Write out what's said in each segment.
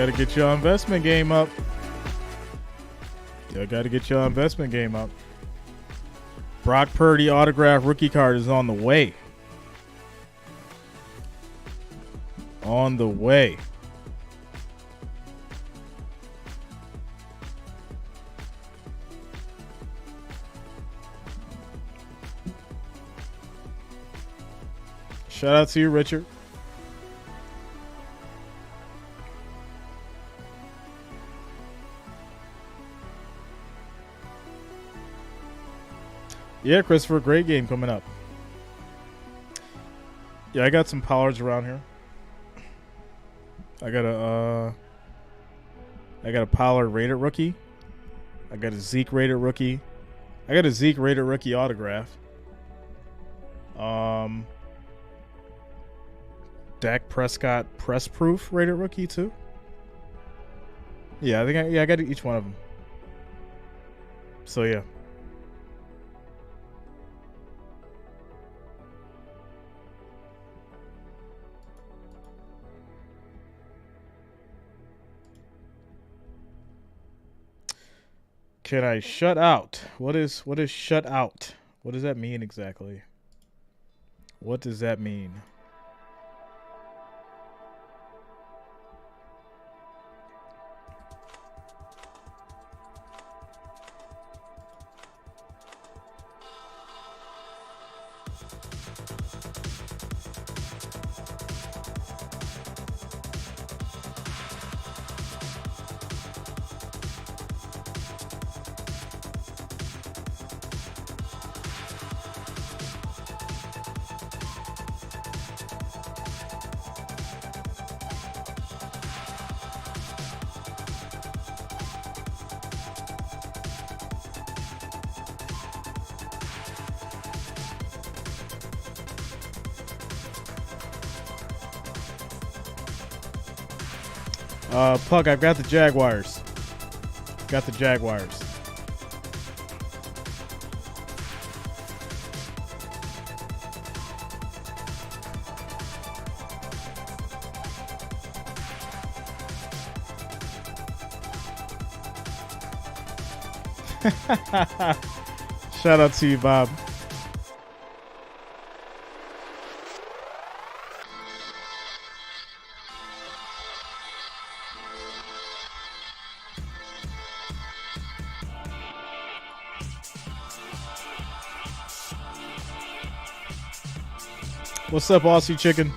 got to get your investment game up. Y'all got to get your investment game up. Brock Purdy autograph rookie card is on the way. On the way. Shout out to you, Richard. Yeah, Christopher, great game coming up. Yeah, I got some Pollards around here. I got a Pollard rated rookie. I got a Zeke rated rookie. I got a Zeke rated rookie autograph. Dak Prescott press proof rated rookie too. Yeah, I think I got each one of them. So yeah. Can I shut out? What is shut out? What does that mean exactly? What does that mean? Pug, I've got the Jaguars. Got the Jaguars. Shout out to you, Bob. What's up, Aussie Chicken?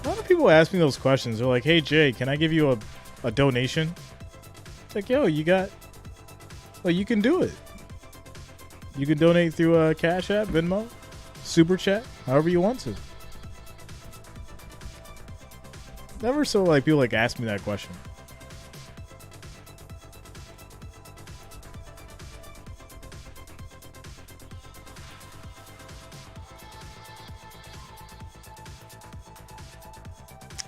A lot of people ask me those questions. They're like, "Hey Jay, can I give you a donation?" It's like, yo, you can do it. You can donate through Cash App, Venmo, Super Chat, however you want to. Never so like people like ask me that question.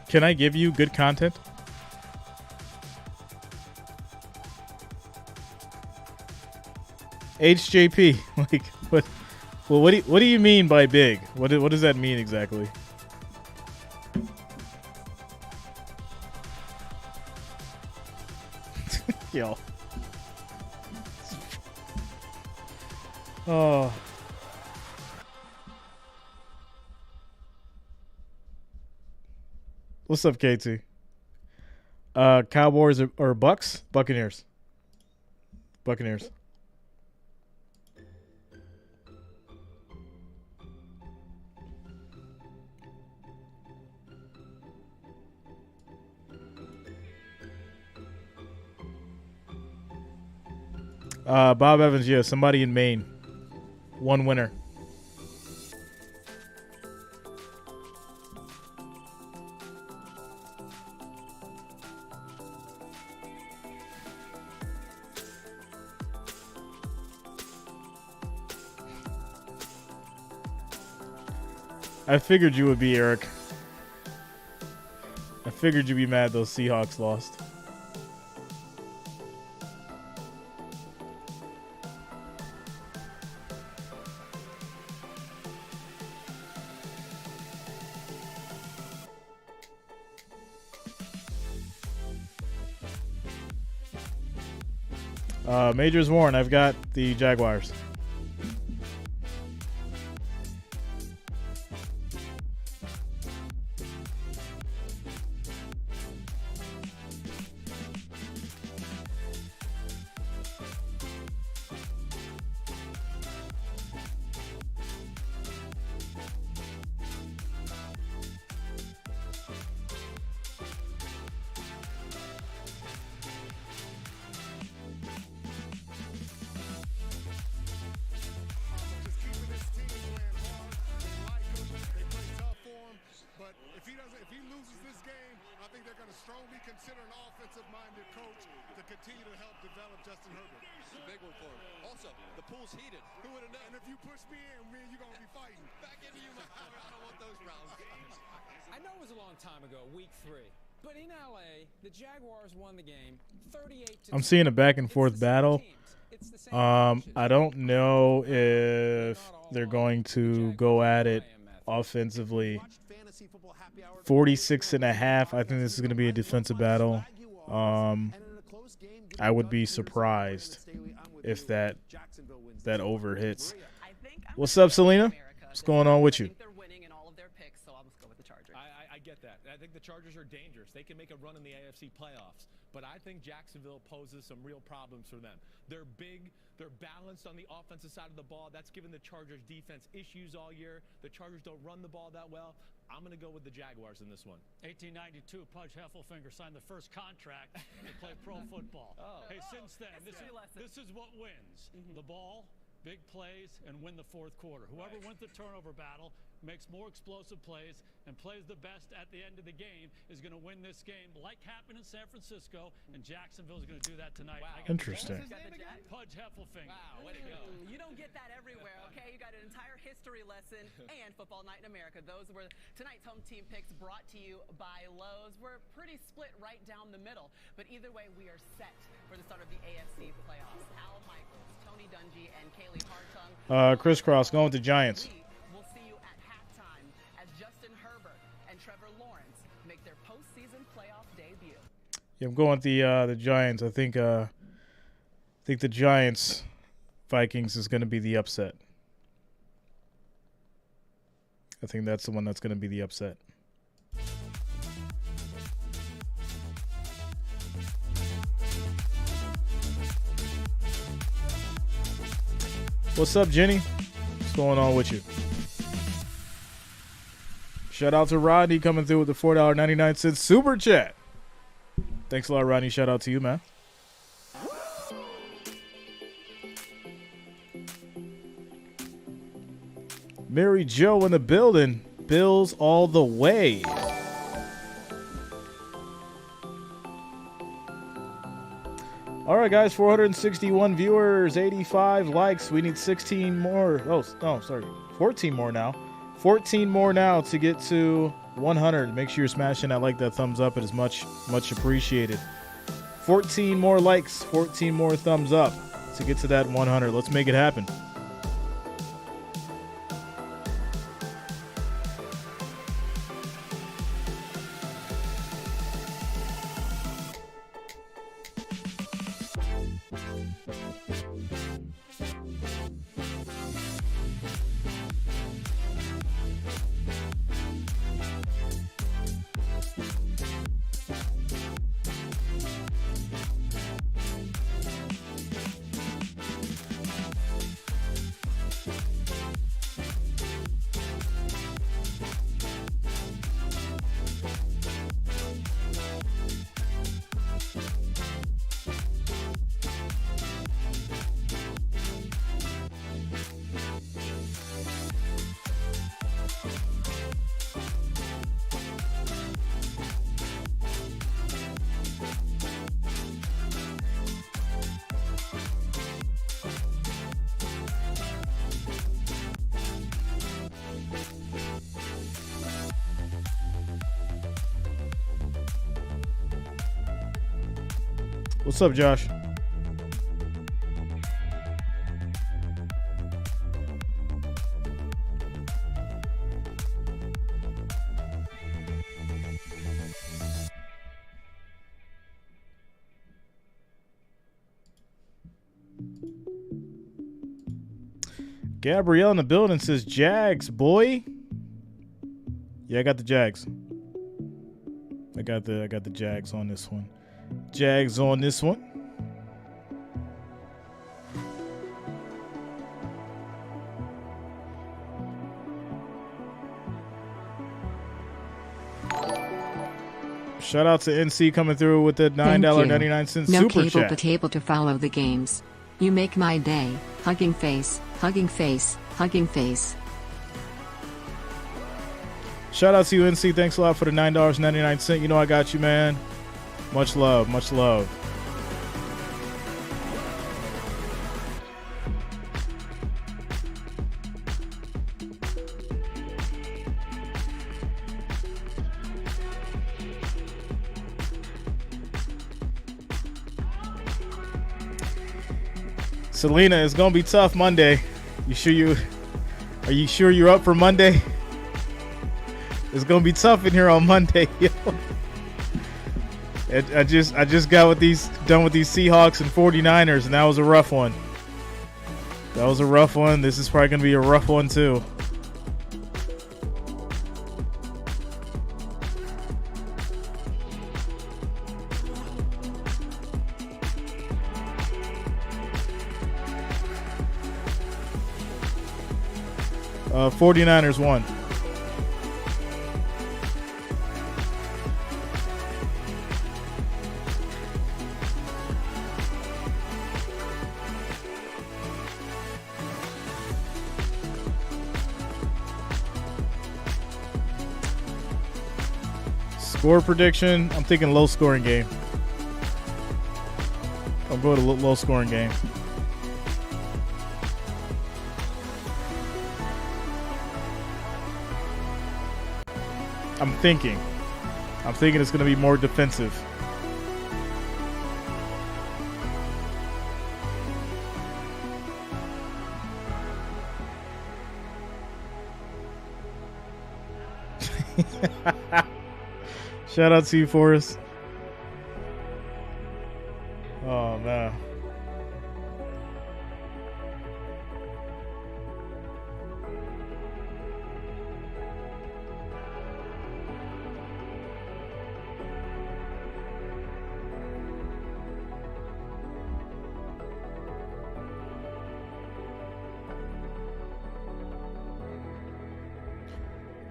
Can I give you good content? HJP, like what? Well, what do you mean by big? What does that mean exactly? Yo. Oh. What's up, KT? Cowboys or Bucks? Buccaneers. Buccaneers. Bob Evans, yeah, somebody in Maine. One winner. I figured you would be, Eric. I figured you'd be mad those Seahawks lost. Majors Warren, I've got the Jaguars. I'm seeing a back and forth battle. I don't know if they're going to go at it offensively. 46.5. I think this is going to be a defensive battle. I would be surprised if that over hits. What's up, Selena? What's going on with you? I get that. I think the Chargers are dangerous. They can make a run in the AFC playoffs. But I think Jacksonville poses some real problems for them. They're big. They're balanced on the offensive side of the ball. That's given the Chargers defense issues all year. The Chargers don't run the ball that well. I'm going to go with the Jaguars in this one. 1892, Pudge Heffelfinger signed the first contract to play pro football. Hey, since then, this is what wins. The ball, big plays, and win the fourth quarter. Whoever wins the turnover battle makes more explosive plays and plays the best at the end of the game is going to win this game, like happened in San Francisco, and Jacksonville is going to do that tonight. Wow. Interesting. Pudge Heffelfinger. Wow, way to go. You don't get that everywhere, okay? You got an entire history lesson and Football Night in America. Those were tonight's home team picks brought to you by Lowe's. We're pretty split right down the middle, but either way, we are set for the start of the AFC playoffs. Al Michaels, Tony Dungy, and Kaylee Hartung. Crisscross going with the Giants. We'll see you at halftime as Justin Herbert and Trevor Lawrence make their postseason playoff debut. Yeah, I'm going with the Giants. I think the Giants Vikings is going to be the upset. I think that's the one that's going to be the upset. What's up, Jenny? What's going on with you? Shout out to Rodney coming through with the $4.99 super chat. Thanks a lot, Rodney. Shout out to you, man. Mary Jo in the building. Bills all the way. All right, guys, 461 viewers, 85 likes. We need 16 more. Oh, no, sorry. 14 more now. 14 more now to get to 100. Make sure you're smashing that like, that thumbs up. It is much, much appreciated. 14 more likes, 14 more thumbs up to get to that 100. Let's make it happen. What's up, Josh? Gabrielle in the building says Jags, boy. Yeah, I got the Jags. I got the Jags on this one. Jags on this one. Shout out to NC coming through with the $9.99 no super cable chat. but able to follow the games. You make my day. Hugging face, hugging face, hugging face. Shout out to you, NC. Thanks a lot for the $9.99. You know I got you, man. Much love, much love. Selena, it's gonna be tough Monday. Are you sure you're up for Monday? It's gonna be tough in here on Monday, yo. I just got done with these Seahawks and 49ers, and that was a rough one. That was a rough one. This is probably gonna be a rough one too. 49ers won. Score prediction, I'm thinking low scoring game. I'll go to low scoring game. I'm thinking it's going to be more defensive. Shout out to you, Forrest. Oh, man.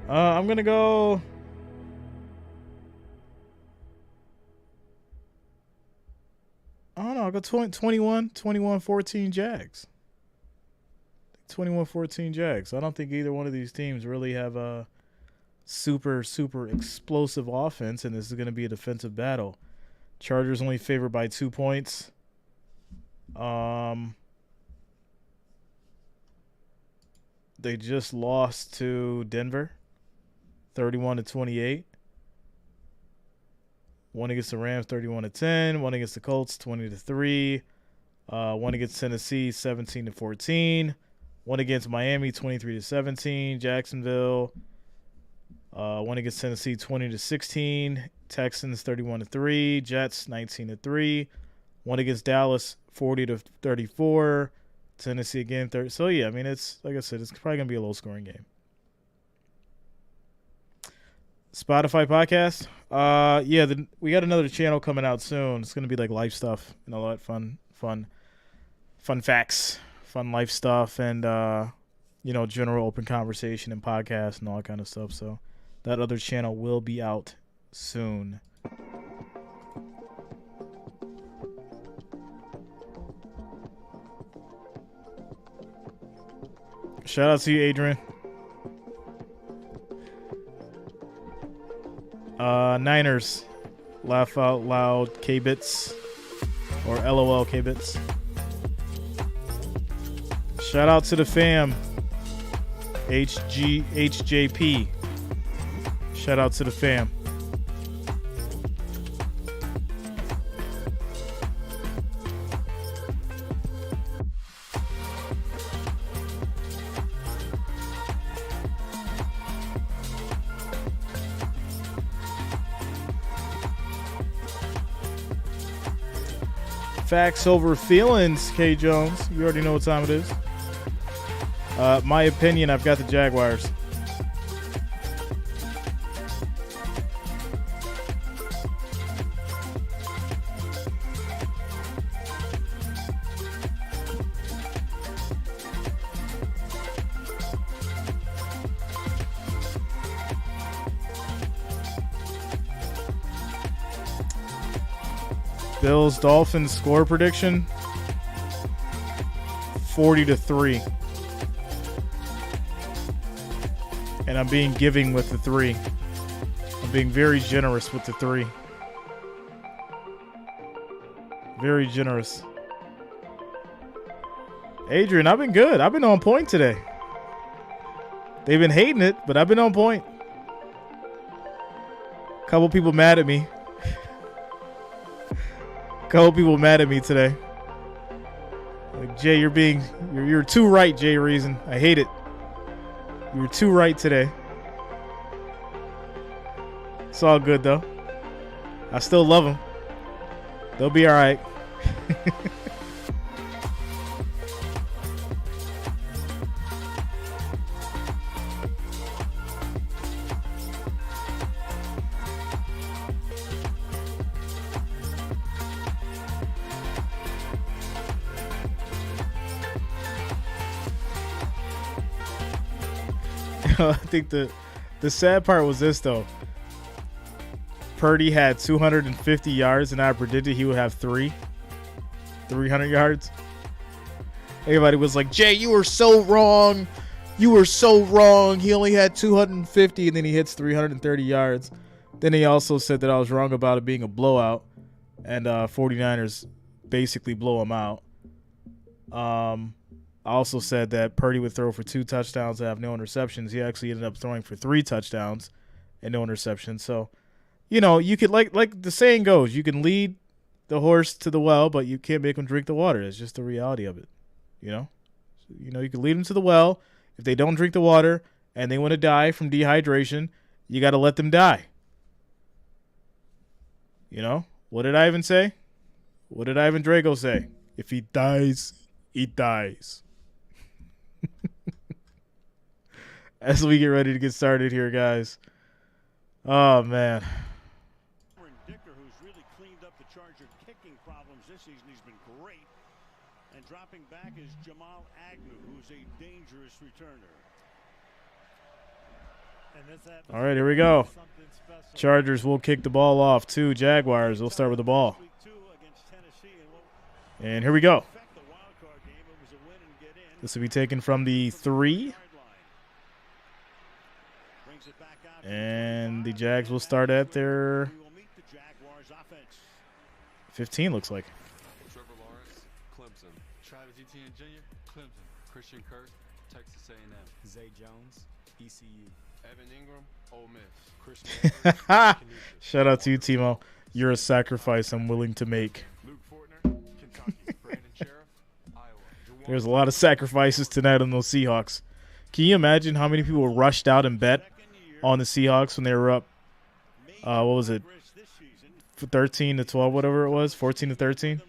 I'm going to go... I don't know. I'll go 21-14 Jags. 21-14 Jags. I don't think either one of these teams really have a super, super explosive offense, and this is going to be a defensive battle. Chargers only favored by 2 points. They just lost to Denver, 31-28. One against the Rams, 31-10. One against the Colts, 20-3. One against Tennessee, 17-14. One against Miami, 23-17. Jacksonville. One against Tennessee, 20-16. Texans, 31-3. Jets, 19-3. One against Dallas, 40-34. Tennessee again, 30. So yeah, I mean, it's like I said, it's probably gonna be a low scoring game. Spotify podcast. Yeah, we got another channel coming out soon. It's gonna be like life stuff and a lot of fun facts, fun life stuff, and general open conversation and podcasts and all that kind of stuff. So that other channel will be out soon. Shout out to you, Adrian. Niners. Laugh out loud, K-Bits. Or LOL K-Bits. Shout out to the fam. HJP. Shout out to the fam. Facts over feelings, K. Jones. You already know what time it is. My opinion, I've got the Jaguars. Bills Dolphins score prediction 40-3. And I'm being giving with the 3. I'm being very generous with the 3. Very generous. Adrian, I've been good. I've been on point today. They've been hating it, but I've been on point. Couple people mad at me. Couple people mad at me today. Like, Jay, you're too right, Jay Reason. I hate it. You were too right today. It's all good though. I still love them. They'll be all right. I think the sad part was this though. Purdy had 250 yards, and I predicted he would have 300 yards. Everybody was like, "Jay, you were so wrong. You were so wrong. He only had 250, and then he hits 330 yards." Then he also said that I was wrong about it being a blowout, and 49ers basically blow him out. I also said that Purdy would throw for 2 touchdowns and have no interceptions. He actually ended up throwing for 3 touchdowns and no interceptions. So, you know, you could, like the saying goes, you can lead the horse to the well, but you can't make him drink the water. It's just the reality of it, you know? You can lead them to the well. If they don't drink the water and they want to die from dehydration, you got to let them die. You know? What did Ivan say? What did Ivan Drago say? If he dies, he dies. As we get ready to get started here, guys. Oh, man. Dicker, who's really cleaned up the Charger kicking problems this season. He's been great. And dropping back is Jamal Agnew, who's a dangerous returner. All right, here we go. Chargers will kick the ball off to Jaguars. We'll start with the ball. And here we go. This will be taken from the 3. And the Jags will start at their 15, looks like. Trevor Lawrence, Clemson. Travis Etienne Jr., Clemson. Christian Kirk, Texas A&M. Zay Jones, ECU. Evan Ingram, Ole Miss. Christian Shout out to you, Timo. You're a sacrifice I'm willing to make. Luke Fortner, Kentucky. Brandon Sheriff, Iowa. There's a lot of sacrifices tonight on those Seahawks. Can you imagine how many people rushed out and bet on the Seahawks when they were up, what was it, 13-12, whatever it was, 14-13?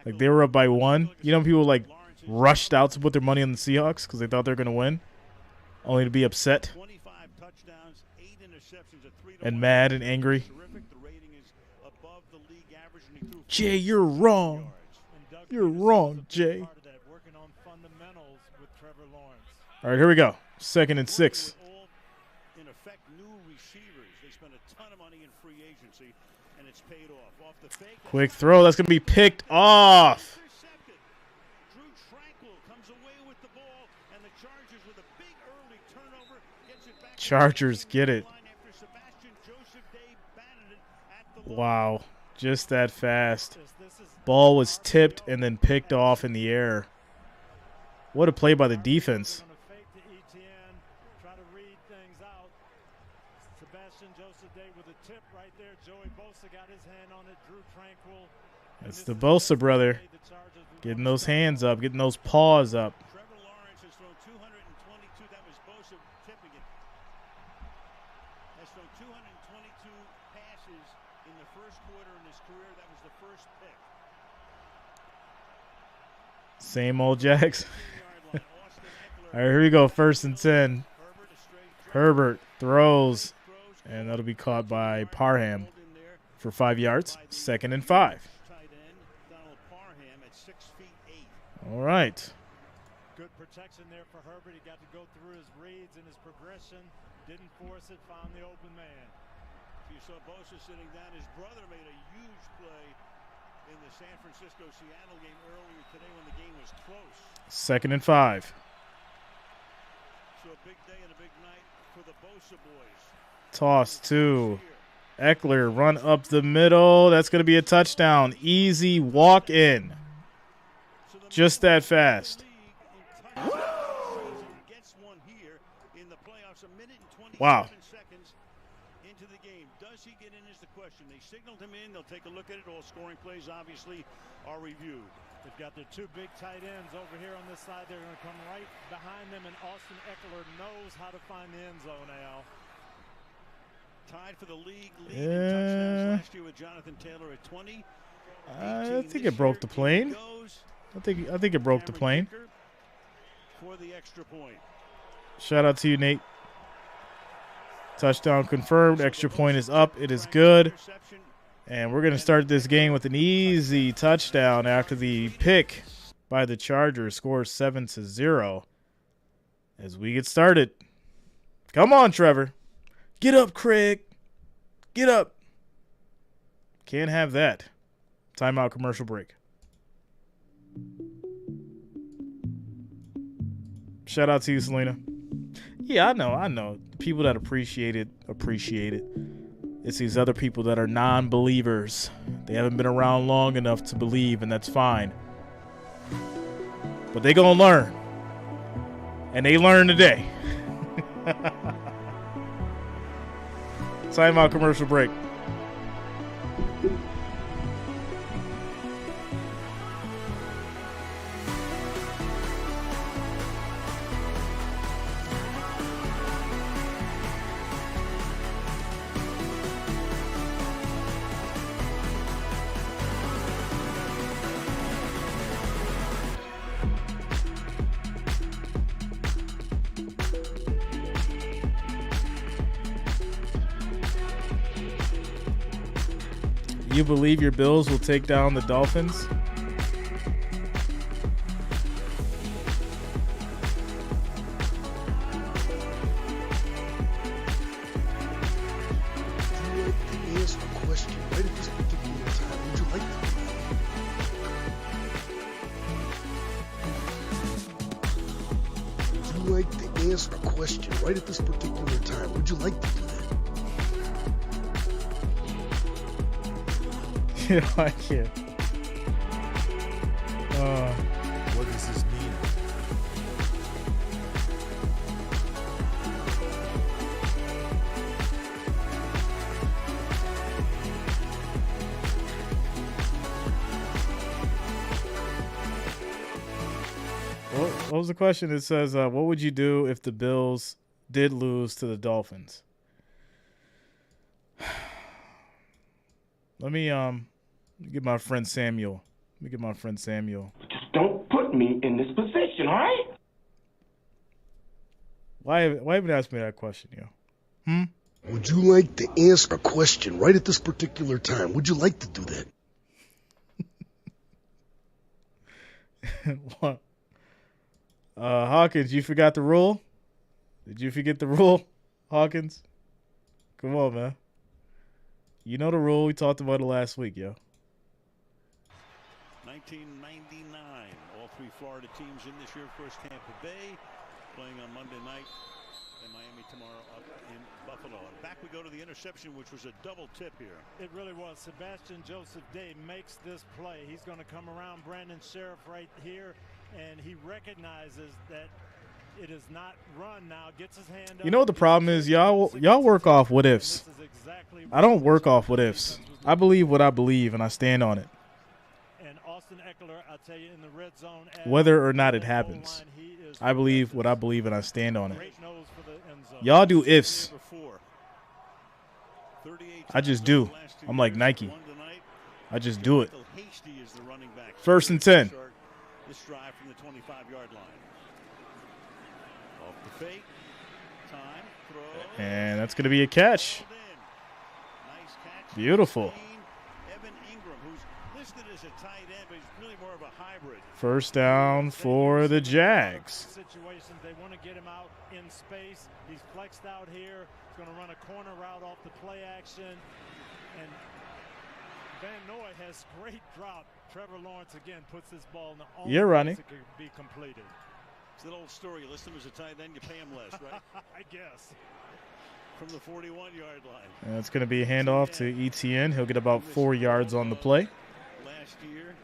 Like, they were up by 1. You know, people, like, rushed out to put their money on the Seahawks because they thought they were going to win, only to be upset and mad and angry. Jay, you're wrong. You're wrong, Jay. All right, here we go. 2nd and 6. In effect, new receivers. They spent a ton of money in free agency, and it's paid off. Off the fake. Quick throw. That's going to be picked off. Drew Tranquill comes away with the ball, and the Chargers with a big early turnover gets it back. Chargers get it. Wow. Just that fast. Ball was tipped and then picked off in the air. What a play by the defense. It's the Bosa brother getting those hands up, getting those paws up. Trevor Lawrence has thrown 222. That was Bosa tipping it. has thrown 222 passes in the first quarter in his career. That was the first pick. Same old Jags. All right, here we go. 1st and 10. Herbert throws, and that'll be caught by Parham for 5 yards. 2nd and 5. All right. Good protection there for Herbert. He got to go through his reads and his progression. Didn't force it, found the open man. You saw Bosa sitting down. His brother made a huge play in the San Francisco-Seattle game earlier today when the game was close. 2nd and 5. So a big day and a big night for the Bosa boys. Toss to Eckler. Run up the middle. That's going to be a touchdown. Easy walk in. Just that fast. Wow. Into the game. Does he get in is the question. They signaled him in. They'll take a look at it. All scoring plays obviously are reviewed. They've got their 2 big tight ends over here on this side. They're going to come right behind them, and Austin Eckler knows how to find the end zone now. Tied for the league lead in touchdowns last year with Jonathan Taylor at 20. I think it broke the plane. I think it broke the plane. For the extra point. Shout out to you, Nate. Touchdown confirmed. Extra point is up. It is good. And we're going to start this game with an easy touchdown after the pick by the Chargers. Scores 7-0 as we get started. Come on, Trevor. Get up, Craig. Get up. Can't have that. Timeout, commercial break. Shout out to you, Selena. Yeah, I know. People that appreciate it. It's these other people that are non-believers. They haven't been around long enough to believe, and that's fine. But they gonna learn. And they learn today. Timeout, commercial break. You believe your Bills will take down the Dolphins? Would you like to answer a question right at this particular time? Would you like to do that? You know, I can't. What does this mean? What was the question? It says, what would you do if the Bills did lose to the Dolphins? Let me get my friend Samuel. Just don't put me in this position, all right? Why haven't you asked me that question, yo? Would you like to answer a question right at this particular time? Would you like to do that? What? Hawkins, you forgot the rule? Did you forget the rule, Hawkins? Come on, man. You know the rule. We talked about it last week, yo. 1999. All 3 Florida teams in this year. Of course, Tampa Bay playing on Monday night, and Miami tomorrow up in Buffalo. And back we go to the interception, which was a double tip here. It really was. Sebastian Joseph Day makes this play. He's going to come around Brandon Sheriff right here, and he recognizes that it is not run now. Gets his hand up. You know what the problem is? Y'all work off what ifs. I don't work off what ifs. I believe what I believe, and I stand on it. And Austin Eckler, I'll tell you, in the red zone, whether or not it happens, I believe what I believe, and I stand on it. Y'all do ifs. I just do. I'm like Nike. I just do it. First and 10. This drive from the 25-yard line. Off the fake. Time. Throw. And that's going to be a catch. Nice catch. Beautiful. Evan Ingram, who's listed as a tight end, but he's really more of a hybrid. First down for the Jags. Situations, they want to get him out in space. He's flexed out here. He's going to run a corner route off the play action. And Van Noy has great drop. Trevor Lawrence again puts this ball in the only place it could be completed. It's that old story. You list him as a tight end, you pay him less, right? I guess. From the 41-yard line. And it's going to be a handoff to ETN. He'll get about 4 yards on the play. Last year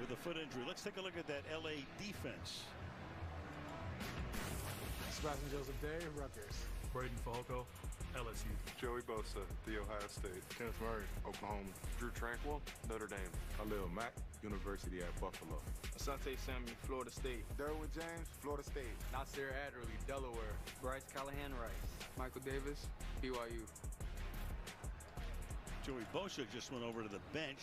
with a foot injury. Let's take a look at that LA defense. Sebastian Joseph Day, Rutgers. Braden Falco, LSU. Joey Bosa, The Ohio State. Kenneth Murray, Oklahoma. Drew Tranquil, Notre Dame. Khalil Mack, University at Buffalo. Asante Samuel, Florida State. Derwin James, Florida State. Nasir Adderley, Delaware. Bryce Callahan, Rice. Michael Davis, BYU. Joey Bosa just went over to the bench.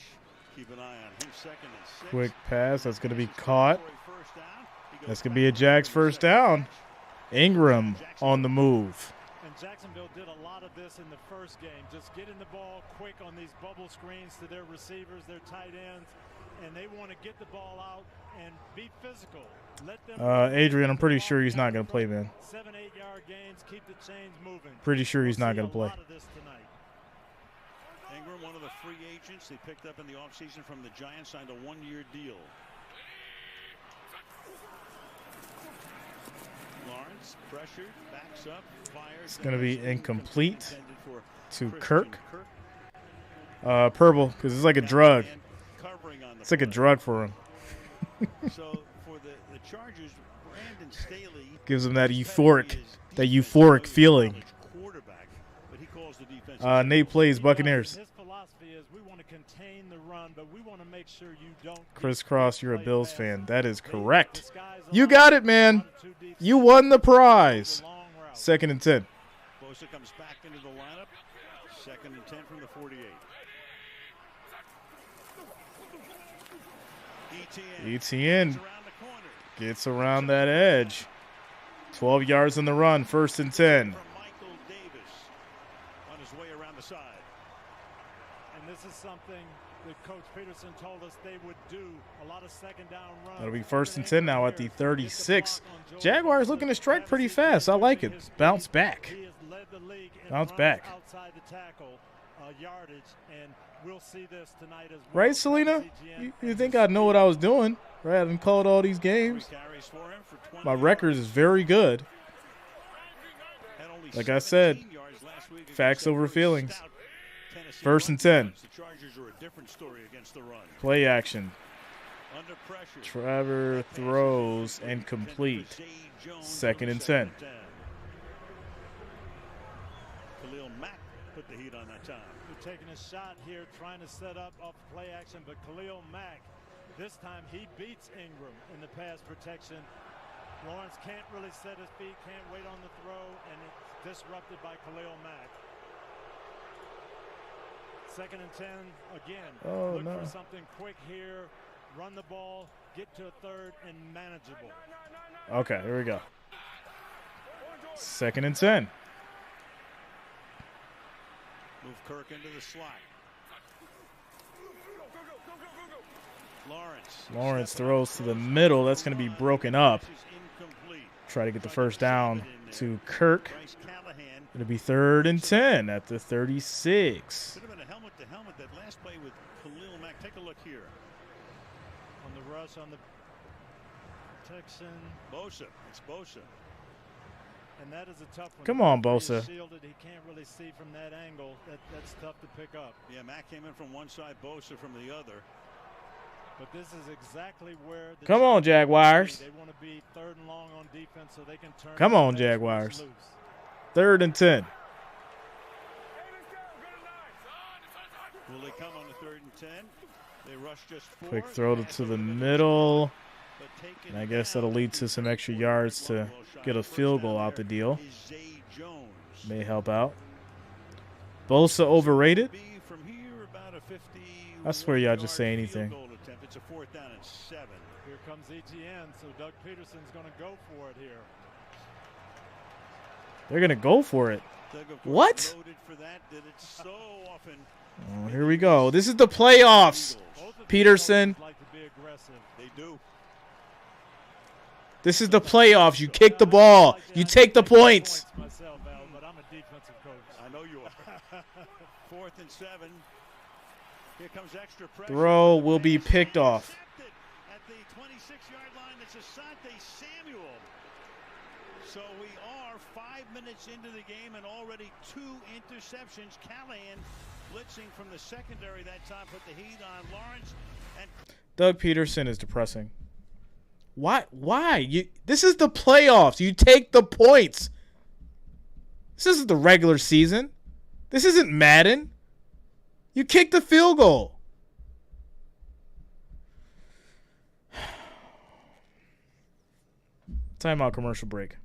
Keep an eye on him. 2nd and 6. Quick pass. That's going to be caught. That's going to be a Jags first down. Ingram on the move. And Jacksonville did a lot of this in the first game. Just getting the ball quick on these bubble screens to their receivers, their tight ends, and they want to get the ball out and be physical. Let them Adrian, I'm pretty sure he's not going to play, man. 7-8 yard gains, keep the chains moving. Pretty sure he's not going to play. Ingram, one of the free agents they picked up in the offseason from the Giants, signed a 1-year deal. Lawrence pressured, backs up, fires. It's going to be incomplete to Kirk. Purple, because it's like a drug. It's like a drug for him. So for the Chargers, Brandon Staley gives him that euphoric feeling. Nate plays Buccaneers. His philosophy is we want to contain the run, but we want to make sure you don't Crisscross, you're a Bills fan. That is correct. You got it, man. You won the prize. 2nd and 10. Bosa comes back into the lineup. 2nd and 10 from the 48. ETN gets around that edge. 12 yards on the run. 1st and 10. Michael Davis on his way around the side. And this is something that Coach Peterson told us they would do. A lot of 2nd down runs. That'll be 1st and 10 now at the 36. Jaguars looking to strike pretty fast. I like it. Bounce back. Bounce back. Outside the tackle yardage, and we'll see this tonight as well. Right, Selena? You think I'd know what I was doing, right? I done called all these games. My record is very good. Like I said, facts over feelings. 1st and 10. Play action. Trevor throws incomplete. 2nd and 10. Khalil Mack put the heat on that time. They're taking a shot here, trying to set up off play action, but Khalil Mack, this time he beats Ingram in the pass protection. Lawrence can't really set his feet, can't wait on the throw, and it's disrupted by Khalil Mack. 2nd and 10 again. Oh, Look no. for something quick here. Run the ball, get to a 3rd and manageable. Okay, here we go. 2nd and 10. Move Kirk into the slot. Lawrence throws to the middle. That's going to be broken up. Try to get the first down to Kirk. It'll be 3rd and 10 at the 36. Could have been a helmet-to-helmet that last play with Khalil Mack. Take a look here. On the rush, on the protection. Bosa. It's Bosa. And that is a tough one. Come on, Bosa. Shielded. He can't really see from that angle. That's tough to pick up. Yeah, Mack came in from one side, Bosa from the other. But this is exactly where the Come on, Jaguars. They want to be 3rd and long on defense so they can turn. Come on, Jaguars. 3rd and 10. Will they come on the 3rd and 10? They rush just 4. Quick throw to the middle. And I guess that'll lead to some extra yards to get a field goal out the deal. May help out. Bosa overrated? From here, about a 50. I swear y'all just say anything. It's a 4th down and 7. Here comes ETN, so Doug Peterson's going to go for it here. They're going to go for it. What? For that, did it so often. Oh, here we go. This is the playoffs, Peterson. They do. This is the playoffs. You kick the ball. You take the points. Myself, Al, but I'm a defensive coach. I know you are. 4th and 7. Here comes extra pressure. Throw will be picked off. At the 26-yard line, it's Asante Samuel. So we are 5 minutes into the game and already 2 interceptions. Callahan blitzing from the secondary that time put the heat on Lawrence. And Doug Peterson is depressing. Why? This is the playoffs. You take the points. This isn't the regular season. This isn't Madden. You kick the field goal. Timeout, commercial break.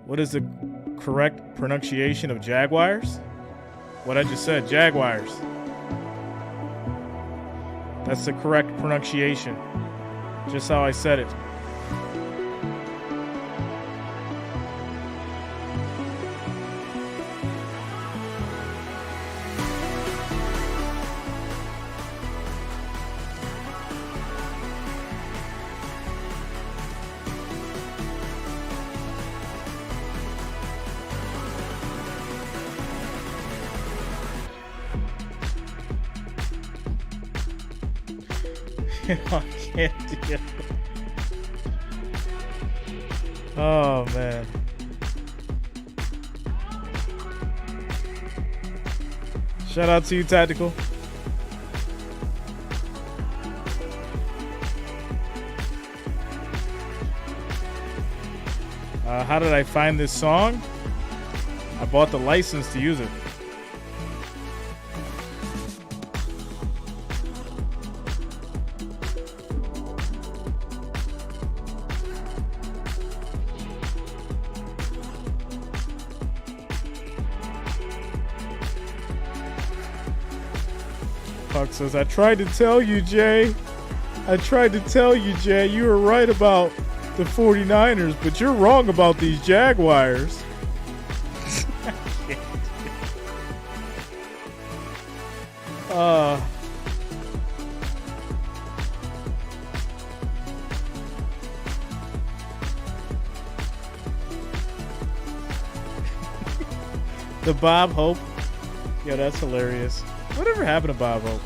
What is the correct pronunciation of Jaguars? What I just said, Jaguars. That's the correct pronunciation. Just how I said it. I can't do it. Oh, man. Shout out to you, Tactical. How did I find this song? I bought the license to use it. Puck says, I tried to tell you, Jay. You were right about the 49ers, but you're wrong about these Jaguars. The Bob Hope. Yo, that's hilarious. Whatever happened to Bob Hope?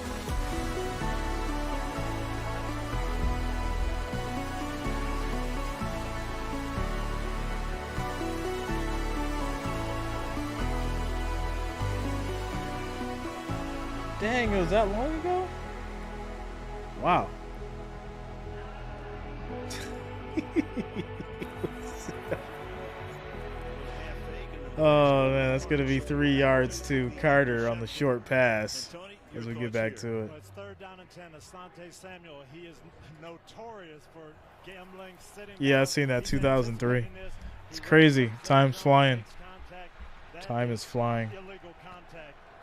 Dang, it was that long ago? Wow. Oh, man, that's going to be 3 yards to Carter on the short pass as we get back to it. It's 3rd down and 10. Asante Samuel, he is notorious for gambling, sitting. Yeah, I've seen that, 2003. It's crazy. Time's flying. Time is flying.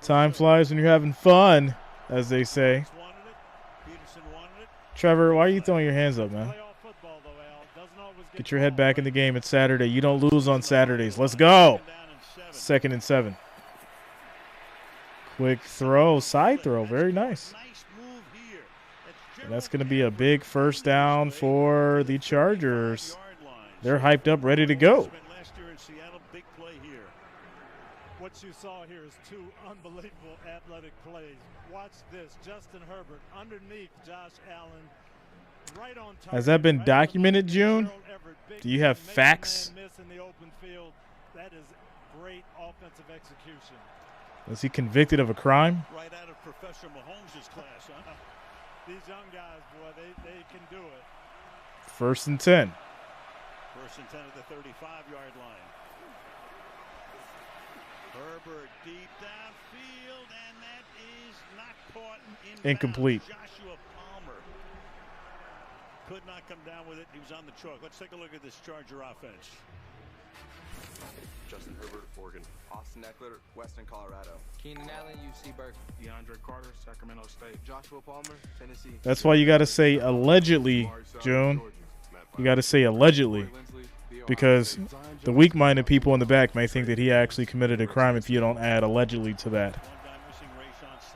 Time flies when you're having fun, as they say. Trevor, why are you throwing your hands up, man? Get your head back in the game. It's Saturday. You don't lose on Saturdays. Let's go. 2nd and 7. Quick throw, side throw. Very nice. And that's going to be a big first down for the Chargers. They're hyped up, ready to go. What you saw here is 2 unbelievable athletic plays. Watch this. Justin Herbert underneath Josh Allen. Right on top. Has that been documented, June? Do you have facts? That is great offensive execution. Was he convicted of a crime? Right out of Professor Mahomes' class, huh? These young guys, boy, they can do it. 1st and 10. 1st and 10 at the 35-yard line. Herbert deep downfield, and that is Incomplete. Joshua Palmer could not come down with it. He was on the chalk. Let's take a look at this Charger offense. Justin Herbert, Oregon. Austin Eckler, Western Colorado. Keenan Allen, UC Berkeley. DeAndre Carter, Sacramento State. Joshua Palmer, Tennessee. That's why you got to say allegedly, June. You got to say allegedly, because the weak-minded people in the back may think that he actually committed a crime if you don't add allegedly to that.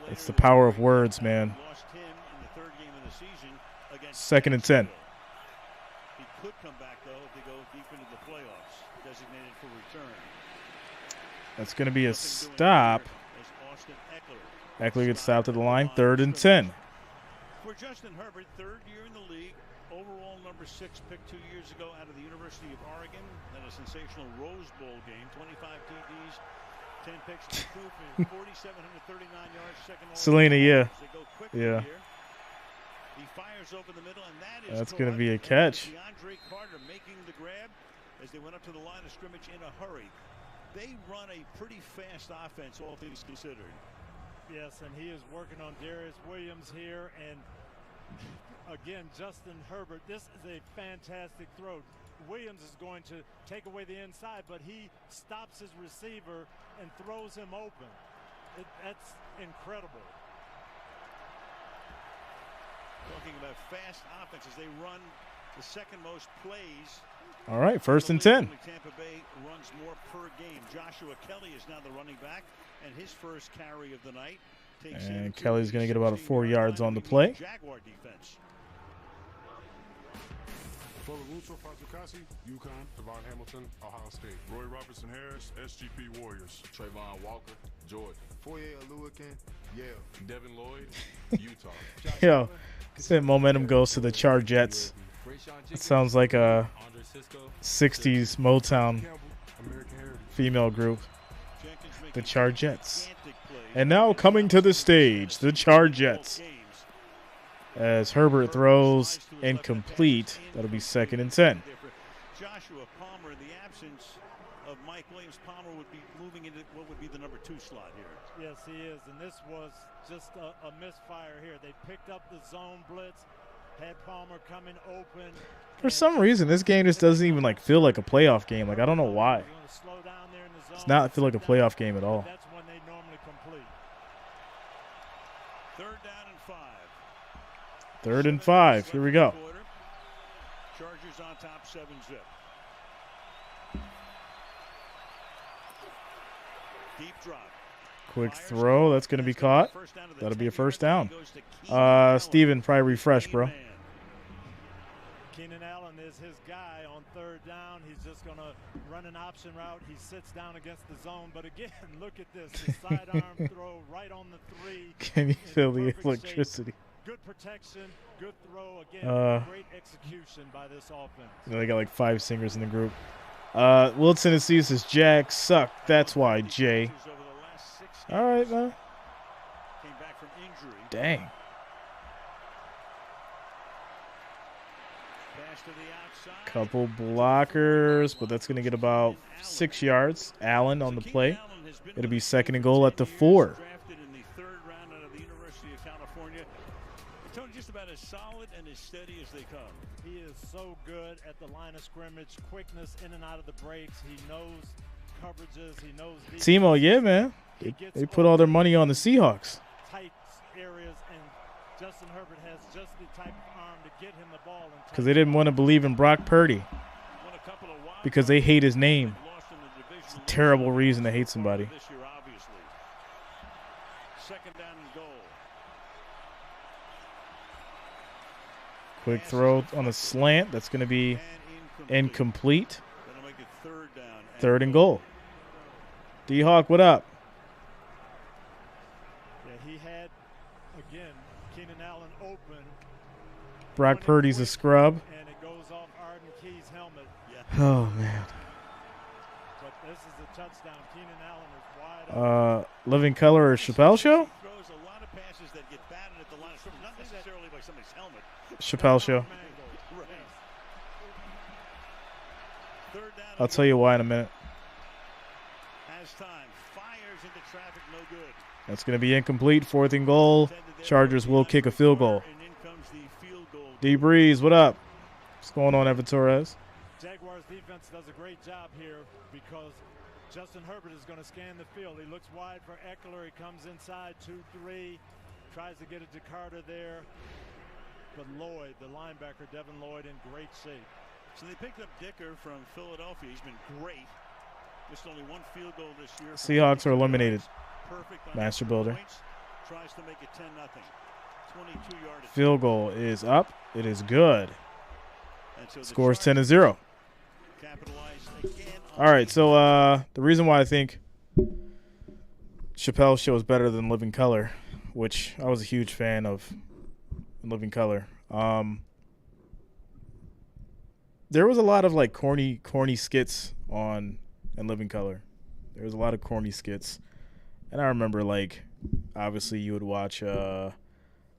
It's the power of words, man. 2nd and 10. He could come back, though, if they go deep into the playoffs, designated for return. That's going to be a stop. Eckler gets stopped at the line. 3rd and 10. For Justin Herbert, 3rd year in the league, overall number 6 pick 2 years ago out of the University of Oregon. Had a sensational Rose Bowl game, 25 TDs, 10 picks, 2 for 4,739 yards. Second Selena, yeah. Yeah. He fires over the middle, and that's going to be a catch. DeAndre Carter making the grab as they went up to the line of scrimmage in a hurry. They run a pretty fast offense, all things considered. Yes, and he is working on Darius Williams here, and again, Justin Herbert, this is a fantastic throw. Williams is going to take away the inside, but he stops his receiver and throws him open. That's incredible. Talking about fast offenses, they run the 2nd most plays. All right, 1st and 10. Tampa Bay runs more per game. Joshua Kelly is now the running back, and his first carry of the night takes and Kelly's going to get about 4 yards on the play. Jaguar defense. For Russo Fazukasi, UConn. Devon Hamilton, Ohio State. Roy Robertson Harris, SGP Warriors. Trayvon Walker, Georgia. Foye Aluakin, Yale. Devin Lloyd, Utah. Yo, that momentum goes to the Chargers. It sounds like a 60s Motown female group. The Chargers. And now coming to the stage, the Chargers. As Herbert throws incomplete, that'll be 2nd and 10. Joshua Palmer, in the absence of Mike Williams, Palmer would be moving into what would be the number 2 slot here. Yes, he is, and this was just a misfire here. They picked up the zone blitz, had Palmer coming open. For some reason, this game just doesn't even feel like a playoff game. I don't know why. It's not feel like a playoff game at all. That's when they normally complete. 3rd down and 5. 3rd and 5. Here we go. Chargers on top, 7-zip. Deep drop. Quick throw. That's going to be caught. That'll be a 1st down. Steven, probably refresh, bro. Keenan Allen is his guy on 3rd down. He's just going to run an option route. He sits down against the zone. But again, look at this. The sidearm throw right on the 3. Can you feel the electricity? Good protection, good throw. Again, great execution by this offense. They got 5 singers in the group. Will Tennessee says Jags suck. That's why, Jay. All right, man. Came back from injury. Dang. Pass to the outside. Couple blockers, but that's going to get about 6 yards. Allen on the play. It'll be 2nd and goal at the 4. Drafted in the 3rd round out of the University of California. Tony, just about as solid and as steady as they come. He is so good at the line of scrimmage, quickness in and out of the breaks. He knows coverages. He knows Timo, yeah, man. They put all their money on the Seahawks. Tight areas, and Justin Herbert has just the type of arm to get him the ball. Because they didn't want to believe in Brock Purdy. Because they hate his name. It's a terrible reason to hate somebody. 2nd down and goal. Quick throw on a slant. That's going to be incomplete. 3rd and goal. D-Hawk, what up? Yeah, he had, again, Keenan Allen open. Brock Purdy's a scrub. And it goes off Arden Key's helmet. Yeah. Oh, man. But this is a touchdown. Keenan Allen is wide open. Living Color or Chappelle Show? Throws a lot of passes that get batted at the line of scrimmage, not necessarily by somebody's helmet. Chappelle Show. Right. 3rd down. I'll tell you why in a minute. As time fires into traffic, no good. That's going to be incomplete. 4th and goal. Chargers will kick a field goal. And in comes the field goal. D Breeze, what up? What's going on, Evan Torres? Jaguars defense does a great job here because Justin Herbert is going to scan the field. He looks wide for Eckler. He comes inside 2-3, tries to get it to Carter there. But Lloyd, the linebacker, Devin Lloyd, in great shape. So they picked up Dicker from Philadelphia. He's been great. Just only one field goal this year. Seahawks are eliminated. Perfect. Master builder. Tries to make it 10-0. 22-yard. Field goal is up. It is good. So Scores 10-0. All right, so the reason why I think Chappelle's show is better than Living Color, which I was a huge fan of Living Color. There was a lot of like corny skits on in Living Color. There was a lot of corny skits, and I remember like obviously you would watch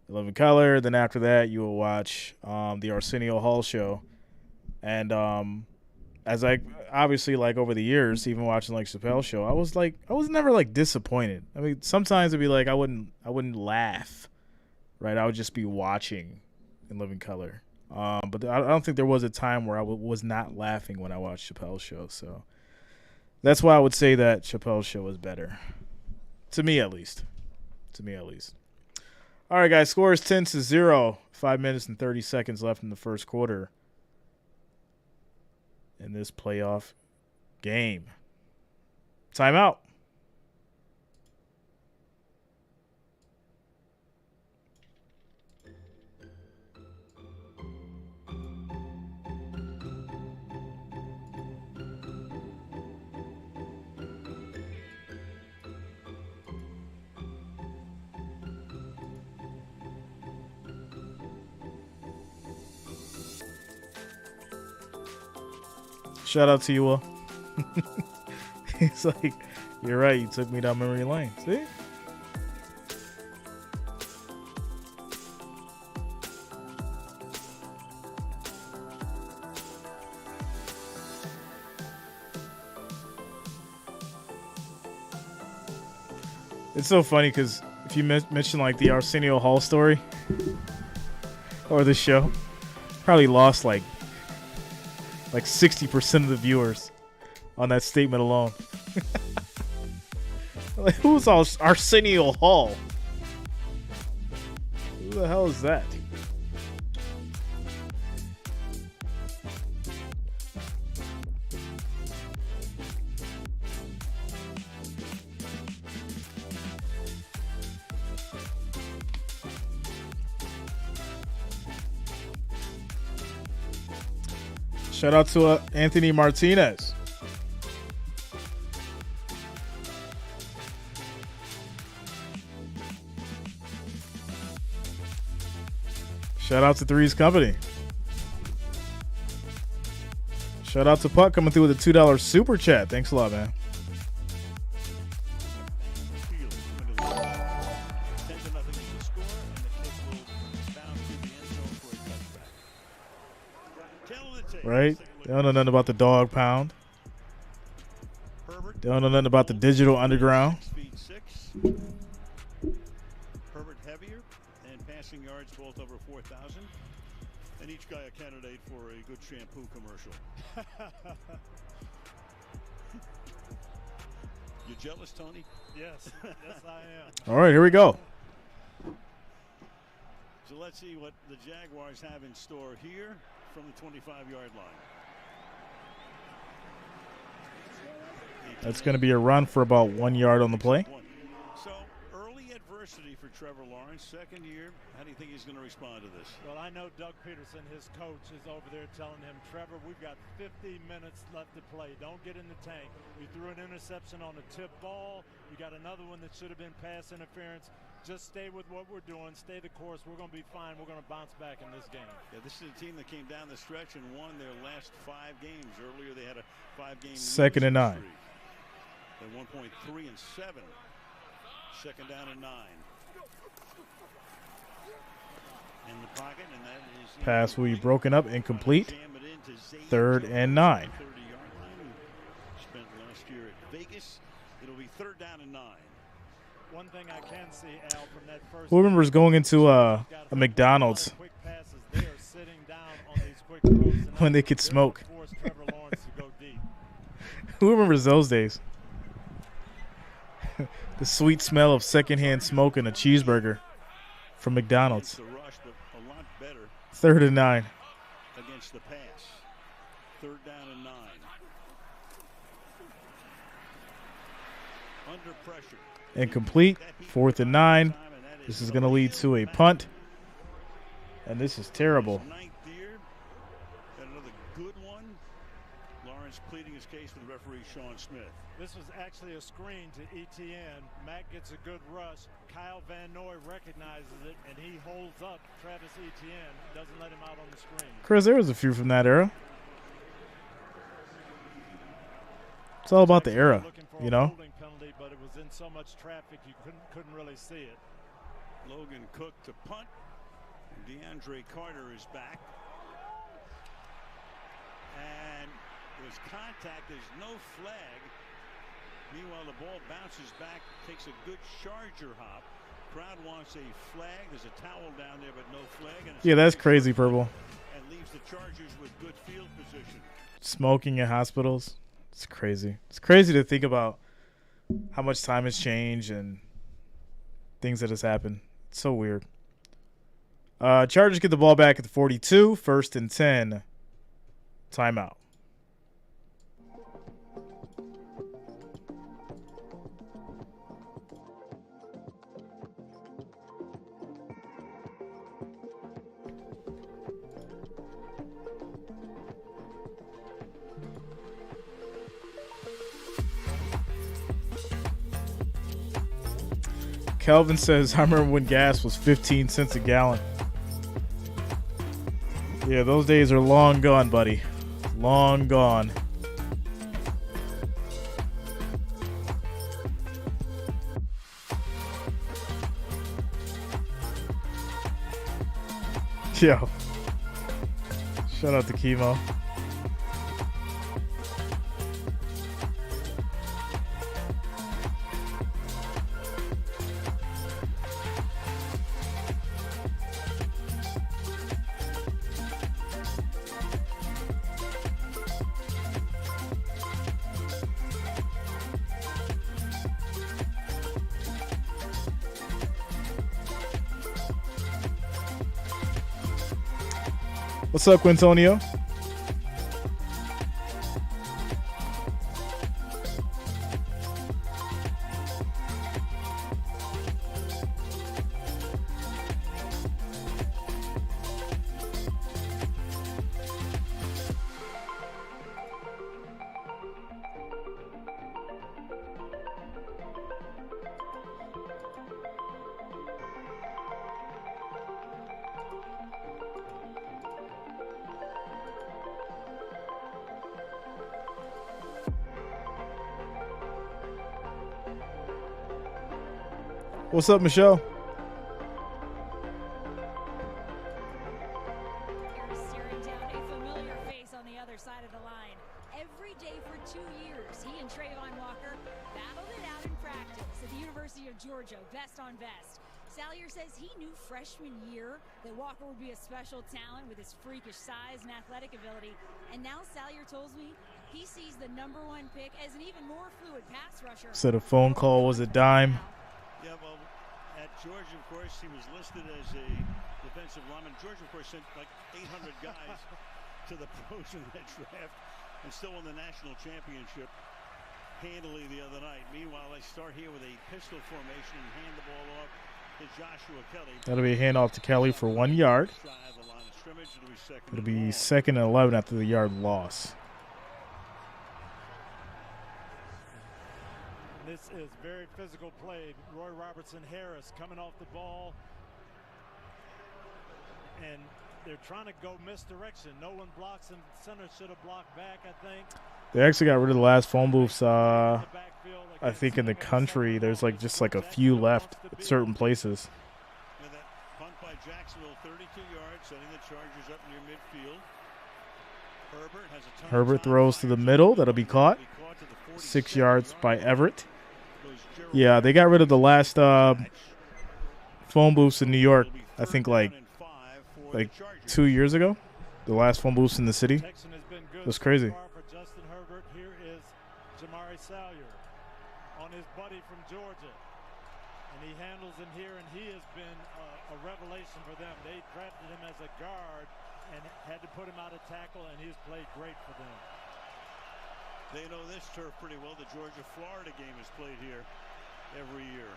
Living Color, then after that you would watch the Arsenio Hall show, and as I obviously like over the years, even watching like Chappelle's show, I was never like disappointed. I mean, sometimes it'd be like I wouldn't laugh, right? I would just be watching in Living Color. But I don't think there was a time where I was not laughing when I watched Chappelle's show. So that's why I would say that Chappelle's show is better, to me at least. All right, guys. Score is 10-0. 5 minutes and 30 seconds left in the first quarter in this playoff game. Timeout. Shout out to you, Will. He's like, you're right. You took me down memory lane. See? It's so funny because if you mention like the Arsenio Hall story or the show, probably lost like 60% of the viewers on that statement alone. Like, who's Arsenio Hall? Who the hell is that? Shout out to Anthony Martinez. Shout out to Three's Company. Shout out to Puck coming through with a $2 super chat. Thanks a lot, man. Right? They don't know nothing about the dog pound. They don't know nothing about the digital underground. Herbert heavier and passing yards both over 4,000. And each guy a candidate for a good shampoo commercial. You jealous, Tony? Yes. Yes, I am. All right, here we go. So let's see what the Jaguars have in store here from the 25-yard line. That's going to be a run for about 1 yard on the play. So early adversity for Trevor Lawrence, second year. How do you think he's going to respond to this? Well, I know Doug Peterson, his coach, is over there telling him, Trevor, we've got 50 minutes left to play. Don't get in the tank. You threw an interception on a tip ball. You got another one that should have been pass interference. Just stay with what we're doing. Stay the course. We're going to be fine. We're going to bounce back in this game. Yeah, this is a team that came down the stretch and won their last 5 games. Earlier, they had a 5-game second and 9. Then 1.3 and 7. Second down and 9. In the pocket, and that is pass will be broken up, incomplete. 3rd and 9. 30-yard line. Spent last year at Vegas. It'll be 3rd down and 9. One thing I can see, Al, from that first Who remembers going into a McDonald's when they could smoke? Who remembers those days? The sweet smell of secondhand smoke in a cheeseburger from McDonald's. 3rd and 9. Against the pass. 3rd down and 9. Under pressure. Incomplete. 4th and 9. This is going to lead to a punt. And this is terrible. Another good one. Lawrence pleading his case with referee Sean Smith. This was actually a screen to ETN. Matt gets a good rush. Kyle Van Noy recognizes it, and he holds up Travis Etienne. Doesn't let him out on the screen. Chris, there was a few from that era. It's all about the era, you know? Penalty, but it was in so much traffic you couldn't really see it. Logan Cook to punt. DeAndre Carter is back. And there's contact. There's no flag. Meanwhile, the ball bounces back, takes a good Charger hop. Crowd wants a flag. There's a towel down there, but no flag. And Yeah, that's crazy, Purple. And leaves the Chargers with good field position. Smoking in hospitals. It's crazy. It's crazy to think about how much time has changed and things that has happened. It's so weird. Chargers get the ball back at the 42. 1st and 10. Timeout. Kelvin says, I remember when gas was 15 cents a gallon. Yeah, those days are long gone, buddy. Long gone. Yo. Shout out to Chemo. What's up, Quintonio? What's up, Michelle? You're staring down a familiar face on the other side of the line. Every day for 2 years, he and Trayvon Walker battled it out in practice at the University of Georgia, best on best. Salyer says he knew freshman year that Walker would be a special talent with his freakish size and athletic ability. And now Salyer tells me he sees the #1 pick as an even more fluid pass rusher. Said a phone call was a dime. Yeah, well, at Georgia, of course, he was listed as a defensive lineman. Georgia, of course, sent like 800 guys to the pros in that draft and still won the national championship handily the other night. Meanwhile, they start here with a pistol formation and hand the ball off to Joshua Kelly. That'll be a handoff to Kelly for 1 yard. It'll be 2nd and 11 after the yard loss. This is very physical play. Roy Robertson Harris coming off the ball. And they're trying to go misdirection. No one blocks, and center should have blocked back, I think. They actually got rid of the last phone booths, I think, in the country. There's like just like a few left at certain places. And that punt by Jacksonville, 32 yards, setting the Chargers up near midfield. Herbert has a Herbert throws to the middle. That'll be caught. 6 yards by Everett. Yeah, they got rid of the llast phone booths in New York, I think like 2 years ago. The last phone booths in the city. It was crazy. For Justin Herbert, here is Jamari Salyer on his buddy from Georgia. And he handles him here, and he has been a revelation for them. They drafted him as a guard and had to put him out of tackle, and he's played great for them. They know this turf pretty well. The Georgia-Florida game is played here every year.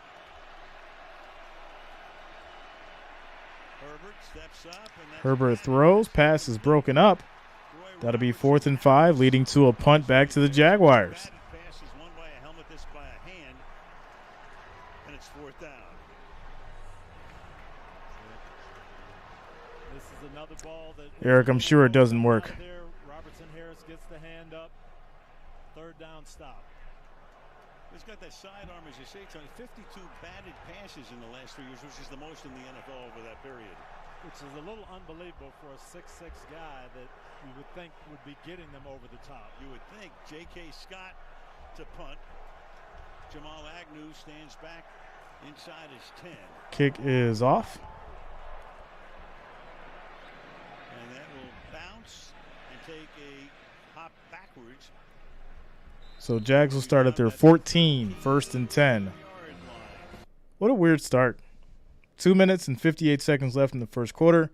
Herbert steps up. And Herbert throws. Pass is broken up. That'll be 4th and 5, leading to a punt back to the Jaguars. Pass is won by a helmet, this by a hand. And it's 4th down. This is another ball that Eric, I'm sure it doesn't work. Robertson Harris gets the hand up. 3rd down stop. He's got that sidearm, as you say. It's only 52 batted passes in the last 3 years, which is the most in the NFL over that period. Which is a little unbelievable for a 6'6" guy that you would think would be getting them over the top. You would think. J.K. Scott to punt. Jamal Agnew stands back inside his 10. Kick is off. And that will bounce and take a hop backwards. So Jags will start at their 14, 1st and 10. What a weird start. 2 minutes and 58 seconds left in the first quarter.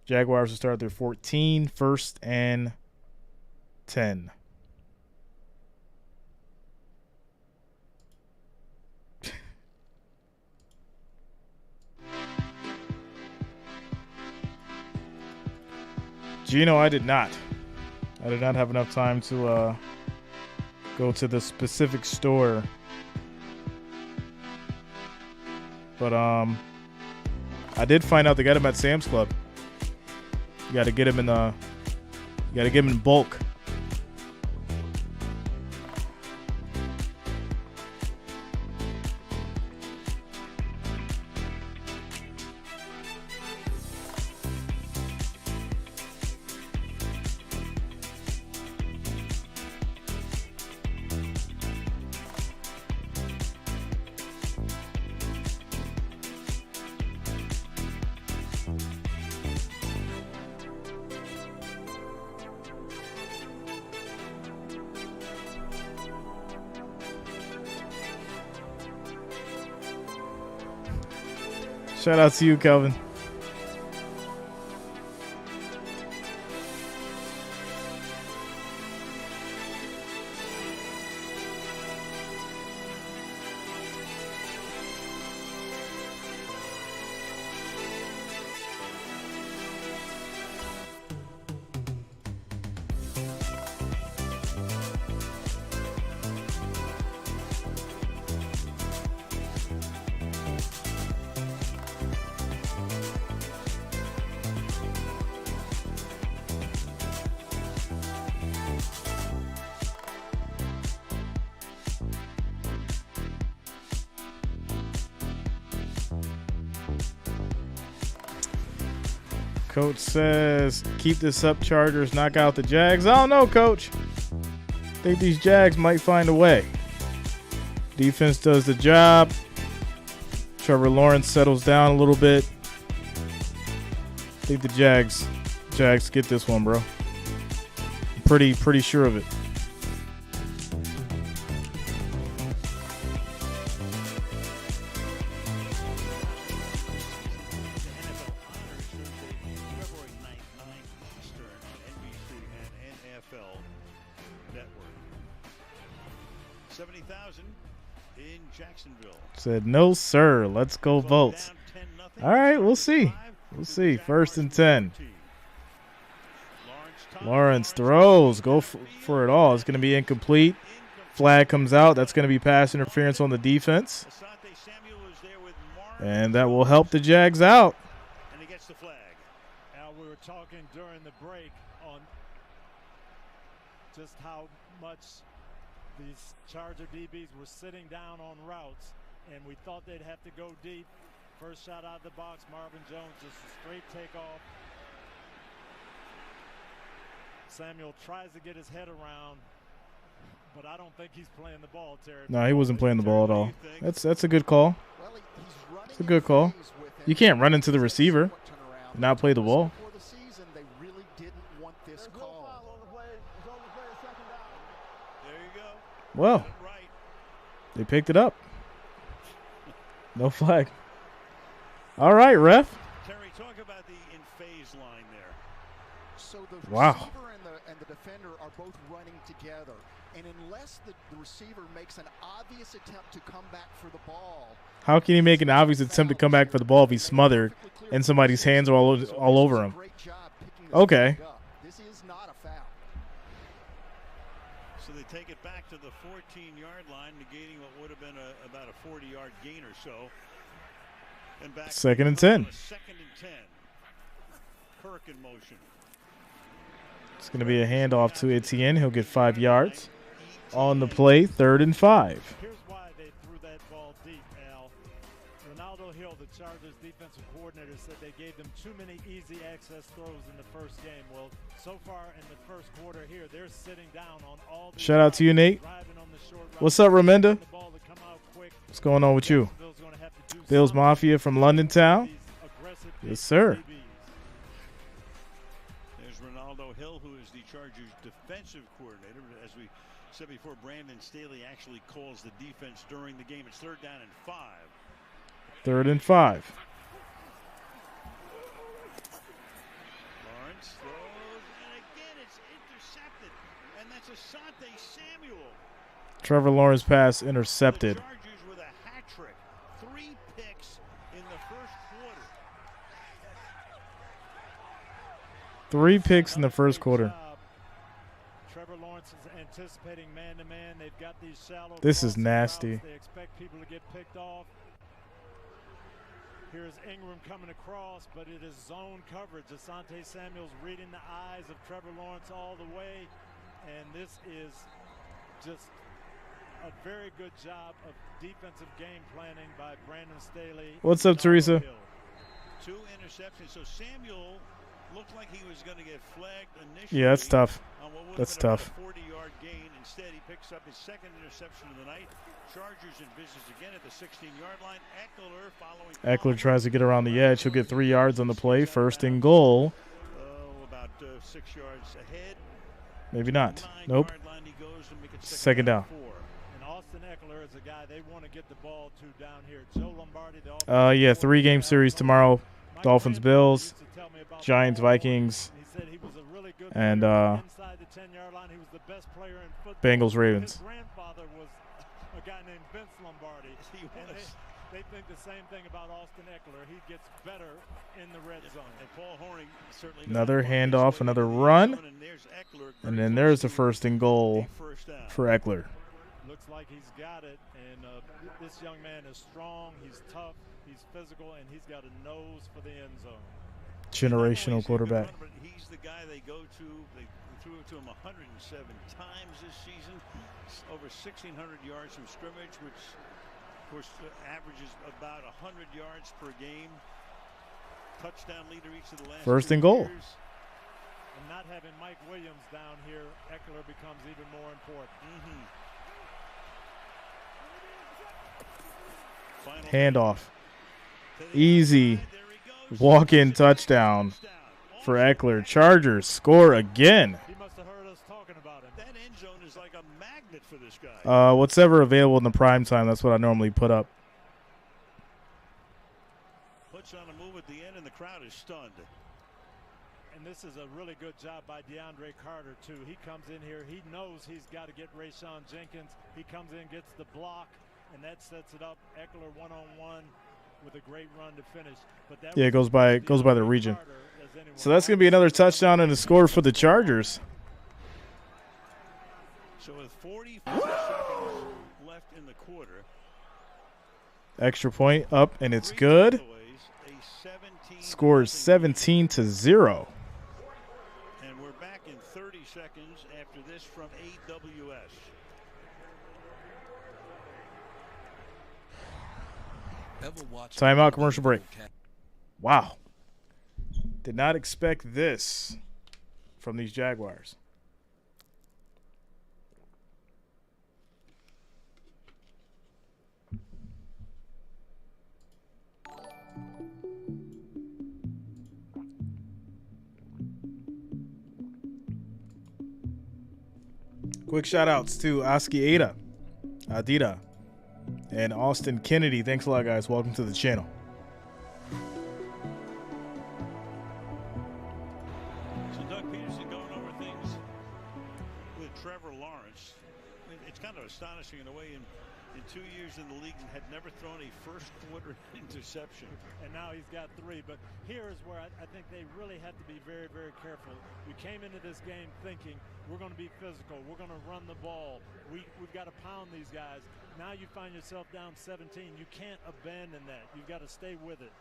Jaguars will start at their 14, 1st and 10. Gino, I did not have enough time to go to the specific store, but I did find out they got him at Sam's Club. You got to get him in bulk. Shout out to you, Kelvin. Coach says, keep this up, Chargers. Knock out the Jags. I don't know, Coach. I think these Jags might find a way. Defense does the job. Trevor Lawrence settles down a little bit. I think the Jags get this one, bro. I'm pretty sure of it. Said, no, sir. Let's go Volts. All right, we'll see. We'll see. 1st and 10. Lawrence throws. Go for it all. It's going to be incomplete. Flag comes out. That's going to be pass interference on the defense. And that will help the Jags out. And he gets the flag. Now, we were talking during the break on just how much these Charger DBs were sitting down on routes. And we thought they'd have to go deep. First shot out of the box, Marvin Jones, just a straight takeoff. Samuel tries to get his head around, but I don't think he's playing the ball, Terry. No, he wasn't playing the ball at all. That's a good call. It's a good call. You can't run into the receiver and not play the ball. There you go. Well, they picked it up. No flag. All right, ref. Terry, talk about the in-phase line there. So the Wow. receiver and the defender are both running together. And unless the receiver makes an obvious attempt to come back for the ball. How can he make an obvious attempt to come back for the ball if he's smothered and somebody's hands are all over him? Okay. This is not a foul. So they take it back to the 14-yard line, negating what would have been about a 40-yard gain or so. And back 2nd and 10. 2nd and 10. Kirk in motion. It's going to be a handoff to Etienne. He'll get 5 yards. On the play, 3rd and 5. Here's why they threw that ball deep, Al. Ronaldo Hill, the Chargers defensive coordinator, said they gave them too many easy access throws in the first game. Well, so far in the first quarter here, they're sitting down on all the Shout out to you, Nate. What's up, Ramenda? What's going on with you? Bills Mafia from London Town. Yes, sir. There's Ronaldo Hill, who is the Chargers defensive coordinator. As we said before, Brandon Staley actually calls the defense during the game. It's 3rd down and 5. 3rd and 5. Lawrence throws, and again it's intercepted. And that's Asante Samuel. Trevor Lawrence pass intercepted. The Chargers with a hat trick. 3 picks in the first quarter. 3 picks in the first quarter. Trevor Lawrence is anticipating man-to-man. They've got these shallow. This is nasty. They expect people to get picked off. Here's Ingram coming across, but it is zone coverage. Asante Samuel's reading the eyes of Trevor Lawrence all the way, and this is just a very good job of defensive game planning by Brandon Staley. What's up, Teresa? 2 interceptions. So Samuel looked like he was going to get flagged initially. Yeah, that's tough. On what would That's have been tough. about a 40-yard gain. Instead, he picks up his 2nd interception of the night. Chargers in business again at the 16-yard line. Eckler following. Eckler tries to get around the edge. He'll get 3 yards on the play. 1st and goal. About 6 yards ahead. Maybe not. Nope. 2nd down. And Austin Eckler is a guy they want to get the ball to down here. Joe Lombardi, the Yeah, 3-game series tomorrow. Dolphins, Bills, Giants, Vikings, and inside the 10-yard line. He was the best player in football. Bengals, Ravens. His grandfather was a guy named Vince Lombardi. And they think the same thing about Austin Eckler. He gets better in the red zone. And Paul Hornung certainly Another handoff, another run, and then there's the 1st and goal for Eckler. Looks like he's got it, and this young man is strong, he's tough, he's physical, and he's got a nose for the end zone. Generational quarterback. He's the guy they go to. They threw it to him 107 times this season, over 1,600 yards from scrimmage, which of course averages about 100 yards per game. Touchdown leader each of the last 1st 2 and goal. years. And not having Mike Williams down here, Eckler becomes even more important. Handoff. Easy. Walk-in touchdown for Eckler. Chargers score again. He must have heard us talking about him. That end zone is like a magnet for this guy. What's ever available in the prime time, that's what I normally put up. Puts on a move at the end, and the crowd is stunned. And this is a really good job by DeAndre Carter, too. He comes in here. He knows he's got to get Rayshon Jenkins. He comes in, gets the block, and that sets it up. Eckler one-on-one with a great run to finish. But that Yeah, it goes by the region. So that's going to be another touchdown and a score for the Chargers. So with 45 seconds left in the quarter. Extra point up, and it's good. Scores 17-0. And we're back in 30 seconds after this from AWS. Timeout, commercial break. Wow. Did not expect this from these Jaguars. Quick shout outs to Aski Adida, and Austin Kennedy. Thanks a lot, guys. Welcome to the channel. So Doug Peterson going over things with Trevor Lawrence. It's kind of astonishing in a way. In 2 years in the league, and had never thrown a first quarter interception. And now he's got 3. But here is where I think they really have to be very, very careful. You came into this game thinking we're going to be physical, we're going to run the ball, we've got to pound these guys. Now you find yourself down 17. You can't abandon that. You've got to stay with it.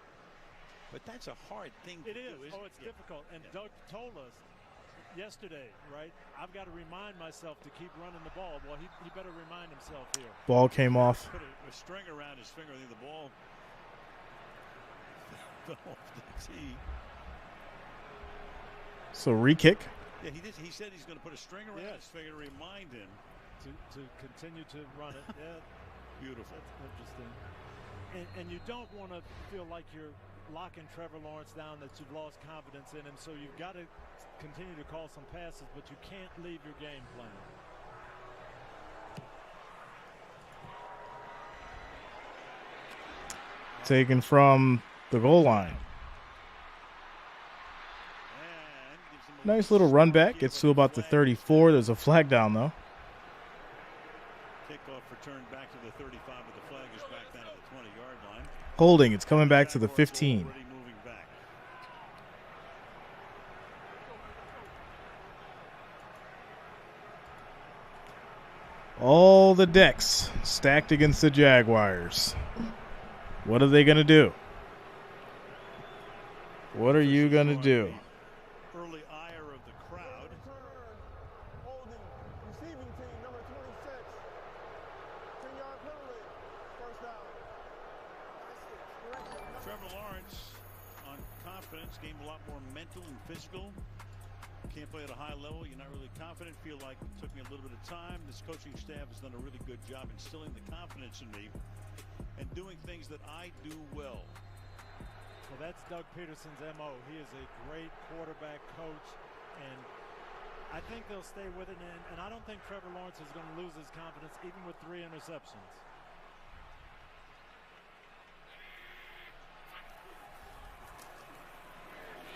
But that's a hard thing to do. It is. Oh, it's difficult. And Doug told us yesterday, right? I've got to remind myself to keep running the ball. Well, he better remind himself here. Ball came off. Put a string around his finger. I think the ball fell off the tee. So re-kick. Yeah, he said he's going to put a string around his finger to remind him to continue to run it. Yeah, beautiful. That's interesting. And you don't want to feel like you're locking Trevor Lawrence down, that you've lost confidence in him. So you've got to continue to call some passes, but you can't leave your game plan. Taken from the goal line. Nice little run back. Gets to about the 34. There's a flag down, though. Kickoff return back to the 35, but the flag is back down to the 20-yard line. Holding. It's coming back to the 15. All the decks stacked against the Jaguars. What are they going to do? What are you going to do? Early ire of the crowd. Holding, receiving team, number 26. 10-yard penalty. First down. Trevor Lawrence on confidence, game a lot more mental and physical. Can't play at a high level. You're not really confident. Feel like it took me a little bit of time. This coaching staff has done a really good job instilling the confidence in me and doing things that I do well. Well, that's Doug Peterson's MO. He is a great quarterback coach, and I think they'll stay with it. And I don't think Trevor Lawrence is going to lose his confidence even with 3 interceptions.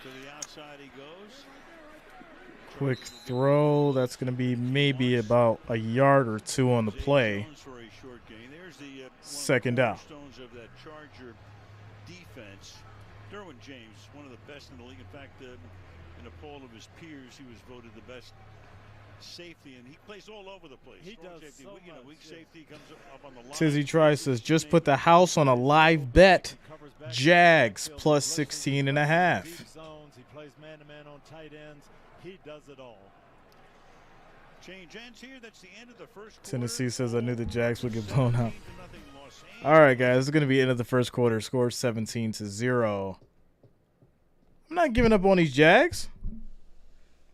To the outside he goes. Quick throw. That's going to be maybe about a yard or 2 on the play. Second down. Of that Charger defense. Derwin James, one of the best in the league. In fact, in a poll of his peers, he was voted the best safety, and he plays all over the place. He does safety, so weak much, safety comes up on the line. Tizzy Trice says, just put the house on a live bet. Jags plus 16.5. He plays man-to-man on tight ends. He does it all. Change ends here. That's the end of the first quarter. Tennessee says, I knew the Jags would get blown out. All right, guys. This is going to be end of the first quarter. Score 17-0. I'm not giving up on these Jags.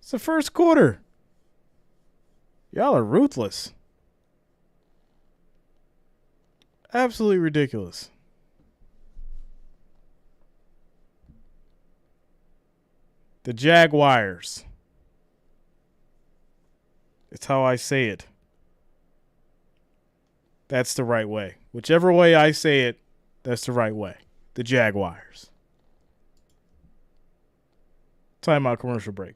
It's the first quarter. Y'all are ruthless. Absolutely ridiculous. The Jaguars. It's how I say it. That's the right way. Whichever way I say it, that's the right way. The Jaguars. Timeout, commercial break.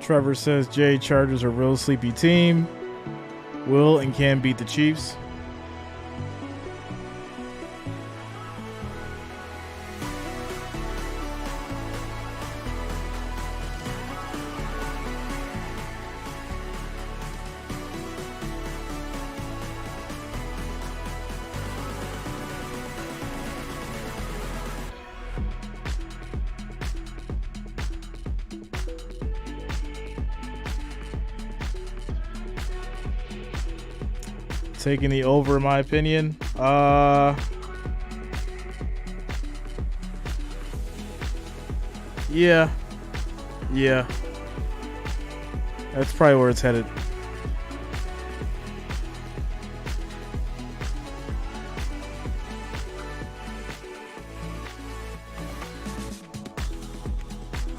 Trevor says, Jay, Chargers are a real sleepy team. Will and can beat the Chiefs. Taking the over, in my opinion. Yeah. Yeah. That's probably where it's headed.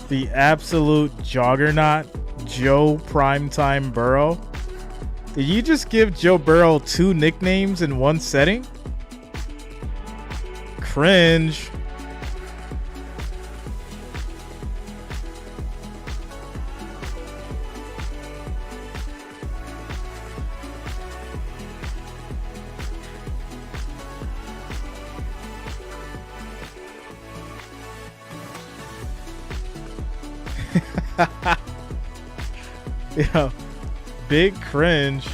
The absolute juggernaut, Joe Primetime Burrow. Did you just give Joe Burrow 2 nicknames in one setting? Cringe. Yeah, big cringe.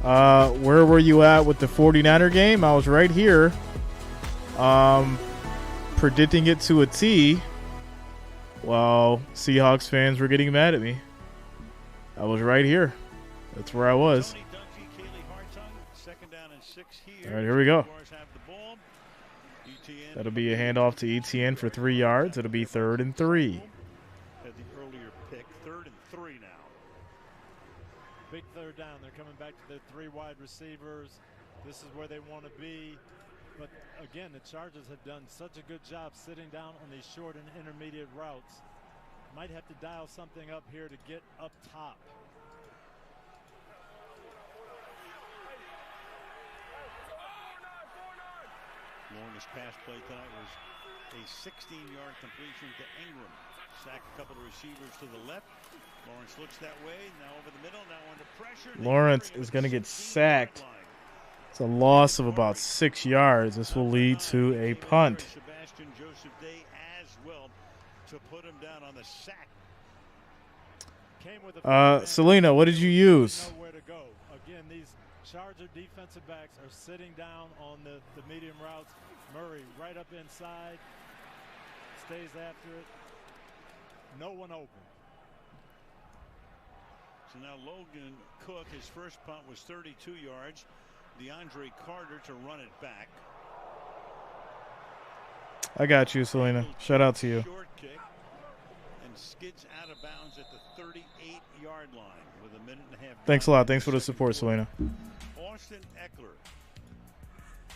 Where were you at with the 49er game? I was right here. Predicting it to a T. While Seahawks fans were getting mad at me. I was right here. That's where I was. All right, here we go. That'll be a handoff to ETN for 3 yards. It'll be 3rd and 3. Had the earlier pick, 3rd and 3 now. Big third down. They're coming back to their 3 wide receivers. This is where they want to be. But again, the Chargers have done such a good job sitting down on these short and intermediate routes. Might have to dial something up here to get up top. Longest pass play tonight was a 16-yard completion to Ingram. Sacked a couple of receivers to the left. Lawrence looks that way. Now over the middle. Now under pressure. Lawrence is going to get sacked. It's a loss of about 6 yards. This will lead to a punt. Sebastian Joseph Day as well to put him down on the sack. Selena, what did you use? Nowhere to go. Again, these Charger defensive backs are sitting down on the medium routes. Murray right up inside. Stays after it. No one open. So now Logan Cook, his first punt was 32 yards. DeAndre Carter to run it back. I got you, Selena. Shout out to you. Short kick and skids out of bounds at the 38-yard line with a minute and a half. Thanks a lot. Thanks for the support, Selena. Austin Eckler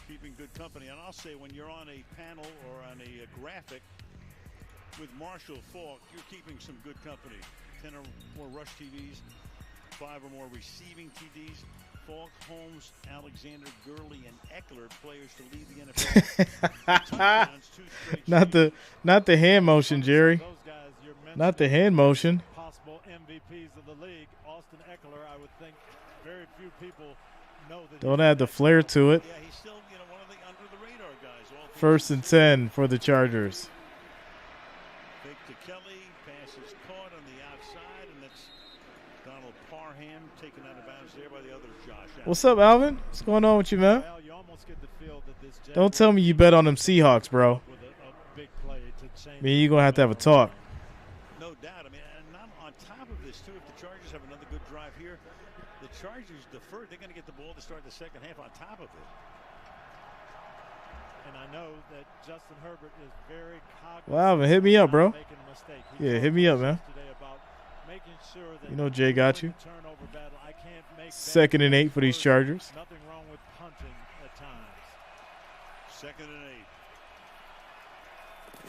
keeping good company. And I'll say when you're on a panel or on a graphic with Marshall Faulk, you're keeping some good company. 10 or more rush TDs, 5 or more receiving TDs. Faulk, Holmes, Alexander, Gurley, and Eckler, players to lead the NFL. Not the hand motion, Jerry. Not the hand motion. Possible MVPs of the league. Austin Eckler, I would think very few people know that. Don't add the flair to it. Yeah, he's still, one of the under-the-radar guys. 1st and 10 for the Chargers. Fake to Kelly, pass is caught on the outside, and that's Donald Parham taken out of bounds there by the other Josh Allen. What's up, Alvin? What's going on with you, man? Well, you almost get the feel that this Don't tell me you bet on them Seahawks, bro. With a big play to change. Me and you gonna have a talk. No doubt. I mean, and on top of this, too, if the Chargers have another good drive here, the Chargers deferred. They're going to get the ball to start the second half on top of it. And I know that Justin Herbert is very cognizant. Well, Alvin, hit me up, bro. Making a mistake. Yeah, hit me up, man. About making sure that you know Jay got you. Turnover battle, I can't make 2nd and 8 for these Chargers. Nothing wrong with punting at times. 2nd and 8.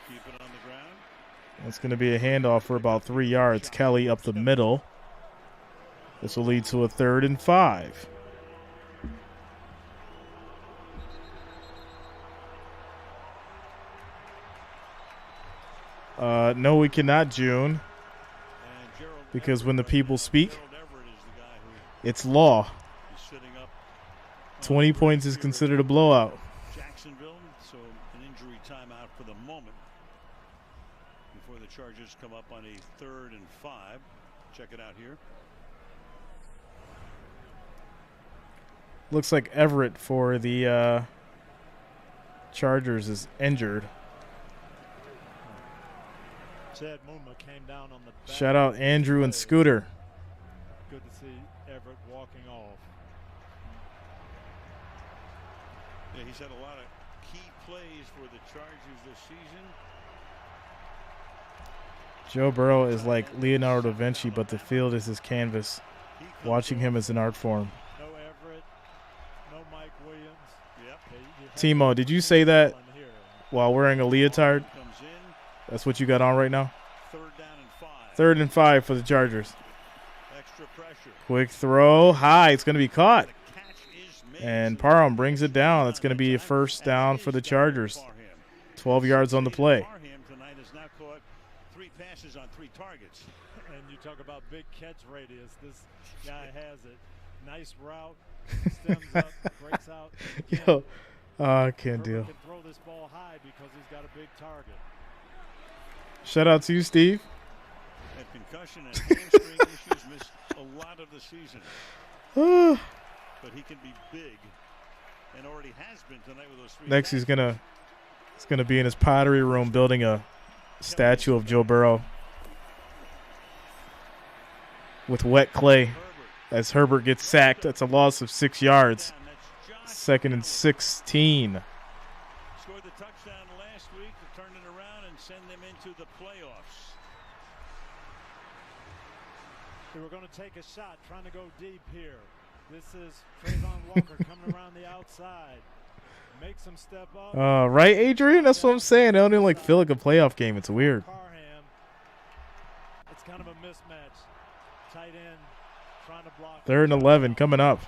Keep it on the ground. That's going to be a handoff for about 3 yards. Kelly up the middle. This will lead to a 3rd and 5. No, we cannot, June. Because when the people speak, it's law. 20 points is considered a blowout. Jacksonville, so an injury timeout for the moment before the Chargers come up on a 3rd and 5. Check it out here. Looks like Everett for the Chargers is injured. Chad Muma came down on the back. Shout out Andrew and Scooter. Good to see Everett walking off. Yeah, he's had a lot of key plays for the Chargers this season. Joe Burrow is like Leonardo da Vinci, but the field is his canvas. Watching him is an art form. No Everett, no Mike Williams. Yep. Timo, did you say that while wearing a leotard? That's what you got on right now? 3rd and 5 for the Chargers. Extra pressure. Quick throw. High. It's going to be caught. And Parham brings it down. That's going to be a first down for the Chargers. 12 yards on the play. Parham tonight has now caught 3 passes on 3 targets. And you talk about big catch radius. This guy has it. Nice route. Stems up, breaks out. Yo, I can't deal. Can throw this ball high because he's got a big target. Shout out to you, Steve. Had concussion and hamstring issues, missed a lot of the season. But he can be big, and already has been tonight with those 3. Next, he's gonna be in his pottery room building a statue of Joe Burrow with wet clay. As Herbert gets sacked, that's a loss of 6 yards. 2nd and 16. Scored the touchdown last week to turn it around and send them into the playoffs. They were going to take a shot, trying to go deep here. This is Trayvon Walker coming around the outside. Makes him step up. Right, Adrian? That's what I'm saying. I don't even feel like a playoff game. It's weird. Parham. It's kind of a mismatch. Tight end trying to block. 3rd and 11 coming up.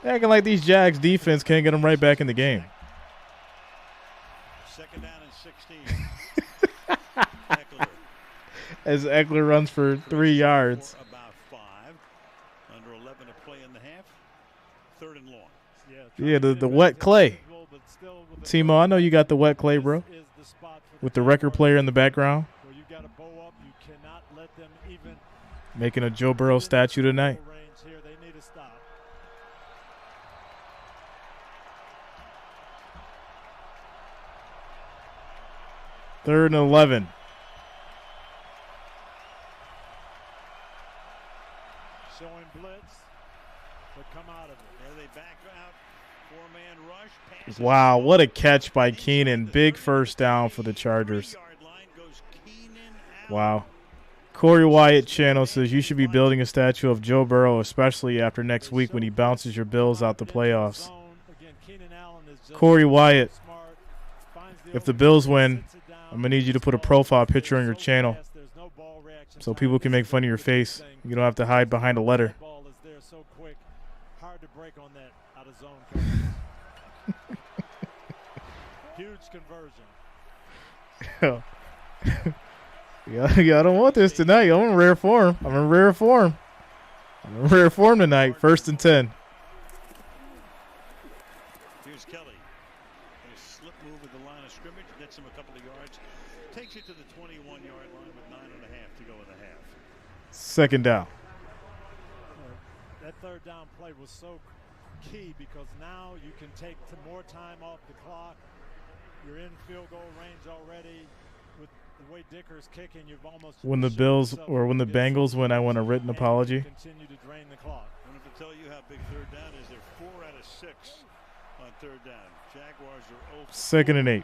They're acting like these Jags defense can't get them right back in the game. 2nd down and 16. Eckler. As Eckler runs for 3 yards. About 5. Under 11 to play in the half. 3rd and long. Yeah, the wet clay. Timo, I know you got the wet clay, bro. With the record player in the background. Making a Joe Burrow statue tonight. Third and 11. Showing blitz, but come out of it. There they back out. 4-man rush. Wow, what a catch by Keenan. Big first down for the Chargers. Wow. Corey Wyatt channel says you should be building a statue of Joe Burrow, especially after next week when he bounces your Bills out the playoffs. Corey Wyatt, if the Bills win, I'm going to need you to put a profile picture on your channel so people can make fun of your face. You don't have to hide behind a letter. Hard to break on that out of zone. Huge conversion. Yeah, I don't want this tonight. I'm in rare form. I'm in rare form tonight. 1st and 10. Here's Kelly. A slip move at the line of scrimmage. Gets him a couple of yards. Takes it to the 21-yard line with 9.5 to go in the half. 2nd down. That 3rd down play was so key because now you can take more time off the clock. You're in field goal range already. With the way Dicker's kicking, you've almost when the Bills or when the Bengals win, I want a written apology. Continue to drain the clock. I want to tell you how big 3rd down is. They're 4 out of 6 on 3rd down. Jaguars are 0 2nd and 8.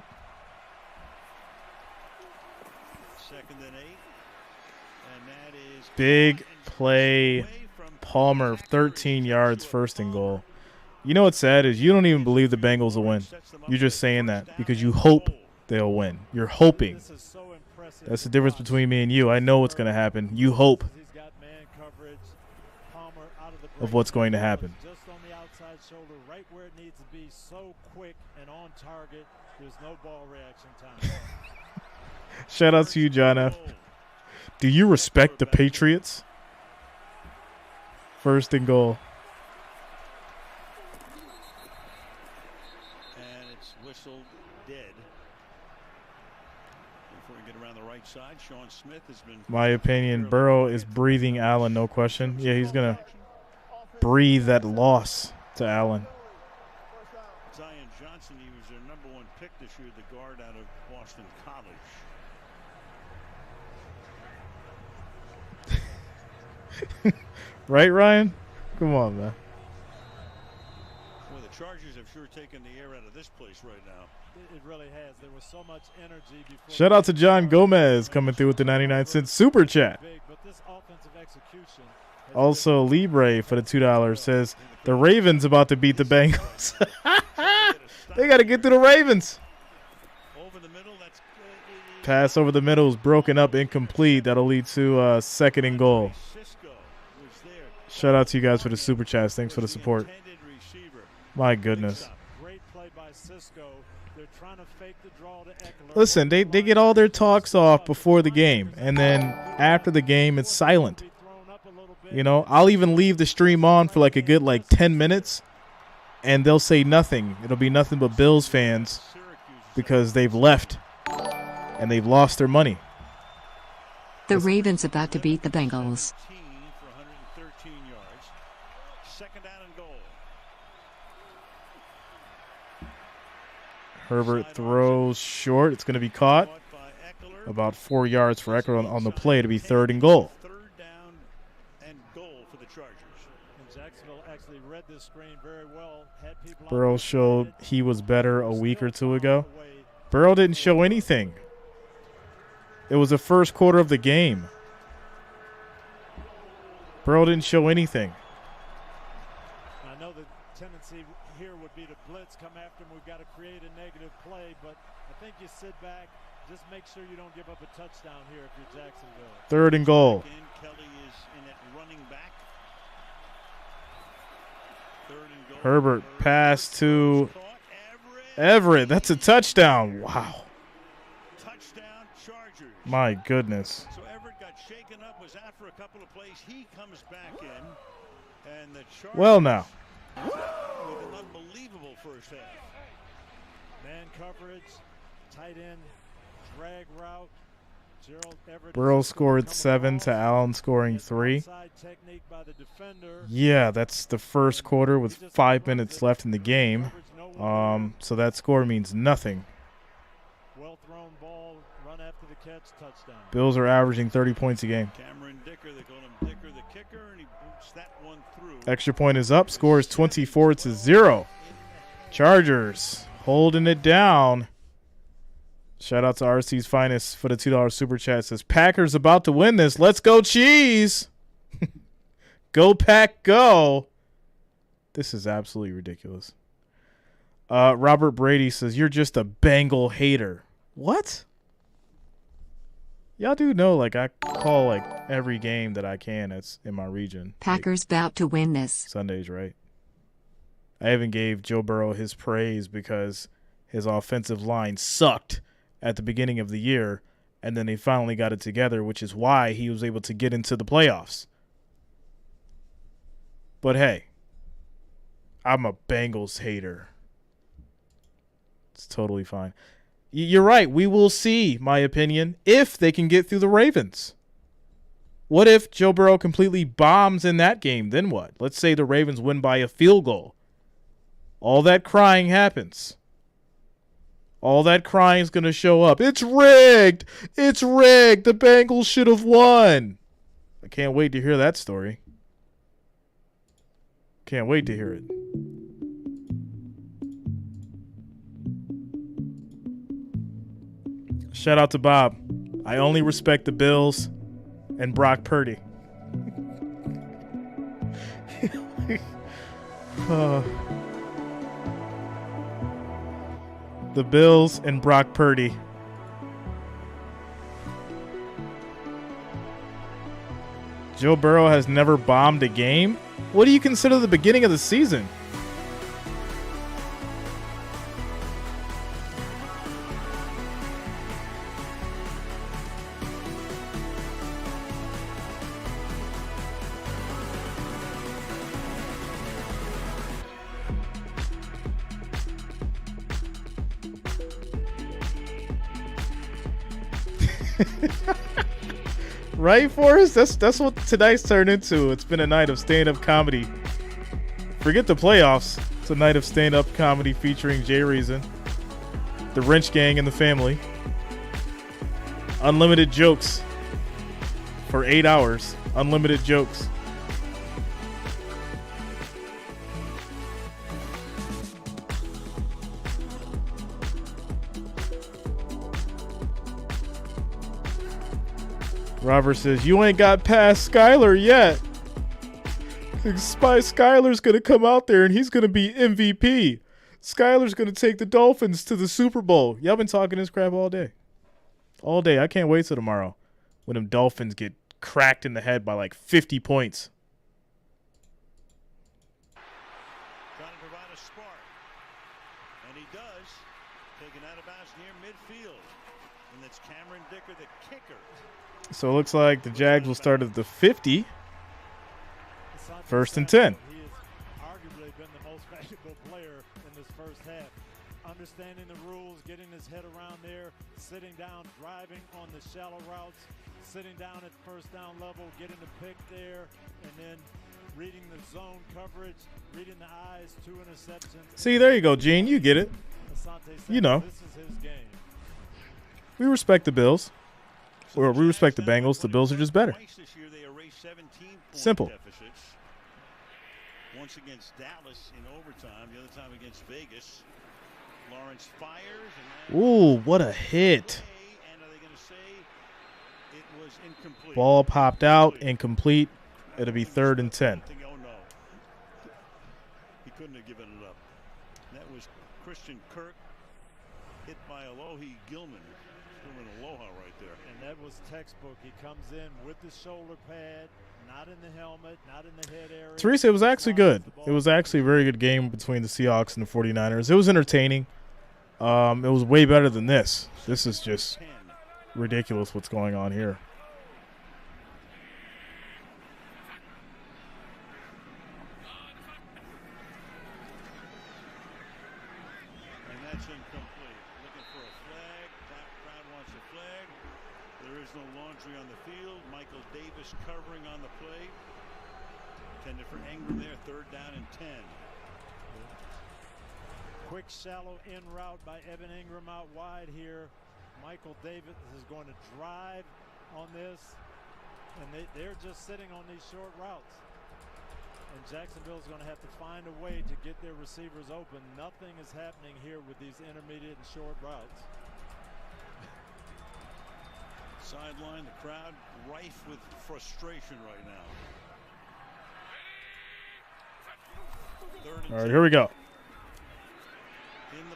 2nd and 8. And that is Big play. Palmer, 13 yards, 1st and goal. You know what's sad is you don't even believe the Bengals will win. You're just saying that because you hope they'll win. You're hoping. That's the difference between me and you. I know what's going to happen. You hope of what's going to happen. Just on the outside shoulder, right where it needs to be, so quick and on target. There's no ball reaction time. Shout out to you, John F. Do you respect the Patriots? 1st and goal. And it's whistled dead. Before we get around the right side, Sean Smith has been. My opinion, Burrow is breathing Allen, no question. Yeah, he's going to breathe that loss to Allen. Zion Johnson, he was their #1 pick this year, the guard out of Boston College. Right, Ryan? Come on, man. Well, the Chargers have sure taken the air out of this place right now. It really has. There was so much energy before. Shout out to John Gomez coming through with the 99-cent super chat. But this offensive execution. Also, Libre for the $2 says the Ravens about to beat the Bengals. They got to get through the Ravens. Over the middle, that's Pass over the middle is broken up, incomplete. That'll lead to second and goal. Shout out to you guys for the super chats. Thanks for the support. My goodness. Great play by Cisco. They're trying to fake the draw to Eckler. Listen, they get all their talks off before the game, and then after the game, it's silent. You know, I'll even leave the stream on for like a good 10 minutes, and they'll say nothing. It'll be nothing but Bills fans because they've left and they've lost their money. The Ravens about to beat the Bengals. for 113 yards. Second down and goal. Herbert throws short. It's going to be caught. About 4 yards for Eckler on the play to be third and goal. Third down and goal for the Chargers. And Jacksonville actually read this screen very well. Had people Burrow showed he was better a week or two ago. Burrow didn't show anything. It was the first quarter of the game. Burrow didn't show anything. I know the tendency here would be to blitz, come after him. We've got to create a negative play, but I think you sit back, just make sure you don't give up a touchdown here if you're Jacksonville. Third and goal. Again, Kelly is in at running back. Third and goal. Herbert pass to Everett. That's a touchdown. Wow. Touchdown Chargers. My goodness. So Everett got shaken up, was after a couple of plays. He comes back in, and the Chargers Well, now. with an unbelievable first half. Man coverage, tight end, drag route. Gerald Everett Burrow scored 7 to Allen scoring 3. technique by the defender. Yeah, that's the first quarter with 5 minutes left in the game. So that score means nothing. Well thrown ball, run after the catch, touchdown. Bills are averaging 30 points a game. Cameron Dicker, they call him Dicker the kicker, and he boots that one through. Extra point is up. Score is 24-0. Chargers holding it down. Shout out to RC's Finest for the $2 super chat. Says Packers about to win this. Let's go Cheese. Go Pack go. This is absolutely ridiculous. Robert Brady says you're just a Bengal hater. What? Y'all do know I call every game that I can that's in my region. Packers about to win this. Sundays, right? I even gave Joe Burrow his praise because his offensive line sucked at the beginning of the year, and then they finally got it together, which is why he was able to get into the playoffs. But hey, I'm a Bengals hater. It's totally fine. You're right. We will see, my opinion, if they can get through the Ravens. What if Joe Burrow completely bombs in that game? Then what? Let's say the Ravens win by a field goal. All that crying happens. All that crying is going to show up. It's rigged. It's rigged. The Bengals should have won. I can't wait to hear that story. Can't wait to hear it. Shout out to Bob. I only respect the Bills and Brock Purdy. The Bills and Brock Purdy. Joe Burrow has never bombed a game? What do you consider the beginning of the season? Right, Forrest? That's what tonight's turned into. It's been a night of stand-up comedy. Forget the playoffs. It's a night of stand-up comedy featuring Jay Reason, the Wrench Gang, and the family. Unlimited jokes for 8 hours. Unlimited jokes. Robert says, you ain't got past Skyler yet. Skyler's going to come out there and he's going to be MVP. Skyler's going to take the Dolphins to the Super Bowl. Y'all been talking this crap all day. All day. I can't wait till tomorrow when them Dolphins get cracked in the head by like 50 points. Trying to provide a spark. And he does. Taken out of bounds near midfield. And that's Cameron Dicker, the kicker. So it looks like the Jags will start at the 50. First and 10. He has arguably been the most valuable player in this first half. Understanding the rules, getting his head around there, sitting down, driving on the shallow routes, sitting down at first down level, getting the pick there, and then reading the zone coverage, reading the eyes, 2 interceptions. See, there you go, Gene. You get it. You know. This is his game. We respect the Bills. Or we respect the Bengals. The Bills are just better. Simple. Once against Dallas in overtime, the other time against Vegas. Lawrence fires. Ooh, what a hit. And are they going to say it was incomplete? Ball popped out, incomplete. It'll be 3rd and 10. Oh, no. He couldn't have given it up. That was Christian Kirk hit by Alohi Gilman. Doing Aloha right there. And that was textbook. He comes in with the shoulder pad, not in the helmet, not in the head area. Teresa, it was actually good. It was actually a very good game between the Seahawks and the 49ers. It was entertaining. It was way better than this. This is just ridiculous what's going on here. And that's incomplete. Looking for a flag. Crowd wants a flag. There is no laundry on the field. Michael Davis covering on the play. Intended for Ingram there. 3rd down and 10. Quick, shallow in route by Evan Ingram out wide here. Michael Davis is going to drive on this, and they're just sitting on these short routes. And Jacksonville's going to have to find a way to get their receivers open. Nothing is happening here with these intermediate and short routes. Sideline, the crowd rife with frustration right now. All right, here we go.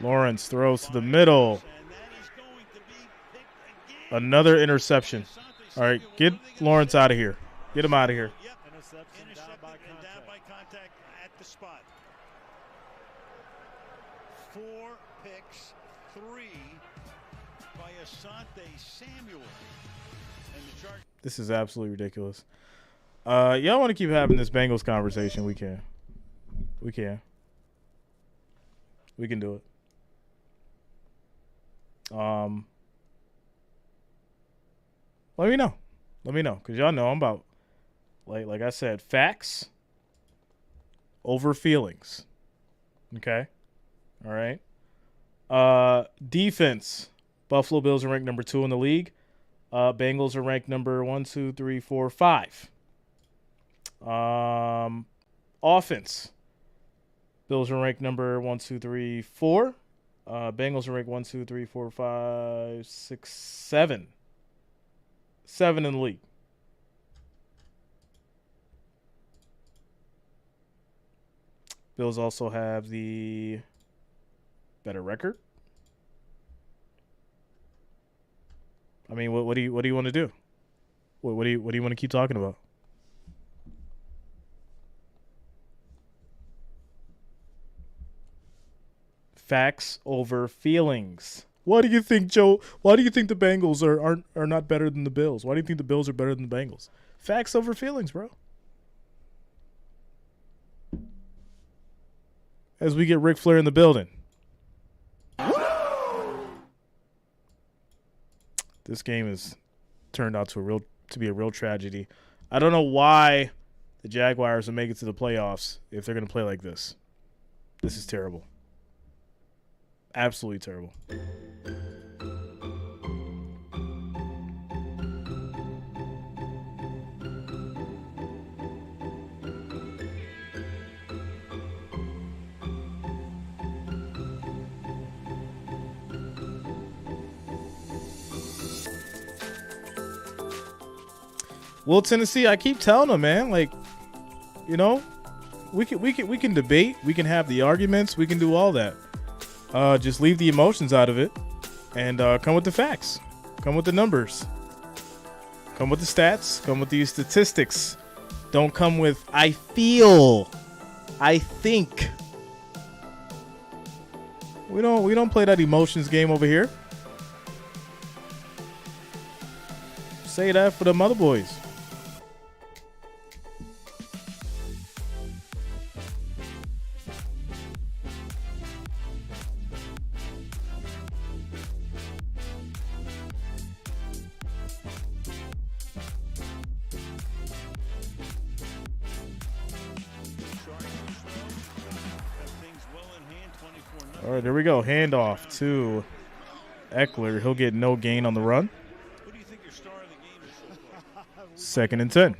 Lawrence throws to the middle. Another interception. All right, get Lawrence out of here. Get him out of here. Interception down by contact at the spot. 4 picks, 3 by Asante Samuel. And the Chargers. This is absolutely ridiculous. Y'all want to keep having this Bengals conversation? We can. We can. We can do it. Let me know. Let me know, because y'all know I'm about, like I said, facts over feelings. Okay? All right? Defense. Buffalo Bills are ranked number 2 in the league. Bengals are ranked number 1, 2, 3, 4, 5. Offense. Bills are ranked number 1, 2, 3, 4. Bengals are ranked 1, 2, 3, 4, 5, 6, 7. 7 in the league. Bills also have the better record. I mean, what do you want to do? What do you want to keep talking about? Facts over feelings. Why do you think, Joe? Why do you think the Bengals are not better than the Bills? Why do you think the Bills are better than the Bengals? Facts over feelings, bro. As we get Ric Flair in the building. This game has turned out to be a real tragedy. I don't know why the Jaguars will make it to the playoffs if they're going to play like this. This is terrible. Absolutely terrible. Well, Tennessee, I keep telling them, man, like, you know, we can debate, we can have the arguments, we can do all that. Just leave the emotions out of it and come with the facts. Come with the numbers. Come with the stats. Come with the statistics. Don't come with I feel. I think. We don't play that emotions game over here. Say that for the mother boys. All right, there we go. Handoff to Eckler. He'll get no gain on the run. Second and 10.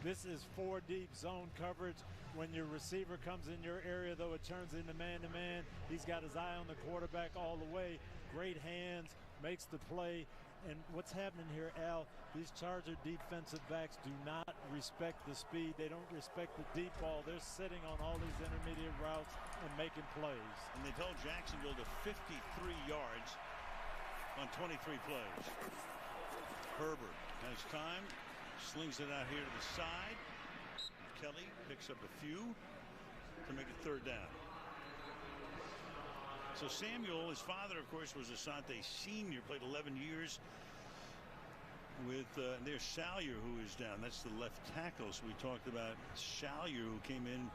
This is 4 deep zone coverage. When your receiver comes in your area, though, it turns into man-to-man. He's got his eye on the quarterback all the way. Great hands, makes the play. And what's happening here, Al, these Charger defensive backs do not respect the speed. They don't respect the deep ball. They're sitting on all these intermediate routes and making plays. And they've held Jacksonville to 53 yards on 23 plays. Herbert has time, slings it out here to the side. Kelly picks up a few to make it third down. So Samuel, his father, of course, was Asante Sr., played 11 years with there's Salyer, who is down. That's the left tackle. So we talked about Salyer, who came in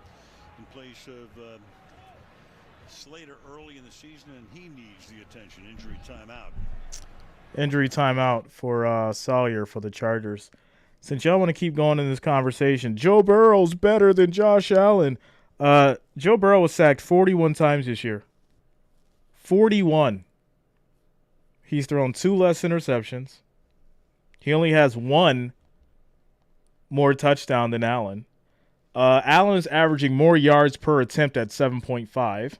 place of Slater early in the season, and he needs the attention. Injury timeout. Injury timeout for Salyer for the Chargers. Since y'all want to keep going in this conversation, Joe Burrow's better than Josh Allen. Joe Burrow was sacked 41 times this year. 41. He's thrown 2 less interceptions. He only has 1 more touchdown than Allen. Allen is averaging more yards per attempt at 7.5.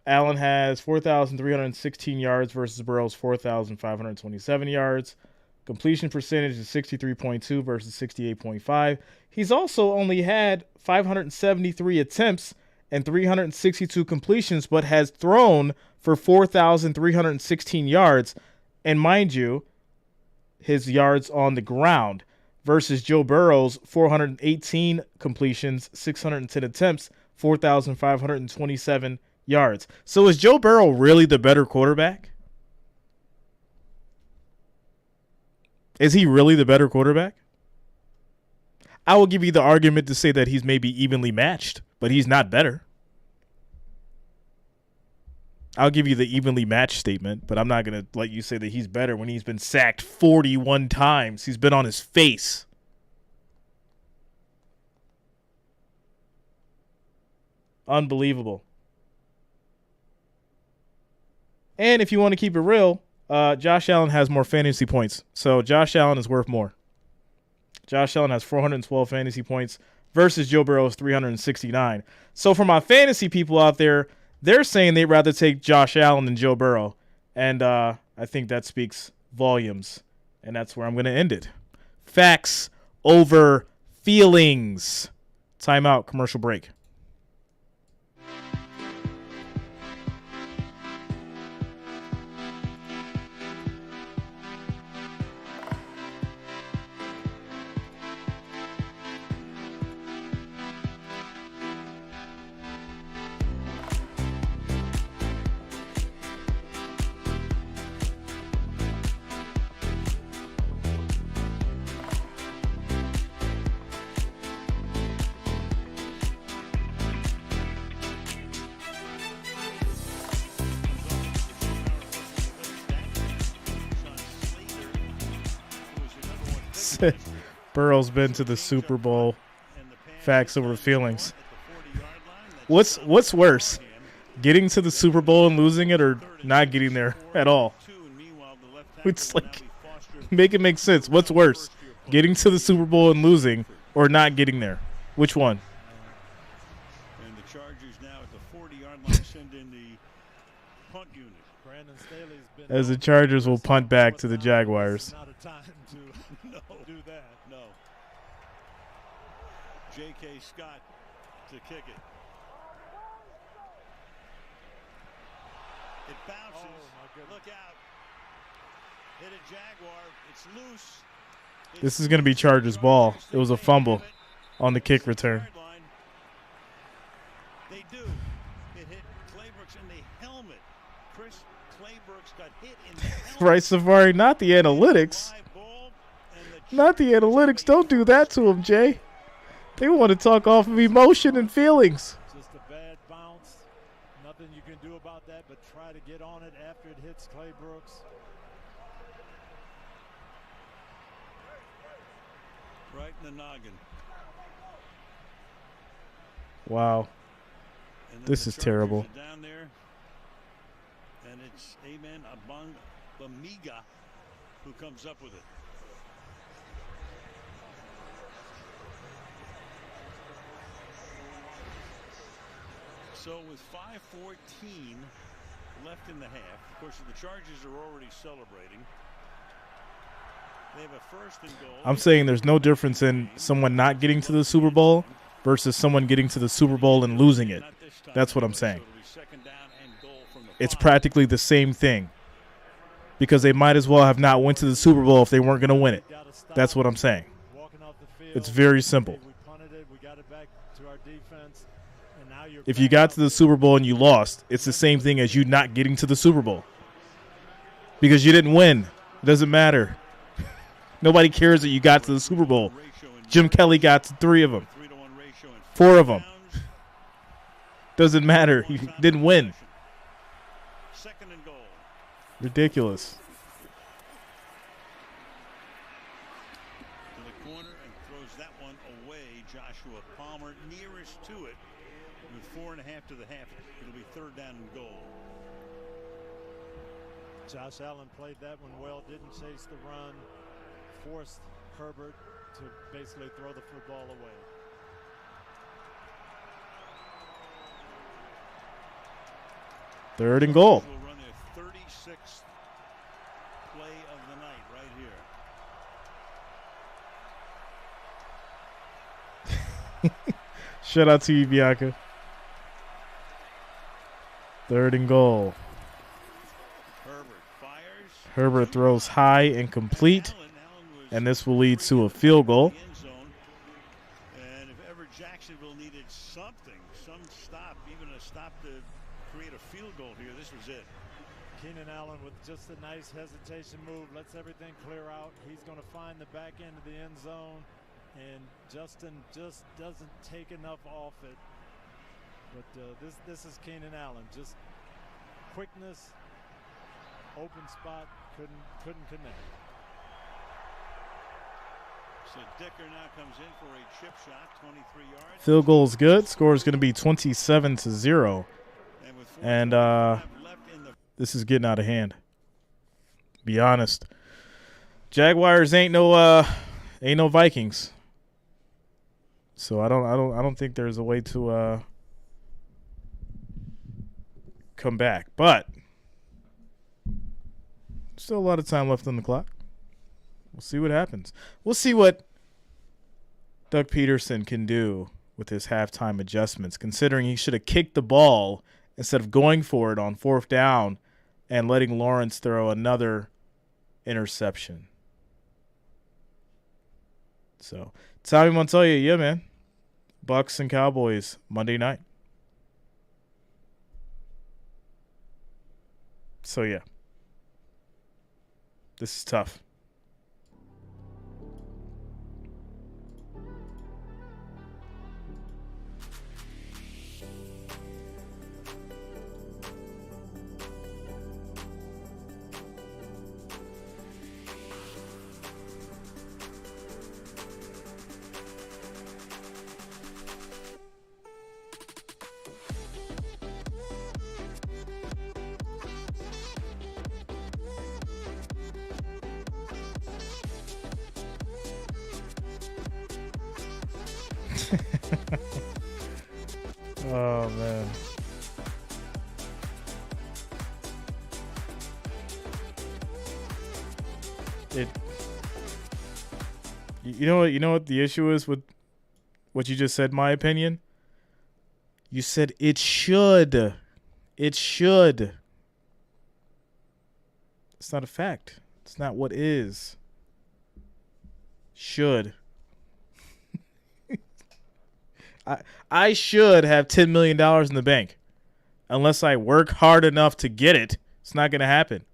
Allen has 4,316 yards versus Burrow's 4,527 yards. Completion percentage is 63.2 versus 68.5. He's also only had 573 attempts and 362 completions, but has thrown for 4,316 yards. And mind you, his yards on the ground versus Joe Burrow's 418 completions, 610 attempts, 4,527 yards. So is Joe Burrow really the better quarterback? Is he really the better quarterback? I will give you the argument to say that he's maybe evenly matched, but he's not better. I'll give you the evenly matched statement, but I'm not going to let you say that he's better when he's been sacked 41 times. He's been on his face. Unbelievable. And if you want to keep it real, Josh Allen has more fantasy points. So Josh Allen is worth more. Josh Allen has 412 fantasy points versus Joe Burrow's 369. So for my fantasy people out there, they're saying they'd rather take Josh Allen than Joe Burrow. And I think that speaks volumes. And that's where I'm going to end it. Facts over feelings. Timeout, commercial break. Burrow's been to the Super Bowl. Facts over feelings. What's worse? Getting to the Super Bowl and losing it, or not getting there at all? It's like, make it make sense. What's worse? Getting to the Super Bowl and losing, or not getting there? Which one? And the Chargers now at the 40-yard line send in the punt unit. As the Chargers will punt back to the Jaguars. J.K. Scott to kick it. It bounces. Oh, look out. Hit a Jaguar. It's loose. This is going to be Chargers ball. It was a fumble on the kick return. They do. It hit Claybrooks in the helmet. Chris Claybrooks got hit in the helmet. Right, Safari, not the analytics. Not the analytics. Don't do that to him, Jay. They want to talk off of emotion and feelings. Just a bad bounce. Nothing you can do about that but try to get on it after it hits Claybrooks. Right in the noggin. Wow. This is terrible. Down there, and it's Amen Bamiga who comes up with it. So with 5:14 left in the half, of course, the Chargers are already celebrating. They have a first and goal. I'm saying there's no difference in someone not getting to the Super Bowl versus someone getting to the Super Bowl and losing it. That's what I'm saying. It's practically the same thing because they might as well have not went to the Super Bowl if they weren't going to win it. That's what I'm saying. It's very simple. If you got to the Super Bowl and you lost, it's the same thing as you not getting to the Super Bowl because you didn't win. It doesn't matter. Nobody cares that you got to the Super Bowl. Jim Kelly got to 3 of them. 4 of them. Doesn't matter. He didn't win. Second and goal. Ridiculous. To the corner and throws that one away. Joshua Palmer nearest to it with 4.5 to the half. It'll be third down and goal. Josh Allen played that one well. Didn't chase the run. Forced Herbert to basically throw the football away. Third and goal. Will run their 36th play of the night right here. Shout out to you, Bianca. Third and goal. Herbert fires. Herbert throws high and complete, and this will lead to a field goal. And if ever Jacksonville needed something, some stop, even a stop to create a field goal here, this was it. Keenan Allen with just a nice hesitation move, lets everything clear out. He's going to find the back end of the end zone, and Justin just doesn't take enough off it. But this is Keenan Allen, just quickness, open spot, couldn't connect. So Dicker now comes in for a chip shot, 23 yards. Field goal is good. Score is going to be 27-0. And this is getting out of hand. Be honest. Jaguars ain't no Vikings. So I don't think there's a way to come back. But still a lot of time left on the clock. We'll see what happens. We'll see what Doug Peterson can do with his halftime adjustments, considering he should have kicked the ball instead of going for it on 4th down and letting Lawrence throw another interception. So, Tommy Montoya, yeah, man. Bucks and Cowboys, Monday night. So, yeah. This is tough. Oh, man. You know what the issue is with What you just said, my opinion? You said it should. It should. It's not a fact. It's not what is. Should. I should have $10 million in the bank. Unless I work hard enough to get it, it's not going to happen.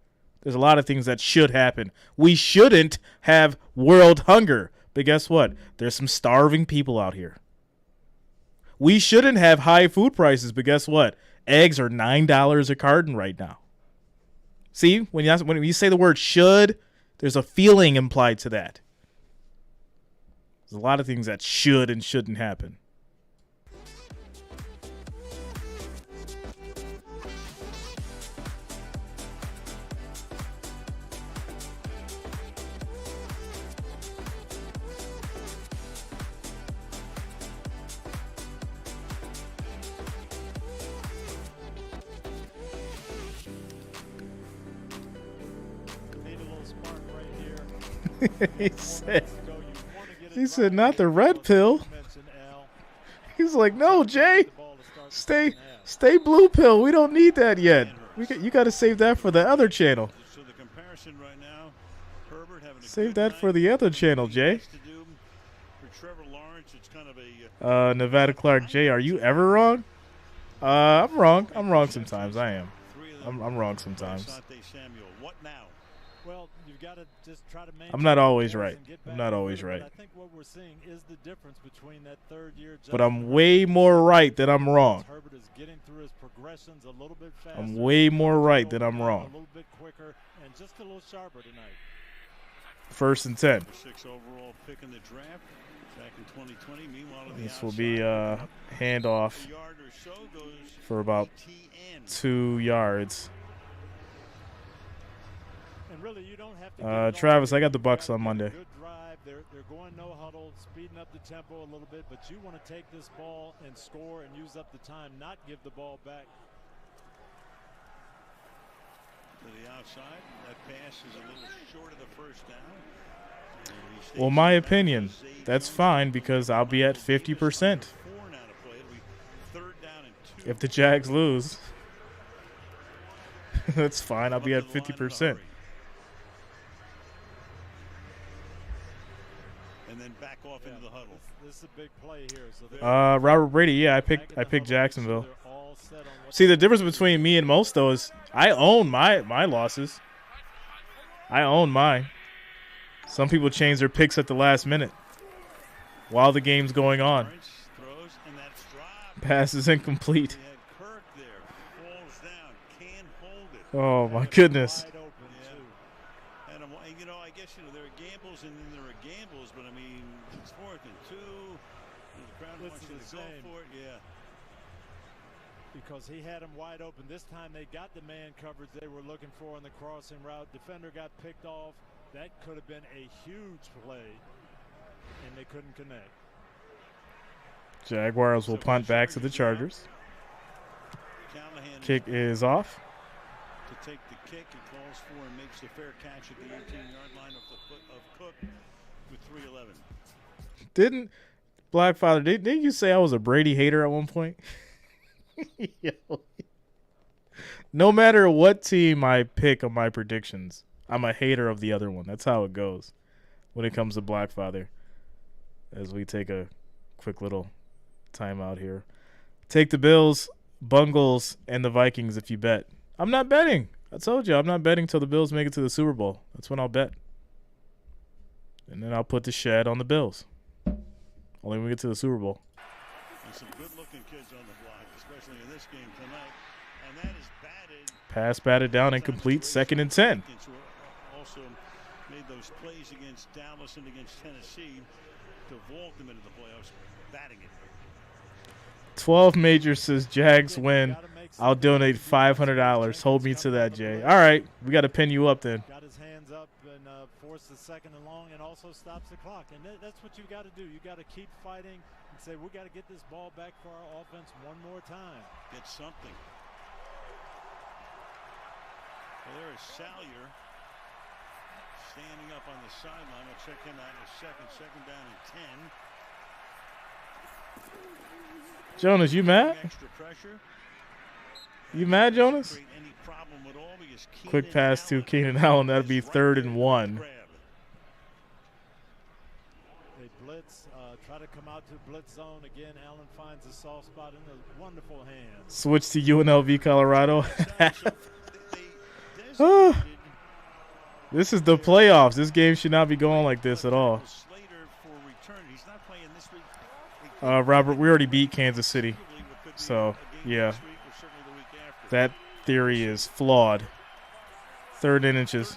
There's a lot of things that should happen. We shouldn't have world hunger. But guess what? There's some starving people out here. We shouldn't have high food prices, but guess what? Eggs are $9 a carton right now. See, when you say the word should, there's a feeling implied to that. There's a lot of things that should and shouldn't happen. he said, not the red pill. He's like, no, Jay, stay blue pill. We don't need that yet. You got to save that for the other channel. Save that for the other channel, Jay. Nevada Clark, Jay, are you ever wrong? I'm wrong. I'm wrong sometimes. I am. I'm wrong sometimes. Well, you've got to just try to I'm not always right. I'm not always right. I think what we're seeing is the difference between that third year. But I'm way more right than I'm wrong. Herbert is getting through his progressions a little bit faster. I'm way more right than I'm wrong. A little bit quicker and just a little sharper tonight. 1st and 10. 6 overall pick in the draft back in 2020. Meanwhile, this will be a handoff for about 2 yards. And really, you don't have to Travis, I got the Bucks on Monday. Good drive. They're going no huddle, speeding up the tempo a little bit, but you want to take this ball and score and use up the time, not give the ball back. To the outside, that pass is a little short of the first down. Well, my opinion, that's fine because I'll be at 50%. If the Jags lose, that's fine. I'll be at 50%. And then back off into the huddle. This is a big play here. So Robert Brady, yeah, I picked Jacksonville. See, the difference between me and most, though, is I own my losses. I own mine. Some people change their picks at the last minute while the game's going on. Pass is incomplete. Oh, my goodness. And, I guess, there are gambles and then there are gambles, but, I mean, it's 4th and 2. The crowd wants you to go for it, yeah. Because he had him wide open. This time they got the man coverage they were looking for on the crossing route. Defender got picked off. That could have been a huge play, and they couldn't connect. Jaguars will punt back to the Chargers. Kick is off. To take the kick, he calls for and makes the fair catch at the 18-yard line of the foot of Cook with 3:11. Didn't Blackfather? Didn't you say I was a Brady hater at one point? No matter what team I pick on my predictions, I'm a hater of the other one. That's how it goes when it comes to Blackfather. As we take a quick little timeout here. Take the Bills, Bungles, and the Vikings if you bet. I'm not betting. I told you I'm not betting till the Bills make it to the Super Bowl. That's when I'll bet. And then I'll put the shed on the Bills. Only when we get to the Super Bowl. There's some good-looking kids on the block, especially in this game tonight. And that is batted. Pass batted down and complete. 2nd and 10. Also made those plays against Dallas and against Tennessee to vault them into the playoffs, batting it. 12 Major says Jags win. I'll donate $500. Hold me to that, Jay. All right, we got to pin you up then. Got his hands up and forced the 2nd and long and also stops the clock. And that's what you got to do. You got to keep fighting and say, we got to get this ball back for our offense one more time. Get something. Well, there is Salyer standing up on the sideline. We'll check him out in a second. 2nd down and 10. Jonas, you mad? You mad, Jonas? Quick pass to Keenan Allen. That'd be 3rd and 1. They blitz, try to come out to the blitz zone again. Allen finds a soft spot in the wonderful hands. Switch to UNLV, Colorado. This is the playoffs. This game should not be going like this at all. Robert, we already beat Kansas City. So, yeah. That theory is flawed. 3rd and inches.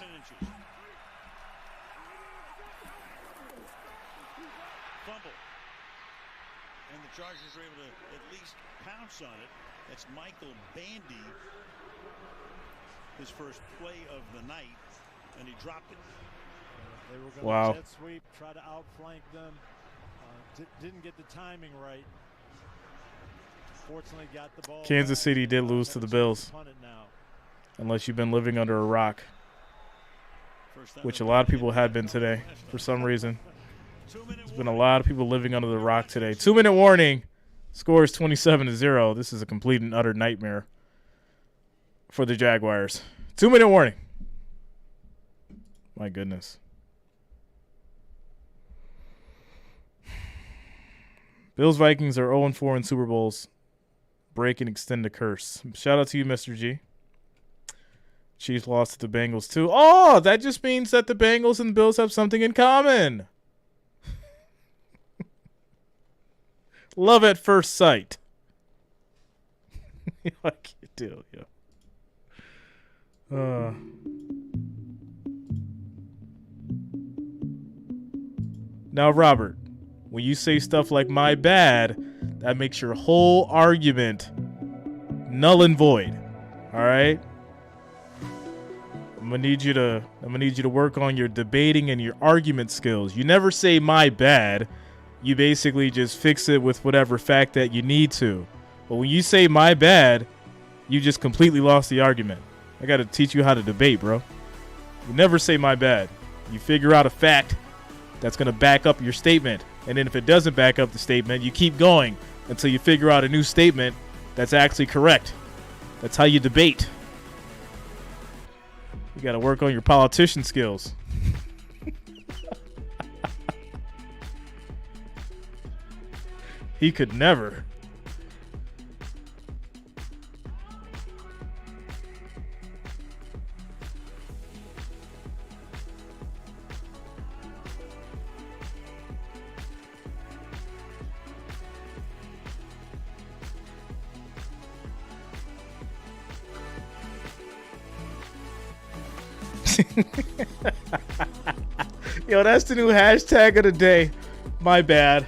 Fumble. And the Chargers are able to at least pounce on it. That's Michael Bandy. His first play of the night. And he dropped it. They were going to jet sweep, try to outflank them. Didn't get the timing right. Fortunately, got the ball. Kansas City did lose to the Bills. Unless you've been living under a rock, which a lot of people have been today for some reason. There's been a lot of people living under the rock today. 2-minute warning. Score is 27-0. This is a complete and utter nightmare for the Jaguars. 2-minute warning. My goodness. Bills Vikings are 0-4 in Super Bowls. Break and extend the curse. Shout out to you, Mr. G. Chiefs lost to the Bengals too. Oh, that just means that the Bengals and the Bills have something in common. Love at first sight. I can't do it, yeah. Now, Robert, when you say stuff like "my bad," that makes your whole argument null and void. All right? I'm gonna need you to work on your debating and your argument skills. You never say "my bad." You basically just fix it with whatever fact that you need to. But when you say "my bad," you just completely lost the argument. I got to teach you how to debate, bro. You never say "my bad." You figure out a fact that's going to back up your statement. And then if it doesn't back up the statement, you keep going until you figure out a new statement that's actually correct. That's how you debate. You got to work on your politician skills. He could never. Yo, that's the new hashtag of the day. My bad.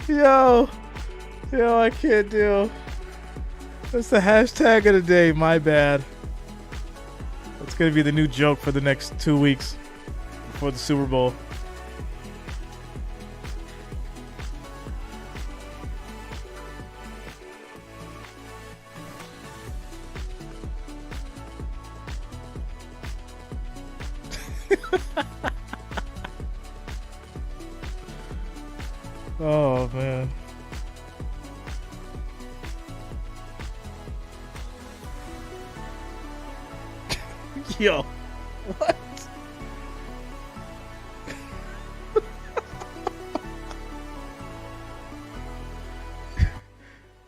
Yo, I can't do. That's the hashtag of the day. My bad. That's gonna be the new joke for the next 2 weeks before the Super Bowl. Oh, man. Yo, what?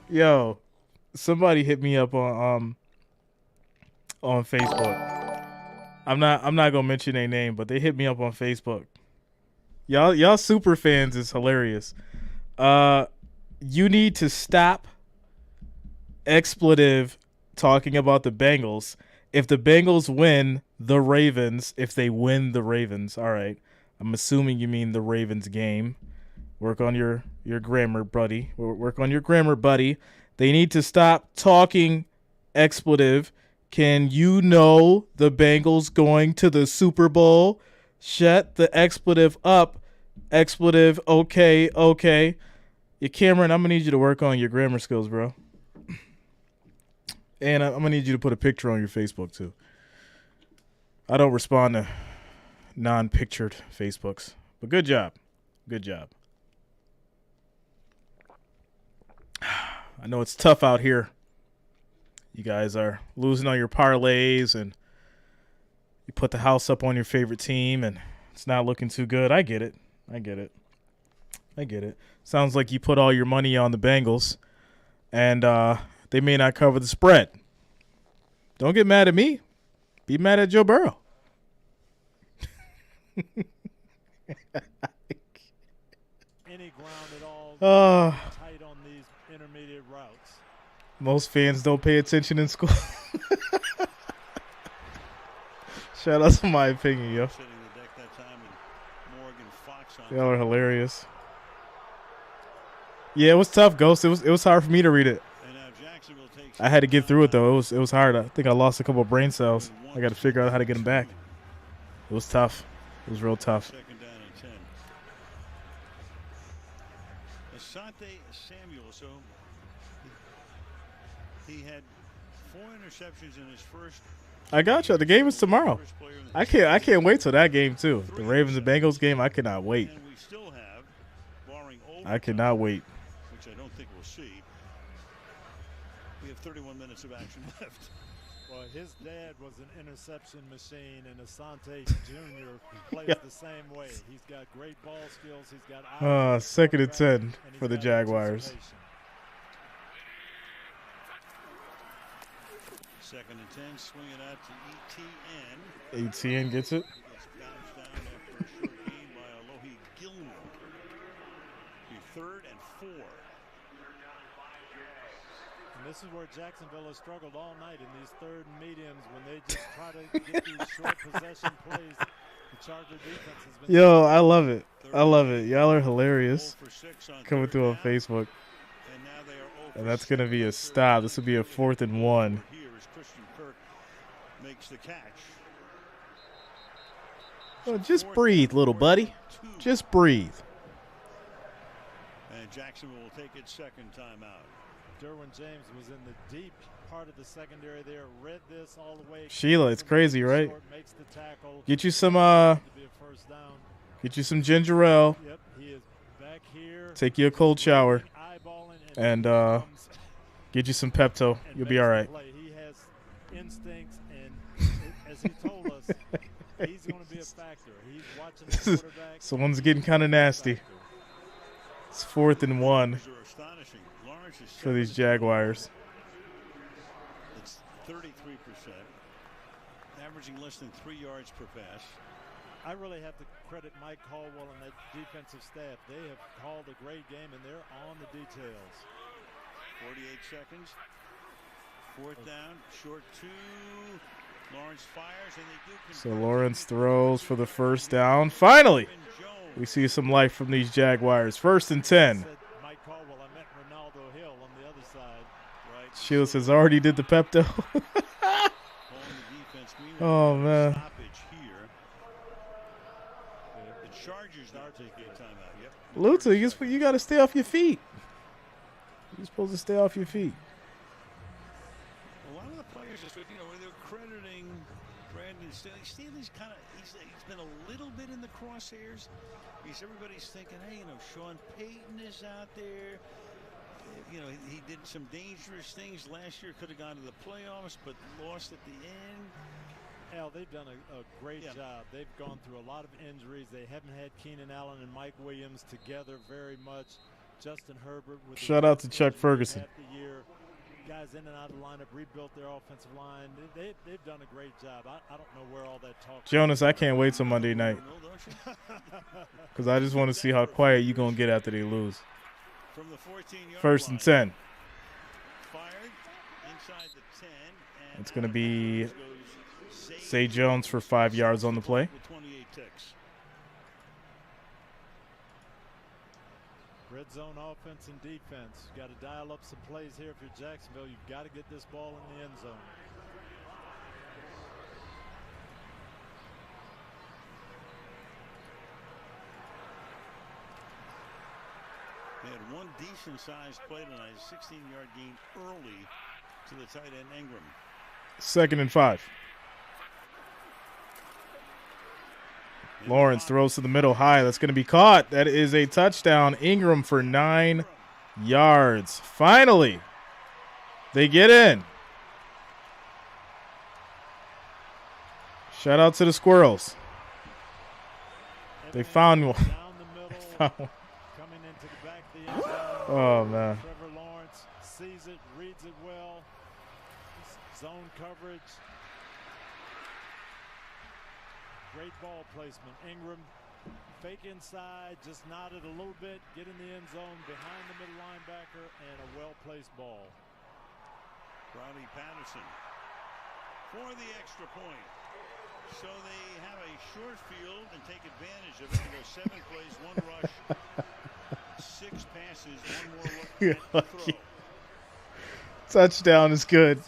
Yo, somebody hit me up on Facebook. I'm not gonna mention their name, but they hit me up on Facebook. Y'all super fans is hilarious. You need to stop expletive talking about the Bengals. If the Bengals win, the Ravens, if they win the Ravens, all right. I'm assuming you mean the Ravens game. Work on your grammar, buddy. Work on your grammar, buddy. They need to stop talking expletive. Can you know the Bengals going to the Super Bowl? Shut the expletive up. Expletive, okay. Yeah, Cameron, I'm going to need you to work on your grammar skills, bro. And I'm going to need you to put a picture on your Facebook, too. I don't respond to non-pictured Facebooks. But good job. Good job. I know it's tough out here. You guys are losing all your parlays and you put the house up on your favorite team and it's not looking too good. I get it. Sounds like you put all your money on the Bengals and they may not cover the spread. Don't get mad at me. Be mad at Joe Burrow. Any ground at all tight on these intermediate routes. Most fans don't pay attention in school. Shout out to my opinion, yo. Y'all are hilarious. Yeah, it was tough, Ghost. It was hard for me to read it. I had to get through it though. It was hard. I think I lost a couple of brain cells. I got to figure out how to get them back. It was tough. It was real tough. Second down and 10. Asante Samuel, so he had 4 interceptions in his first. I got you. The game is tomorrow. I can't wait till that game too. The Ravens and Bengals game. I cannot wait. And we still have, barring I cannot wait. Which I don't think we'll see. We have 31 minutes of action left. Well, his dad was an interception machine, and Asante Jr. plays the same way. He's got great ball skills. He's got second and 10 for the Jaguars. Second and 10, swing it out to ETN. ETN gets it. Gets bounced down after a short gain by Alohi Gilmore. Be 3rd and 4. And this is where Jacksonville has struggled all night in these third and mediums when they just try to get these short possession plays. The Charger defense has been. Yo, I love it. I love it. Y'all are hilarious. Coming through on Facebook. And that's going to be a stop. This will be a 4th and 1. Here as Christian Kirk makes the catch. Oh, just breathe, little buddy. Just breathe. And Jacksonville will take its second timeout. Derwin James was in the deep part of the secondary there. Read this all the way. Sheila, it's crazy, right? Makes the tackle. Get you some ginger ale. Yep, he is back here. Take you a cold shower. And get you some Pepto. You'll be all right. He has instincts, and as he told us, he's going to be a factor. He's watching the quarterback. Someone's getting kind of nasty. It's 4th and 1 for these Jaguars. It's 33%, averaging less than 3 yards per pass. I really have to credit Mike Caldwell and that defensive staff. They have called a great game, and they're on the details. 48 seconds. 4th down, short 2. Lawrence fires, and they do. So Lawrence throws for the first down. Finally, we see some life from these Jaguars. 1st and 10. Mike Caldwell, I meant Ronaldo Hill on the other side. Right. Sheila says already did the Pepto. Oh, man. Chargers not taking a timeout. Yep. Luta, you got to stay off your feet. You're supposed to stay off your feet. A lot of the players, they're crediting Brandon Staley. Staley's he's been a little bit in the crosshairs. Everybody's thinking, hey, Sean Payton is out there. He did some dangerous things last year. Could have gone to the playoffs, but lost at the end. Al, they've done a great job. They've gone through a lot of injuries. They haven't had Keenan Allen and Mike Williams together very much. Justin Herbert with shout out to Chuck Ferguson. Half the year. Guys in and out of the lineup, rebuilt their offensive line. They've done a great job. I don't know where all that talk. Jonas, I can't wait till Monday night because I just want to see how quiet you gonna get after they lose. From the 14-yard 1st and 10. Fired inside the 10. And it's gonna be Zay Jones for 5 yards on the play. 28 ticks. Red zone offense and defense. You got to dial up some plays here if you're Jacksonville. You've got to get this ball in the end zone. They had one decent-sized play tonight, a 16-yard gain early to the tight end Ingram. 2nd and 5. Lawrence throws to the middle high. That's going to be caught. That is a touchdown. Ingram for 9 yards. Finally, they get in. Shout out to the Squirrels. They found one. Coming into the back of the end zone. Oh, man. Trevor Lawrence sees it, reads it well. Zone coverage. Great ball placement. Ingram fake inside, just nodded a little bit, get in the end zone behind the middle linebacker, and a well-placed ball. Brownie Patterson for the extra point. So they have a short field and take advantage of it. They go 7 plays, 1 rush, 6 passes, 1 more look at the throw. Touchdown is good.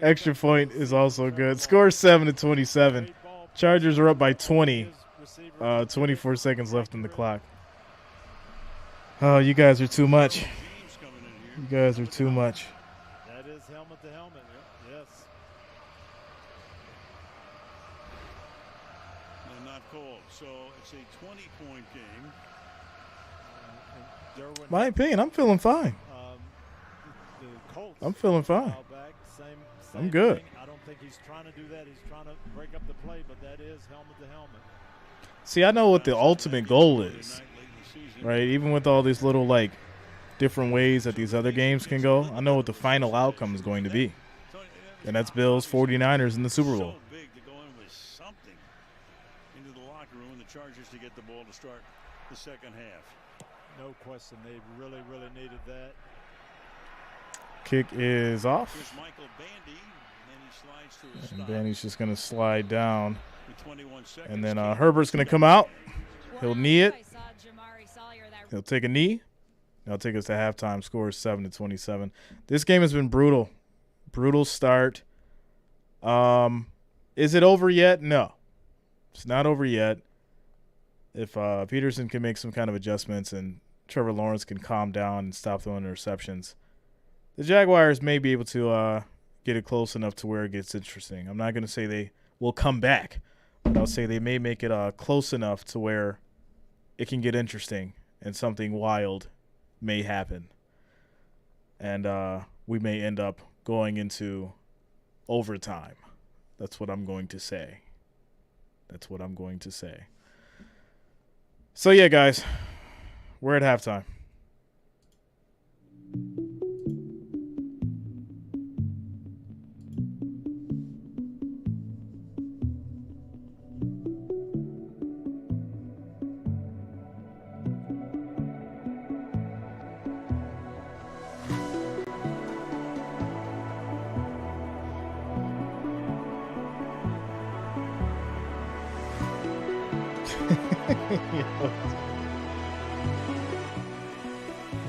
Extra point is also good. Score 7-27. Chargers are up by 20. 24 seconds left in the clock. Oh, you guys are too much. You guys are too much. That is helmet to helmet. Yes. No, not called. So it's a 20-point game. My opinion, I'm feeling fine. The Colts I'm feeling fine. back, same I'm good. thing. I don't think he's trying to do that. He's trying to break up the play, but that is helmet to helmet. See, I know what the ultimate goal is, right? Even with all these little, like, different ways that these other games can go, I know what the final outcome is going to be. And that's Bills 49ers in the Super Bowl. So big to go in with something into the locker room and the Chargers to get the ball to start the second half. No question. They really, really needed that. Kick is off. Here's Michael Bandy, and he slides to his And stop. Bandy's just going to slide down. With 21 seconds. And then Herbert's going to come out. He'll knee it. He'll take a knee. That'll take us to halftime. Score is 7-27. This game has been brutal. Brutal start. Is it over yet? No. It's not over yet. If Peterson can make some kind of adjustments and Trevor Lawrence can calm down and stop throwing interceptions, the Jaguars may be able to get it close enough to where it gets interesting. I'm not going to say they will come back, but I'll say they may make it close enough to where it can get interesting and something wild may happen. And we may end up going into overtime. That's what I'm going to say. That's what I'm going to say. So, yeah, guys, we're at halftime.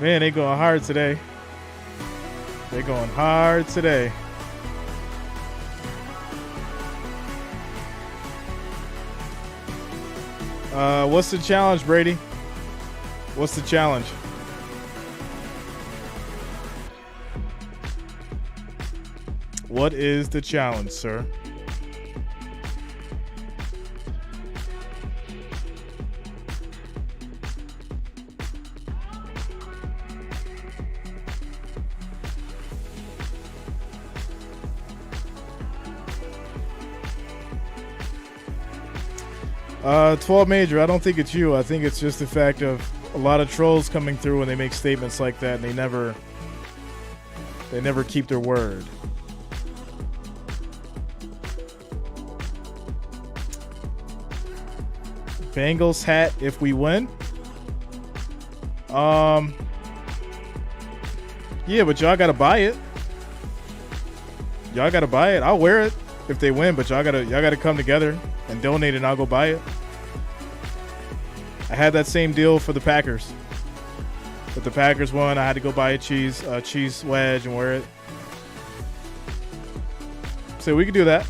Man, they going hard today. They're going hard today. What's the challenge, Brady? What's the challenge? What is the challenge, sir? Uh, 12 Major, I don't think it's you. I think it's just the fact of a lot of trolls coming through and they make statements like that and they never keep their word. Bengals hat if we win. Yeah, but y'all gotta buy it. Y'all gotta buy it. I'll wear it if they win, but y'all gotta come together and donate it and I'll go buy it. I had that same deal for the Packers. If the Packers won, I had to go buy a cheese wedge and wear it. So we could do that.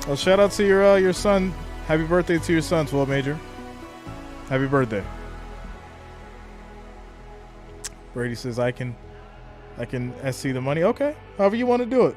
Well, shout out to your son. Happy birthday to your son, 12 Major. Happy birthday. Brady says I can SC the money. Okay, however you want to do it.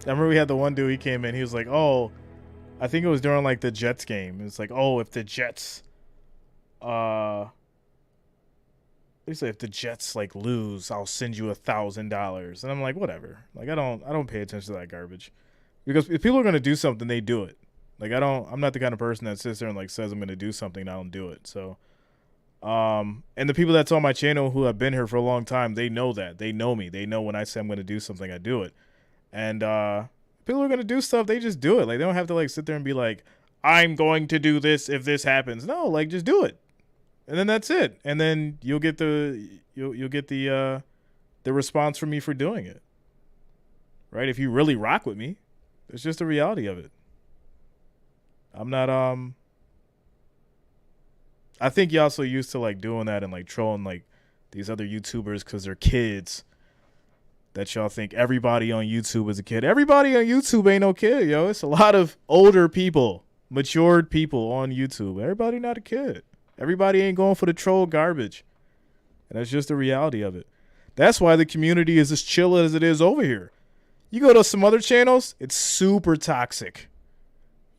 I remember we had the one dude, he came in, he was like, oh, I think it was during like the Jets game. It's like, oh, if the Jets he said if the Jets like lose, I'll send you $1,000. And I'm like, whatever. Like I don't pay attention to that garbage. Because if people are gonna do something, they do it. Like I'm not the kind of person that sits there and like says I'm gonna do something and I don't do it. So and the people that's on my channel who have been here for a long time, they know that. They know me. They know when I say I'm gonna do something, I do it. And people are going to do stuff, they just do it. Like, they don't have to, like, sit there and be like, I'm going to do this if this happens. No, like, just do it. And then that's it. And then you'll get the response from me for doing it. Right? If you really rock with me, it's just the reality of it. I'm not, I think y'all so used to, like, doing that and, like, trolling, like, these other YouTubers because they're kids. That y'all think everybody on YouTube is a kid. Everybody on YouTube ain't no kid, yo. It's a lot of older people, matured people on YouTube. Everybody not a kid. Everybody ain't going for the troll garbage. And that's just the reality of it. That's why the community is as chill as it is over here. You go to some other channels, it's super toxic.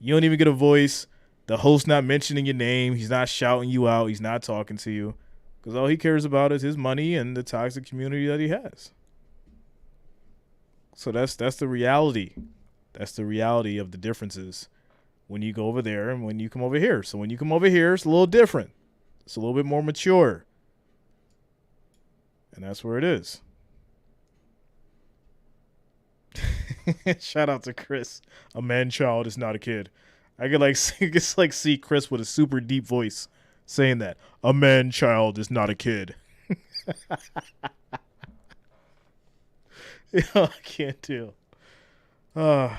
You don't even get a voice. The host not mentioning your name. He's not shouting you out. He's not talking to you. Because all he cares about is his money and the toxic community that he has. So that's the reality. That's the reality of the differences when you go over there and when you come over here. So when you come over here, it's a little different. It's a little bit more mature. And that's where it is. Shout out to Chris. A man-child is not a kid. I could see Chris with a super deep voice saying that. A man-child is not a kid. I can't do. What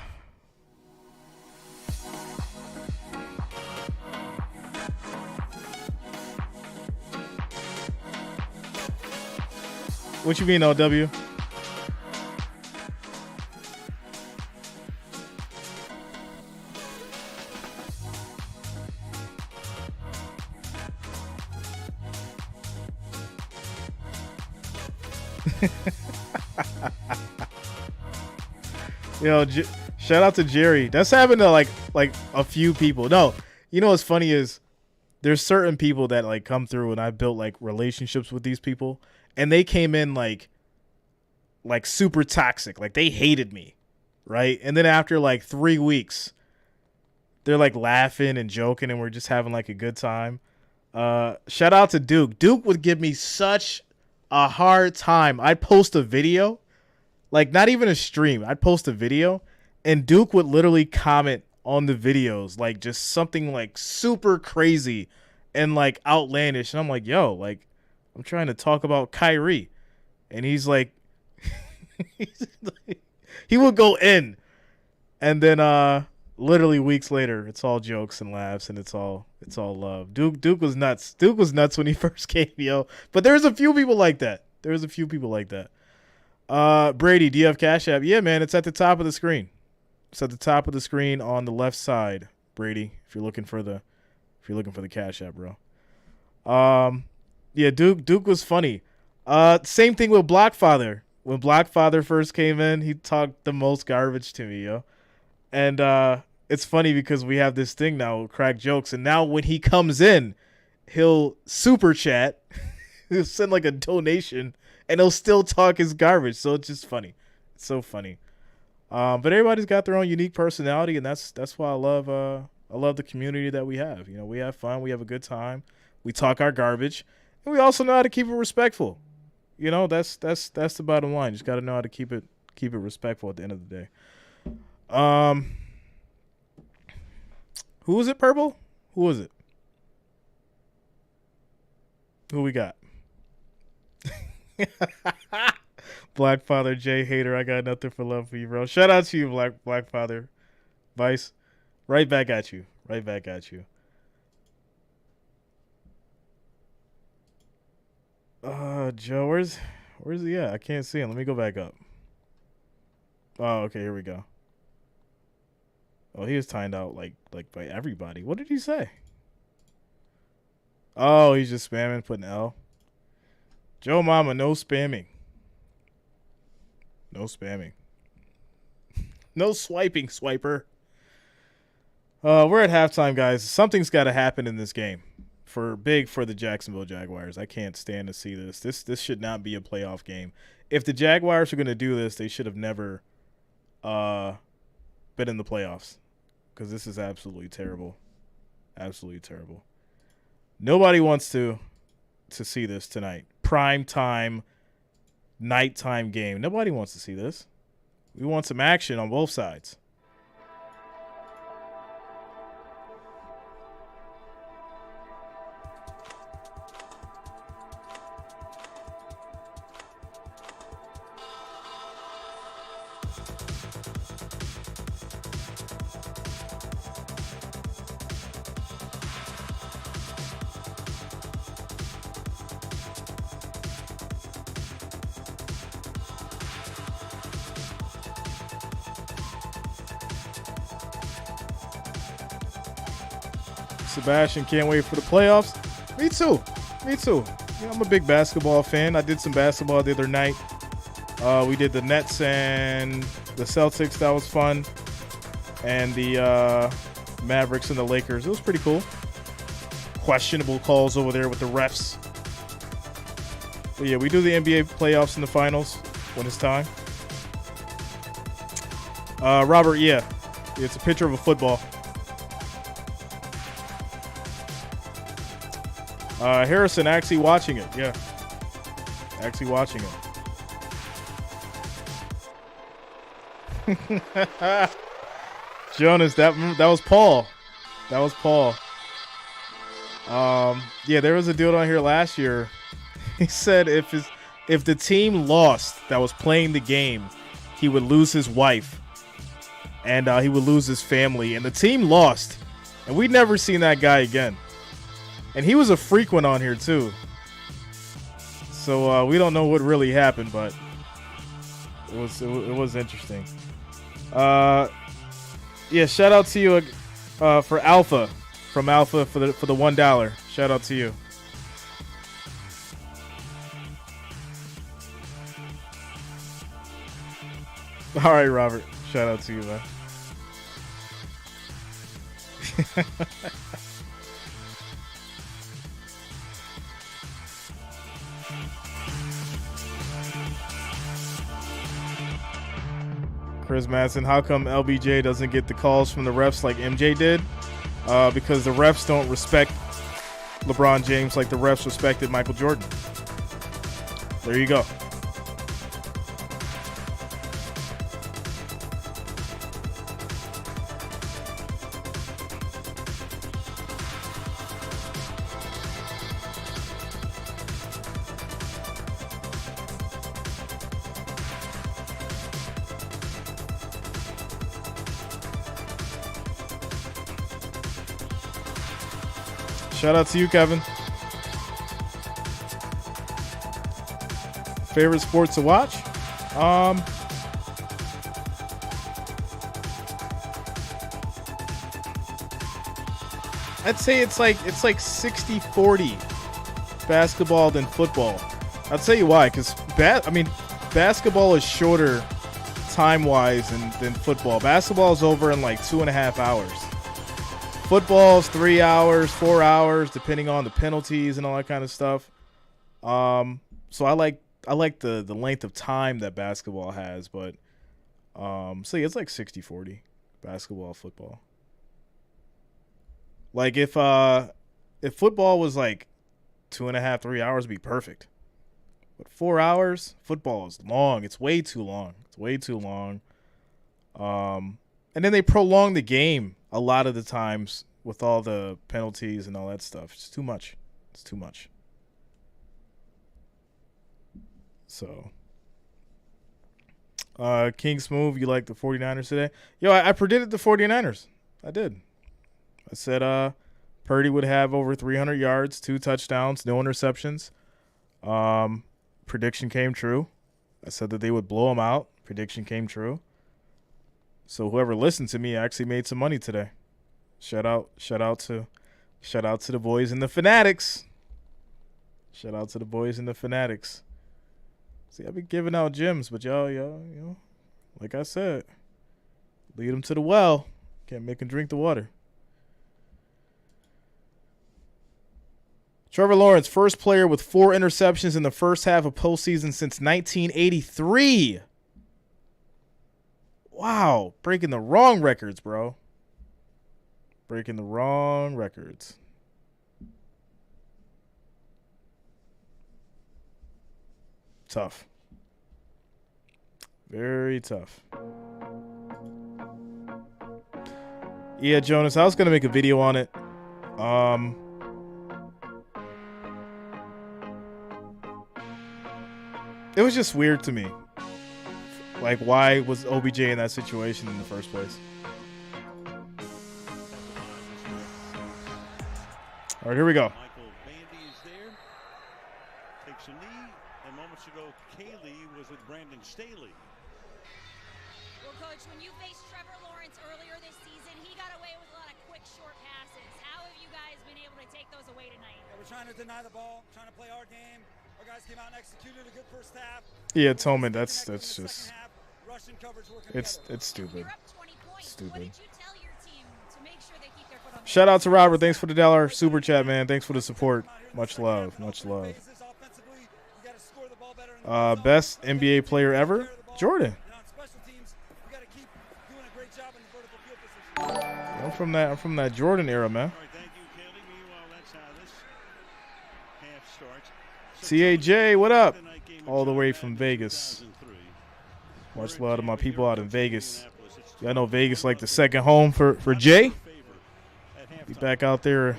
you mean, LW? Yo, shout out to Jerry. That's happened to like a few people. No, you know what's funny is there's certain people that like come through and I built like relationships with these people and they came in like super toxic. Like they hated me, right? And then after like 3 weeks, they're like laughing and joking and we're just having like a good time. Shout out to Duke. Duke would give me such a hard time. I'd post a video. Like, not even a stream. I'd post a video, and Duke would literally comment on the videos, like, just something, like, super crazy and, like, outlandish. And I'm like, yo, like, I'm trying to talk about Kyrie. And he's like, he would go in. And then, literally weeks later, it's all jokes and laughs, and it's all love. Duke was nuts. Duke was nuts when he first came, yo. But there's a few people like that. Brady, do you have Cash App? Yeah, man, it's at the top of the screen. It's at the top of the screen on the left side, Brady. If you're looking for the Cash App, bro. Yeah, Duke was funny. Same thing with Blockfather. When Blockfather first came in, he talked the most garbage to me, yo. And it's funny because we have this thing now, crack jokes, and now when he comes in, he'll super chat, he'll send like a donation. And he'll still talk his garbage, so it's just funny. It's so funny. But everybody's got their own unique personality, and that's why I love the community that we have. You know, we have fun, we have a good time, we talk our garbage, and we also know how to keep it respectful. You know, that's the bottom line. You just got to know how to keep it respectful at the end of the day. Who was it? Purple? Who was it? Who we got? Blackfather J Hater, I got nothing for love for you, bro. Shout out to you, Blackfather Vice. Right back at you. Right back at you. Joe, where's he at? I can't see him. Let me go back up. Oh, okay, here we go. Oh, he was timed out like by everybody. What did he say? Oh, he's just spamming, putting L. Joe Mama, no spamming. No spamming. No swiping, swiper. We're at halftime, guys. Something's got to happen in this game for the Jacksonville Jaguars. I can't stand to see this. This should not be a playoff game. If the Jaguars are going to do this, they should have never been in the playoffs, because this is absolutely terrible. Absolutely terrible. Nobody wants to see this tonight. Prime time, nighttime game. Nobody wants to see this. We want some action on both sides. Sebastian can't wait for the playoffs. Me too. You know, I'm a big basketball fan. I did some basketball the other night. We did the Nets and the Celtics. That was fun. And the Mavericks and the Lakers. It was pretty cool. Questionable calls over there with the refs. But yeah, we do the NBA playoffs and the finals when it's time. Robert, yeah. It's a picture of a football. Harrison actually watching it. Yeah. Actually watching it. Jonas, that was Paul. That was Paul. Yeah, there was a dude on here last year. He said if the team lost that was playing the game, he would lose his wife and he would lose his family. And the team lost, and we'd never seen that guy again. And he was a frequent on here too. So we don't know what really happened, but it was interesting. Yeah, shout out to you for Alpha, from Alpha for the $1. Shout out to you. All right, Robert. Shout out to you, man. Chris Madsen, how come LBJ doesn't get the calls from the refs like MJ did? Because the refs don't respect LeBron James like the refs respected Michael Jordan. There you go. Shout out to you, Kevin. Favorite sport to watch? I'd say it's like 60-40 basketball than football. I'll tell you why, because basketball is shorter time-wise than football. Basketball is over in like 2.5 hours. Football's 3 hours, 4 hours, depending on the penalties and all that kind of stuff. So I like the length of time that basketball has, but so yeah, it's like 60-40 basketball, football. Like if football was like 2.5, 3 hours, it'd be perfect. But 4 hours, football is long. It's way too long. And then they prolong the game a lot of the times with all the penalties and all that stuff. It's too much. So, King Smooth, you like the 49ers today? Yo, I predicted the 49ers. I did. I said Purdy would have over 300 yards, 2 touchdowns, no interceptions. Prediction came true. I said that they would blow them out. Prediction came true. So whoever listened to me actually made some money today. Shout out to the boys and the Fanatics. Shout out to the boys and the Fanatics. See, I've been giving out gems, but y'all, like I said, lead them to the well. Can't make them drink the water. Trevor Lawrence, first player with 4 interceptions in the first half of postseason since 1983. Wow, breaking the wrong records, bro. Breaking the wrong records. Tough. Very tough. Yeah, Jonas, I was going to make a video on it. It was just weird to me. Like, why was OBJ in that situation in the first place? All right, here we go. Michael Bandy is there. Takes a knee. And moments ago, Kaylee was with Brandon Staley. Well, Coach, when you faced Trevor Lawrence earlier this season, he got away with a lot of quick, short passes. How have you guys been able to take those away tonight? Yeah, we're trying to deny the ball, trying to play our game. Our guys came out and executed a good first half. Yeah, Tolman, that's just it's stupid. Stupid. Shout out to Robert. Thanks for the $1 super chat, man. Thanks for the support. Much love. Much love. Best NBA player ever? Jordan. I'm from that Jordan era, man. TAJ, what up? All the way from Vegas. Much love to my people out in Vegas. Y'all know Vegas like the second home for Jay. Be back out there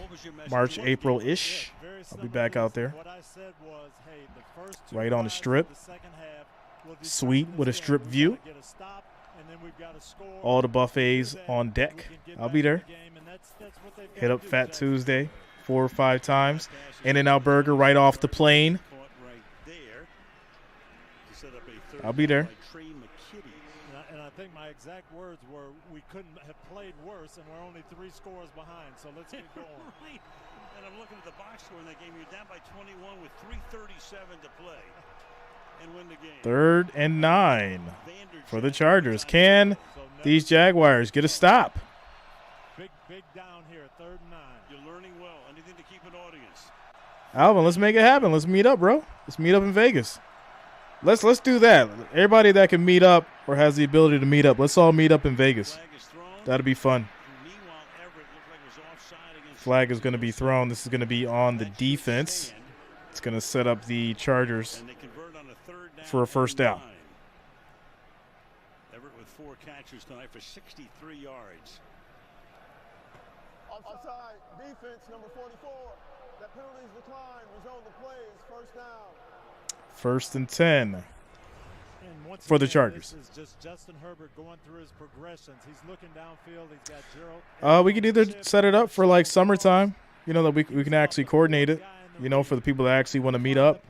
March, April-ish. I'll be back out there. Right on the strip. Suite with a strip view. All the buffets on deck. I'll be there. Hit up Fat Tuesday 4 or 5 times. In-N-Out Burger right off the plane. I'll be there. And I think my exact words were, we couldn't have played worse, and we're only 3 scores behind, so let's get going. Right. And I'm looking at the box score in that game. You're down by 21 with 3:37 to play and win the game. 3rd and 9 for the Chargers. Can these Jaguars get a stop? Big down here, 3rd and 9. You're learning well. Anything to keep an audience. Alvin, let's make it happen. Let's meet up, bro. Let's meet up in Vegas. Let's do that. Everybody that can meet up or has the ability to meet up, let's all meet up in Vegas. That'll be fun. Flag is going to be thrown. This is going to be on the defense. It's going to set up the Chargers for a first down. Everett with 4 catches tonight for 63 yards. Offside, defense, number 44. That penalty's declined. Result of the play is first down. 1st and 10 for the Chargers. This is just Justin Herbert going through his progressions. He's looking downfield. He's got Gerald. We could either set it up for like summertime, that we can actually coordinate it, for the people that actually want to meet up.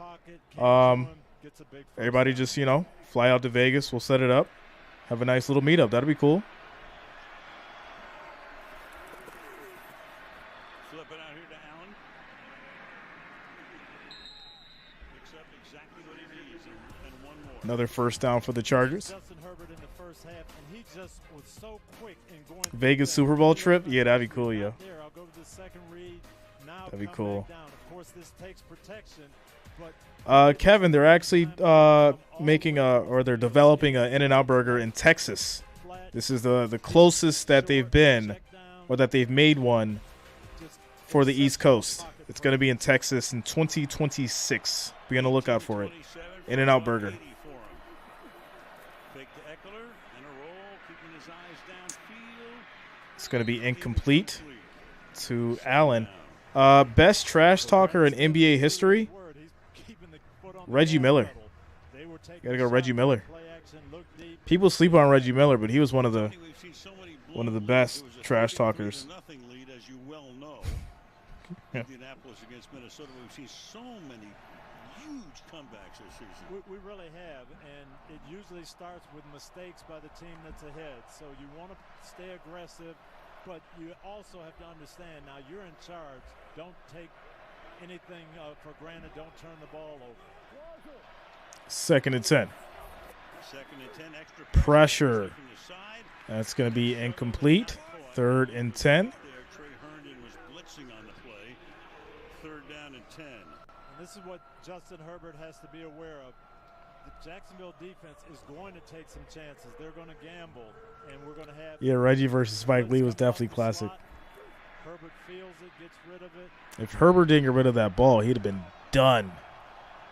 Everybody just, fly out to Vegas. We'll set it up. Have a nice little meetup. That'd be cool. Flip it out here to Allen. Picks up exactly what he needs and one more. Another first down for the Chargers. Justin Herbert in the first half, and he just was so quick in going Vegas Super Bowl trip? Yeah, that'd be cool, yo. I'll go to the second read. Now that'd be cool. Of course, this takes protection, but Kevin, they're actually they're developing an In-N-Out Burger in Texas. This is the closest that they've been, or that they've made one for the East Coast. It's going to be in Texas in 2026. Be on the lookout for it. In-N-Out Burger. It's going to be incomplete to Allen. Best trash talker in NBA history? Reggie Miller. Gotta go Reggie Miller. People sleep on Reggie Miller, but he was one of the best trash talkers. As you well know, Indianapolis against Minnesota, we've seen so many huge comebacks this season. We really have, and it usually starts with mistakes by the team that's ahead. So you want to stay aggressive, but you also have to understand now you're in charge. Don't take anything for granted. Don't turn the ball over. 2nd and 10. 2nd and 10, extra Pressure. That's going to be incomplete. 3rd and 10. Trey Herndon was blitzing on the play. 3rd down and 10. And this is what Justin Herbert has to be aware of. The Jacksonville defense is going to take some chances. They're going to gamble, and we're going to have. Yeah, Reggie versus Spike Lee was definitely classic. Herbert feels it, gets rid of it. If Herbert didn't get rid of that ball, he'd have been done.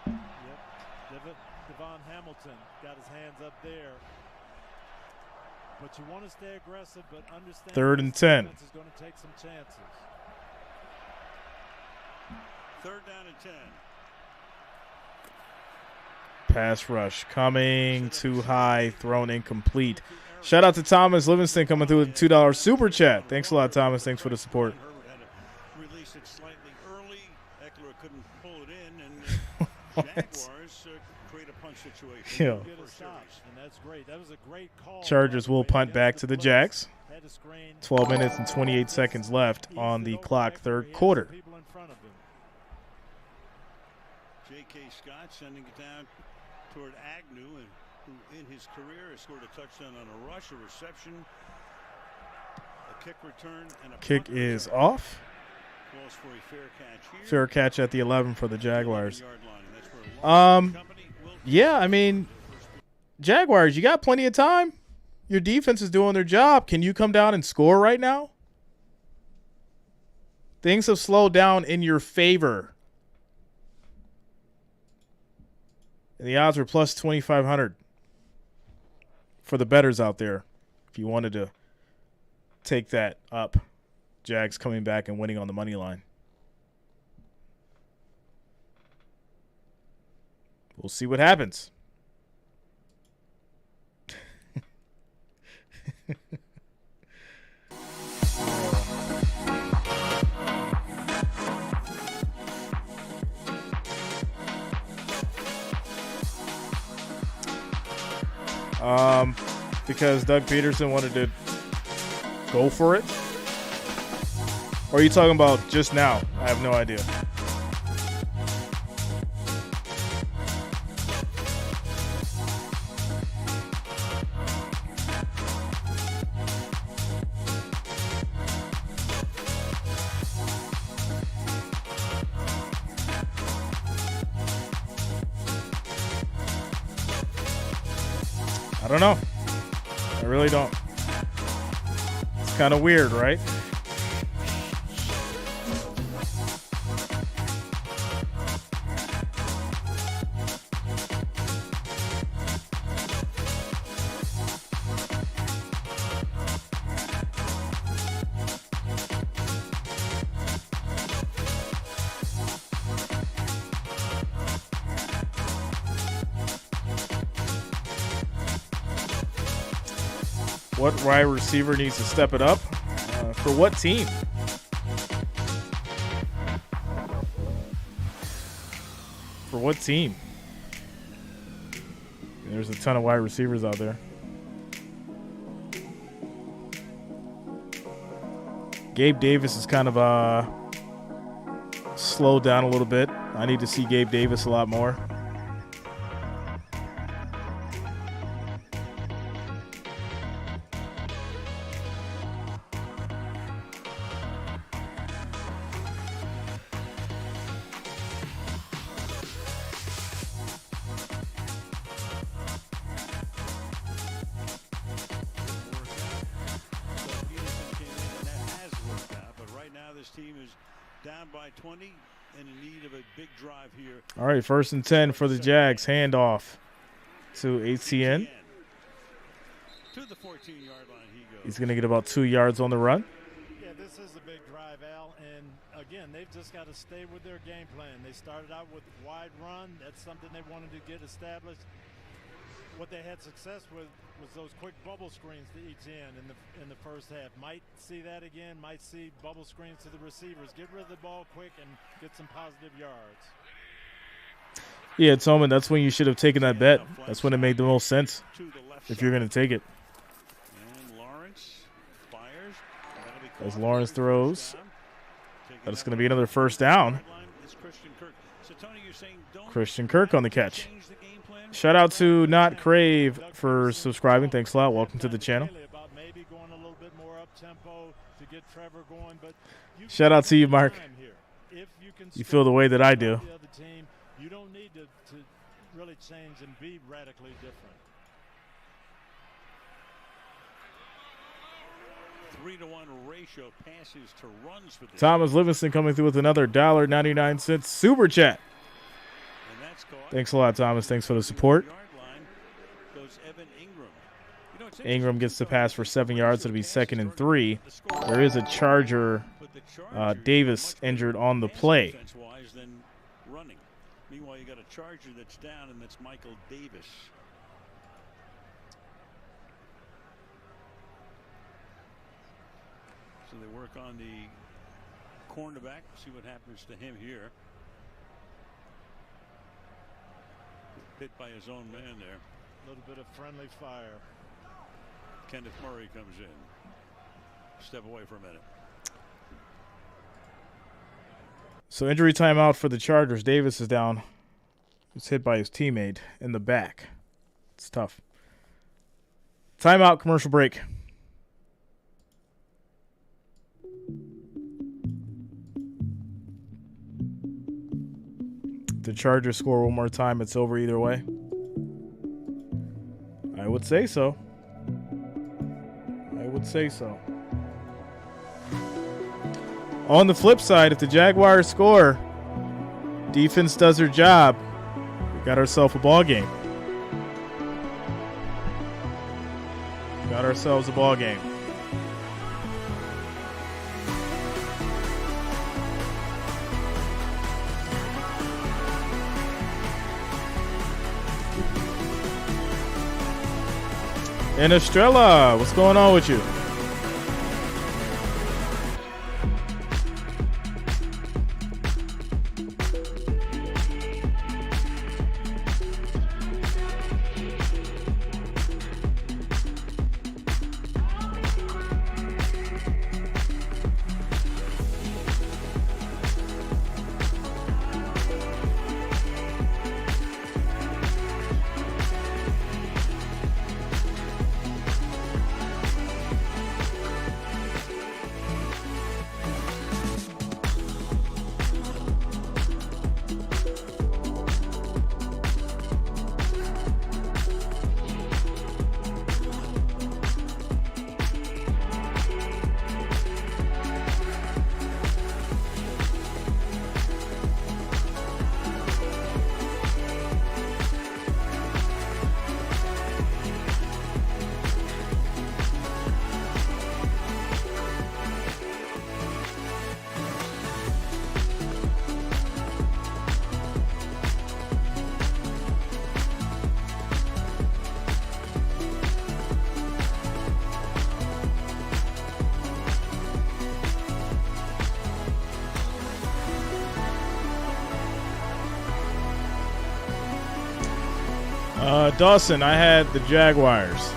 Yep. Devon Hamilton got his hands up there. But you want to stay aggressive, but understand 3rd and 10. Defense is going to take some chances. 3rd down and 10. Pass rush coming too high, thrown incomplete. Shout out to Thomas Livingston coming through with a $2 super chat. Thanks a lot, Thomas. Thanks for the support. Herbert had to release it slightly early. Eckler couldn't pull it in, and Jaguars create a punt situation. Yeah. And that's great. That was a great call. Chargers will punt back to the Jags. 12 minutes and 28 seconds left on the clock, 3rd quarter. J.K. Scott sending it down toward Agnew, and who in his career has scored a touchdown on a rush, a reception, a kick return, and a Kick is off. Calls for a fair catch here. Fair catch at the 11 for the Jaguars. Line, Yeah, I mean, Jaguars, you got plenty of time. Your defense is doing their job. Can you come down and score right now? Things have slowed down in your favor. And the odds were plus 2,500 for the bettors out there. If you wanted to take that up, Jags coming back and winning on the money line. We'll see what happens. Because Doug Peterson wanted to go for it? Or are you talking about just now? I have no idea. I don't know. I really don't. It's kind of weird, right? What wide receiver needs to step it up? For what team? For what team? There's a ton of wide receivers out there. Gabe Davis is kind of slowed down a little bit. I need to see Gabe Davis a lot more. All right, 1st and 10 for the Jags. Handoff to ATN. To the 14-yard line he goes. He's going to get about 2 yards on the run. Yeah, this is a big drive, Al. And, again, they've just got to stay with their game plan. They started out with wide run. That's something they wanted to get established. what they had success with was those quick bubble screens to each end in the first half. Might see that again. Might see bubble screens to the receivers. Get rid of the ball quick and get some positive yards. Yeah, Tillman, that's when you should have taken that bet. That's when it made the most sense if you're going to take it. And Lawrence fires. As Lawrence throws. But it's going to be another first down. Christian Kirk on the catch. Shout out to Not Crave for subscribing. Thanks a lot. Welcome to the channel. Shout out to you, Mark. You feel the way that I do. You don't need to really change and be radically different. 3-to-1 ratio passes to runs for this. Thomas Livingston coming through with another $1.99 super chat. Thanks a lot, Thomas. Thanks for the support. Ingram gets the pass for 7 yards. It'll be 2nd and 3. There is a Charger, Davis, injured on the play. Meanwhile, you got a Charger that's down, and that's Michael Davis. So they work on the cornerback, see what happens to him here. Hit by his own man there. A little bit of friendly fire. Kenneth Murray comes in. Step away for a minute. So injury timeout for the Chargers. Davis is down. He's hit by his teammate in the back. It's tough. Timeout, commercial break. The Chargers score one more time, it's over either way. I would say so. I would say so. On the flip side, if the Jaguars score, defense does their job, we got ourselves a ball game. Got ourselves a ball game. And Estrella, what's going on with you? Dawson, I had the Jaguars.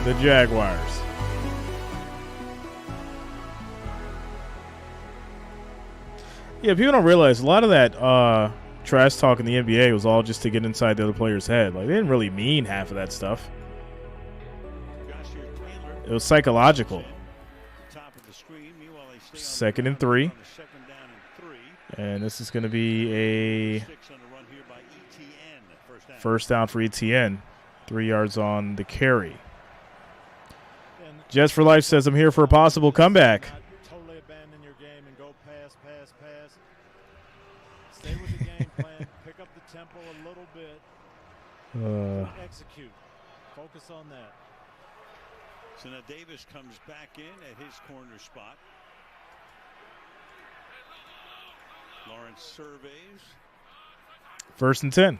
The Jaguars. Yeah, people don't realize a lot of that trash talk in the NBA was all just to get inside the other player's head. Like, they didn't really mean half of that stuff. It was psychological. 2nd and 3. And this is going to be a first down for ETN. 3 yards on the carry. Jets for Life says, I'm here for a possible comeback. Totally abandon your game and go pass. Stay with the game plan. Pick up the tempo a little bit. Execute. Focus on that. So now Davis comes back in at his corner spot. Lawrence surveys. 1st and 10.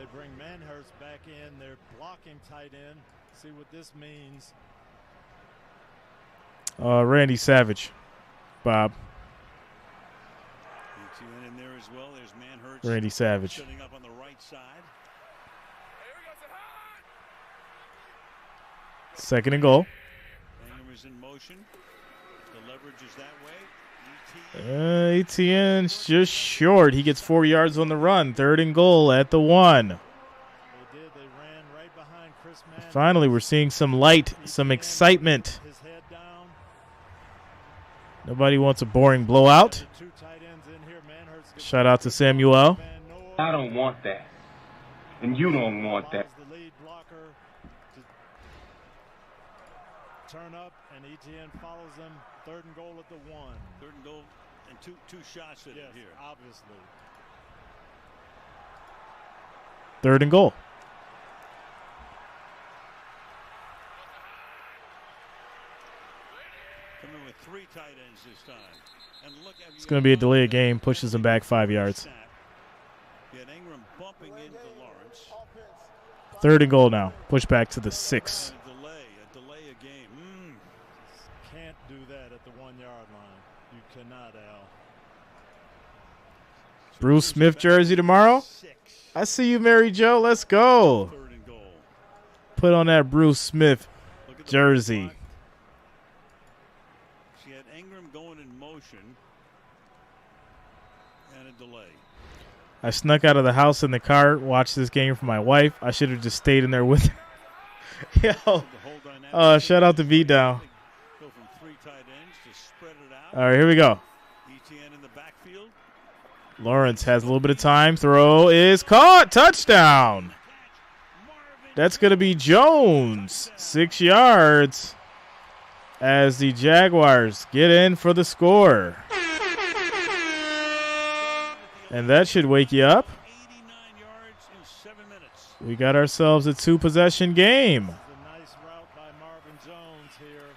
They bring Manhurst back in. They're blocking tight end. See what this means. Randy Savage, Bob. ETN in there as well. There's Manhurst. Randy Savage. Setting up on the right side. 2nd and goal. Ingram is in motion. The leverage is that way. ETN's just short. He gets 4 yards on the run. 3rd and goal at the 1. They ran right behind Chris Manhurst. Finally, we're seeing some light, some excitement. His head down. Nobody wants a boring blowout. Two tight ends in here. Manhurst. Shout out to Samuel. I don't want that. And you don't want that. The lead blocker to turn up, and ETN follows him. 3rd and goal at the 1. 3rd and goal, and two shots at it here. Obviously. 3rd and goal. Coming with 3 tight ends this time. And look at It's going to be a delay of game. Pushes him back 5 yards. You had Ingram bumping into Lawrence. 3rd and goal now. Push back to the 6. A delay of game. Can't do that at the 1 yard line. You cannot, Al. Bruce Smith jersey tomorrow. I see you, Mary Jo. Let's go. 3rd and goal. Put on that Bruce Smith jersey. She had Ingram going in motion and a delay. I snuck out of the house in the car, watched this game for my wife. I should have just stayed in there with her. Yo. Shout out to Beatdown. Go from 3 tight ends to spread it out. All right, here we go. ETN in the backfield. Lawrence has a little bit of time. Throw is caught. Touchdown. That's going to be Jones. 6 yards as the Jaguars get in for the score. And that should wake you up. 89 yards in 7 minutes. We got ourselves a 2-possession game. A nice route by Marvin Jones here.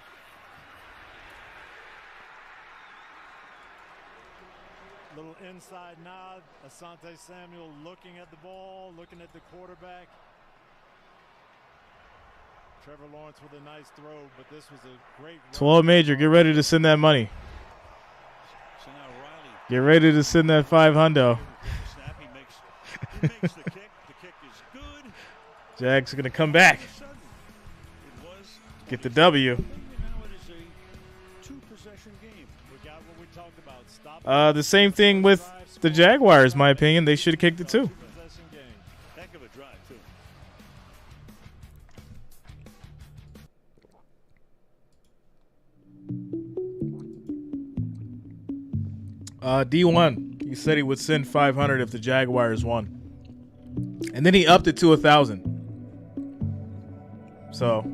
Little inside nod. Asante Samuel looking at the ball, looking at the quarterback. Trevor Lawrence with a nice throw, but this was a great run. 12 Major, get ready to send that money. So now Riley. Get ready to send that $500. Snap. He makes the kick. The kick is good. Jags are going to come back. Get the W. Now it is a 2-possession game. We got what we talked about. Stop The same thing with the Jaguars, in my opinion. They should have kicked it too. possession game. Heck of a drive, too. D1, he said he would send 500 if the Jaguars won. And then he upped it to 1,000. So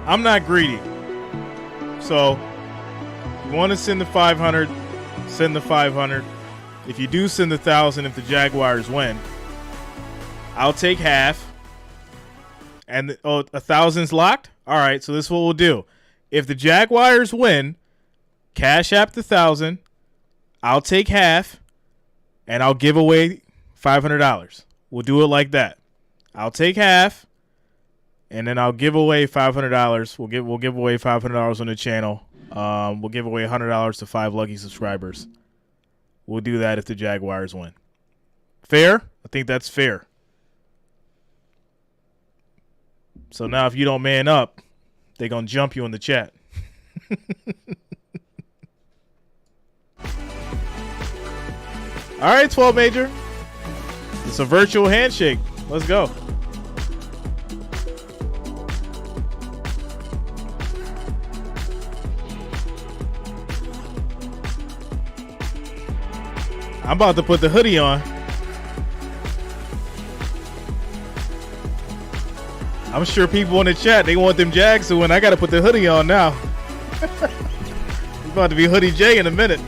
I'm not greedy. So if you want to send the 500, send the 500. If you do send the 1,000 if the Jaguars win, I'll take half. And 1,000's locked? All right, so this is what we'll do. If the Jaguars win, cash app the 1,000. I'll take half, and I'll give away $500. We'll do it like that. I'll take half, and then I'll give away $500. We'll give away $500 on the channel. We'll give away $100 to 5 lucky subscribers. We'll do that if the Jaguars win. Fair? I think that's fair. So now if you don't man up, they're going to jump you in the chat. All right, 12 Major. It's a virtual handshake. Let's go. I'm about to put the hoodie on. I'm sure people in the chat, they want them Jags to win. I got to put the hoodie on now. It's about to be Hoodie J in a minute.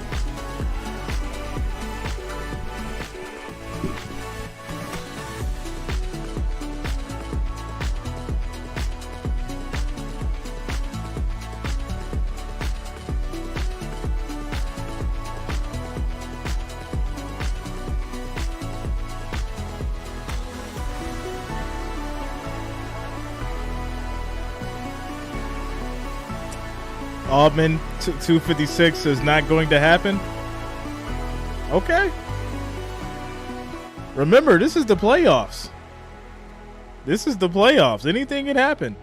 Altman 256 is not going to happen. Okay. Remember, this is the playoffs. This is the playoffs. Anything can happen.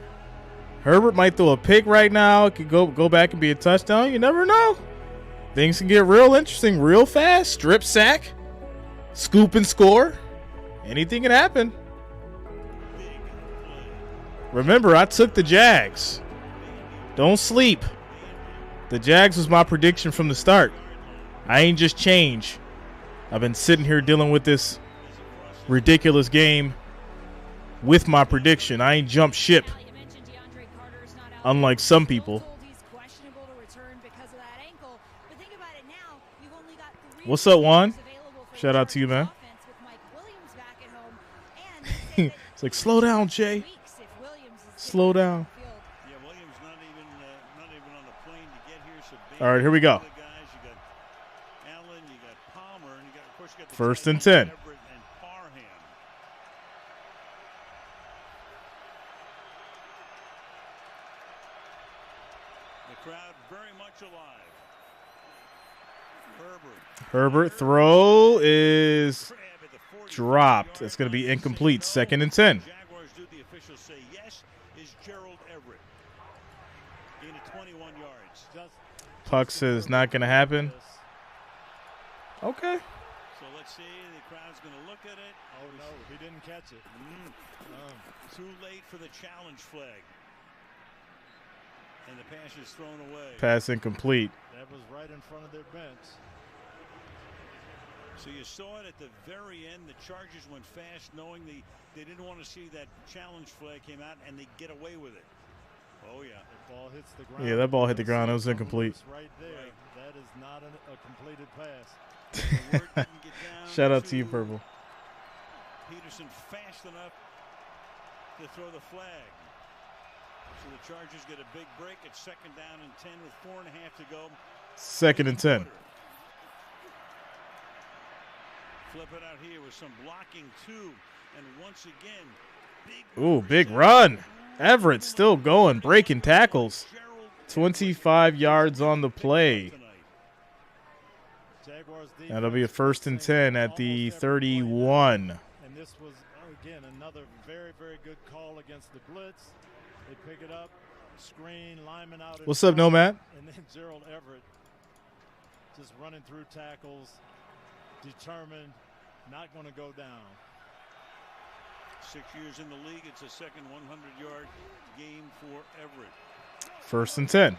Herbert might throw a pick right now. It could go back and be a touchdown. You never know. Things can get real interesting real fast. Strip sack. Scoop and score. Anything can happen. Remember, I took the Jags. Don't sleep. The Jags was my prediction from the start. I ain't just changed. I've been sitting here dealing with this ridiculous game with my prediction. I ain't jumped ship. Unlike some people. What's up, Juan? Shout out to you, man. It's like, slow down, Jay. Slow down. All right, here we go. First and 10. Herbert throw is dropped. It's going to be incomplete. Second and 10. Jaguars do the officials say yes is Gerald Everett. Gain of 21 yards. Puck says not going to happen. Okay. So let's see. The crowd's going to look at it. Oh, no. He didn't catch it. Too late for the challenge flag. And the pass is thrown away. Pass incomplete. That was right in front of their bench. So you saw it at the very end. The Chargers went fast, knowing they didn't want to see that challenge flag came out, and they get away with it. Oh, yeah. The ball hits the ground. Yeah, that ball hit the ground. It was incomplete. Right there. Right. That is not a completed pass. Shout out to you, Purple. Peterson fast enough to throw the flag. So the Chargers get a big break at second down and 10 with 4.5 to go. Second and 10. Flip it out here with some blocking too, and once again, big run. Everett still going, breaking tackles. 25 yards on the play. That'll be a first and 10 at the 31. And this was, again, another very, very good call against the blitz. They pick it up, screen, lineman out. What's up, Nomad? And then Gerald Everett just running through tackles, determined, not going to go down. 6 years in the league, it's a second 100-yard game for Everett. First and 10.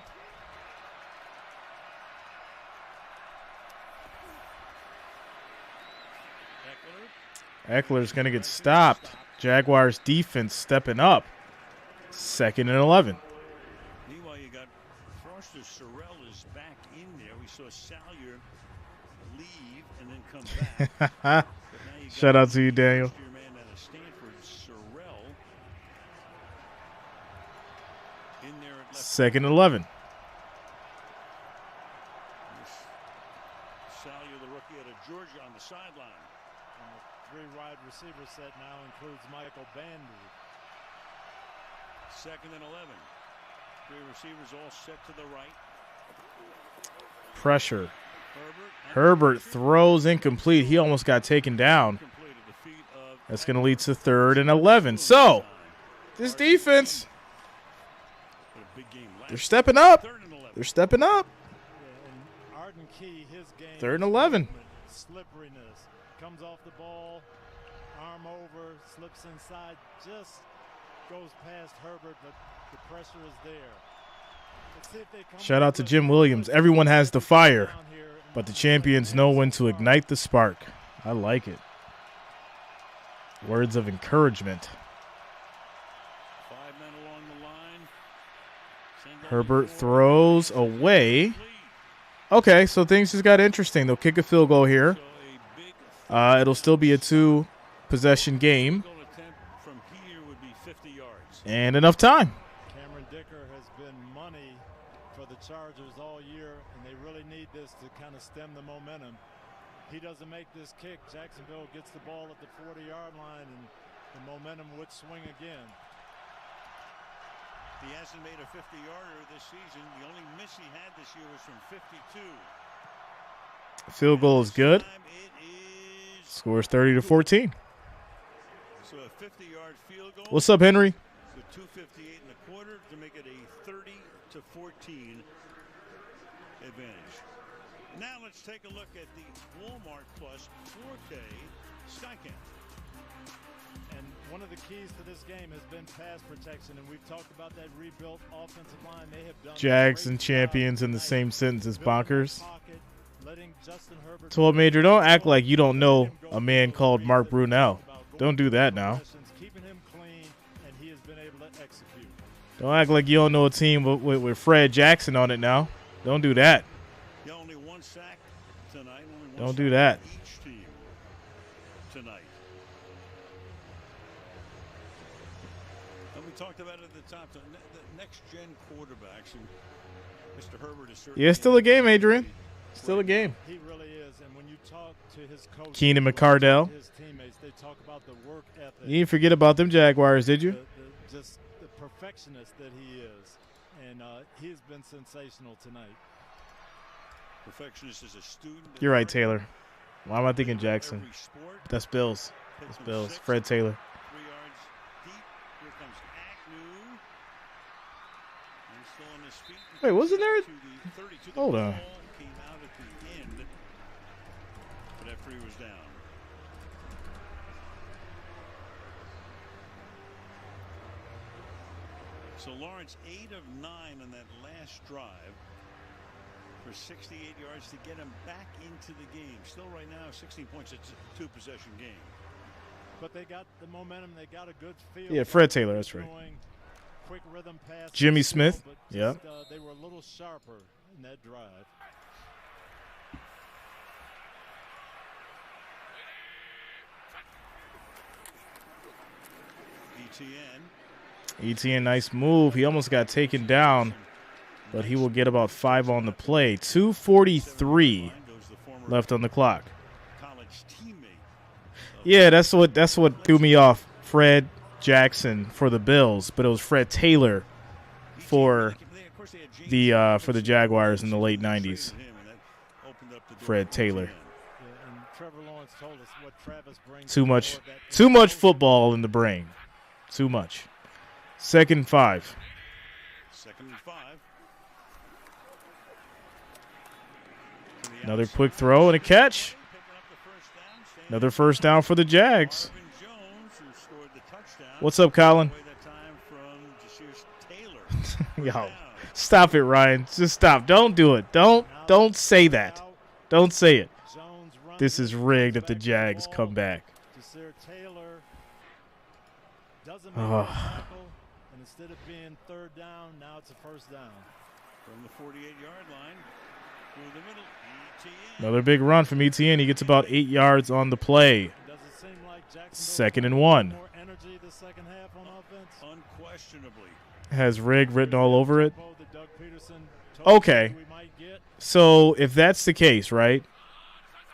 Eckler's going to get stopped. Jaguars defense stepping up. Second and 11. Meanwhile, you got Foster Sorrell is back in there. We saw Salyer leave and then come back. Shout out to you, Daniel. Second and 11. Salyer, the rookie out of Georgia, on the sideline. And the three wide receiver set now includes Michael Bandy. Second and 11. Three receivers all set to the right. Pressure. Herbert throws incomplete. He almost got taken down. That's going to lead to third and 11. So, this defense, they're stepping up. They're stepping up. Third and 11. Slipperiness. Comes off the ball, arm over, slips inside, just goes past Herbert, but the pressure is there. Let's see if they come. Shout out to Jim Williams. Everyone has the fire, but the champions know when to ignite the spark. I like it. Words of encouragement. 5 men along the line. Herbert throws away. Okay, so things just got interesting. They'll kick a field goal here. It'll still be a 2-possession game. And enough time. Cameron Dicker has been money for the Chargers all year, and they really need this to kind of stem the momentum. He doesn't make this kick. Jacksonville gets the ball at the 40-yard line, and the momentum would swing again. He hasn't made a 50-yarder this season. The only miss he had this year was from 52. Field goal is good. Scores 30-14. So a 50-yard field goal. What's up, Henry? With 2:58 in the quarter to make it a 30-14 advantage. Now let's take a look at the Walmart Plus 4K Skycam. And one of the keys to this game has been pass protection, and we've talked about that rebuilt offensive line. They have done Jags and champions in the same sentence is bonkers. 12 Major, don't act like you don't know a man called Mark Brunell. Don't do that now. Keeping him clean, and he has been able to execute. Don't act like you don't know a team with Fred Jackson on it now. Don't do that. Only one sack tonight. Don't do that. Each team tonight. And we talked about it at the top. The next-gen quarterbacks, and Mr. Herbert is certainly. Yeah, it's still a game, Adrian. Still a game. He really is, and when you talk to his coach, Keenan McCardell. his teammates, they talk about the work ethic. You didn't forget about them Jaguars, did you? Just the perfectionist that he is, and he has been sensational tonight. Perfectionist is a student. You're right, Taylor. Why am I thinking Jackson? That's Bills. That's Bills. Fred Taylor. 3 yards deep. Here comes Agnew. And still on his feet. Wait, wasn't there? Hold on. Came out at the end, but after he was down. So Lawrence 8 of 9 on that last drive for 68 yards to get him back into the game. Still right now 16 points. It's a 2-possession game. But they got the momentum. They got a good feel. Yeah, Fred Taylor. That's right. Quick rhythm pass. Jimmy Smith. Yeah. They were a little sharper in that drive. ETN, nice move. He almost got taken down, but he will get about 5 on the play. 2:43 left on the clock. Yeah, that's what threw me off. Fred Jackson for the Bills, but it was Fred Taylor for the Jaguars in the late 90s. Fred Taylor. Too much football in the brain. Too much. 2nd and 5. 2nd and 5. Another quick throw and a catch. Another first down for the Jags. What's up, Colin? Yo, stop it, Ryan. Just stop. Don't do it. Don't say that. Don't say it. This is rigged if the Jags come back. And instead of being 3rd down, now it's a 1st down. From the 48-yard line through the middle, ETN. Another big run from ETN. He gets about 8 yards on the play. 2nd and 1. More energy the second half on offense. Unquestionably. Has rig written all over it. Okay. So if that's the case, right,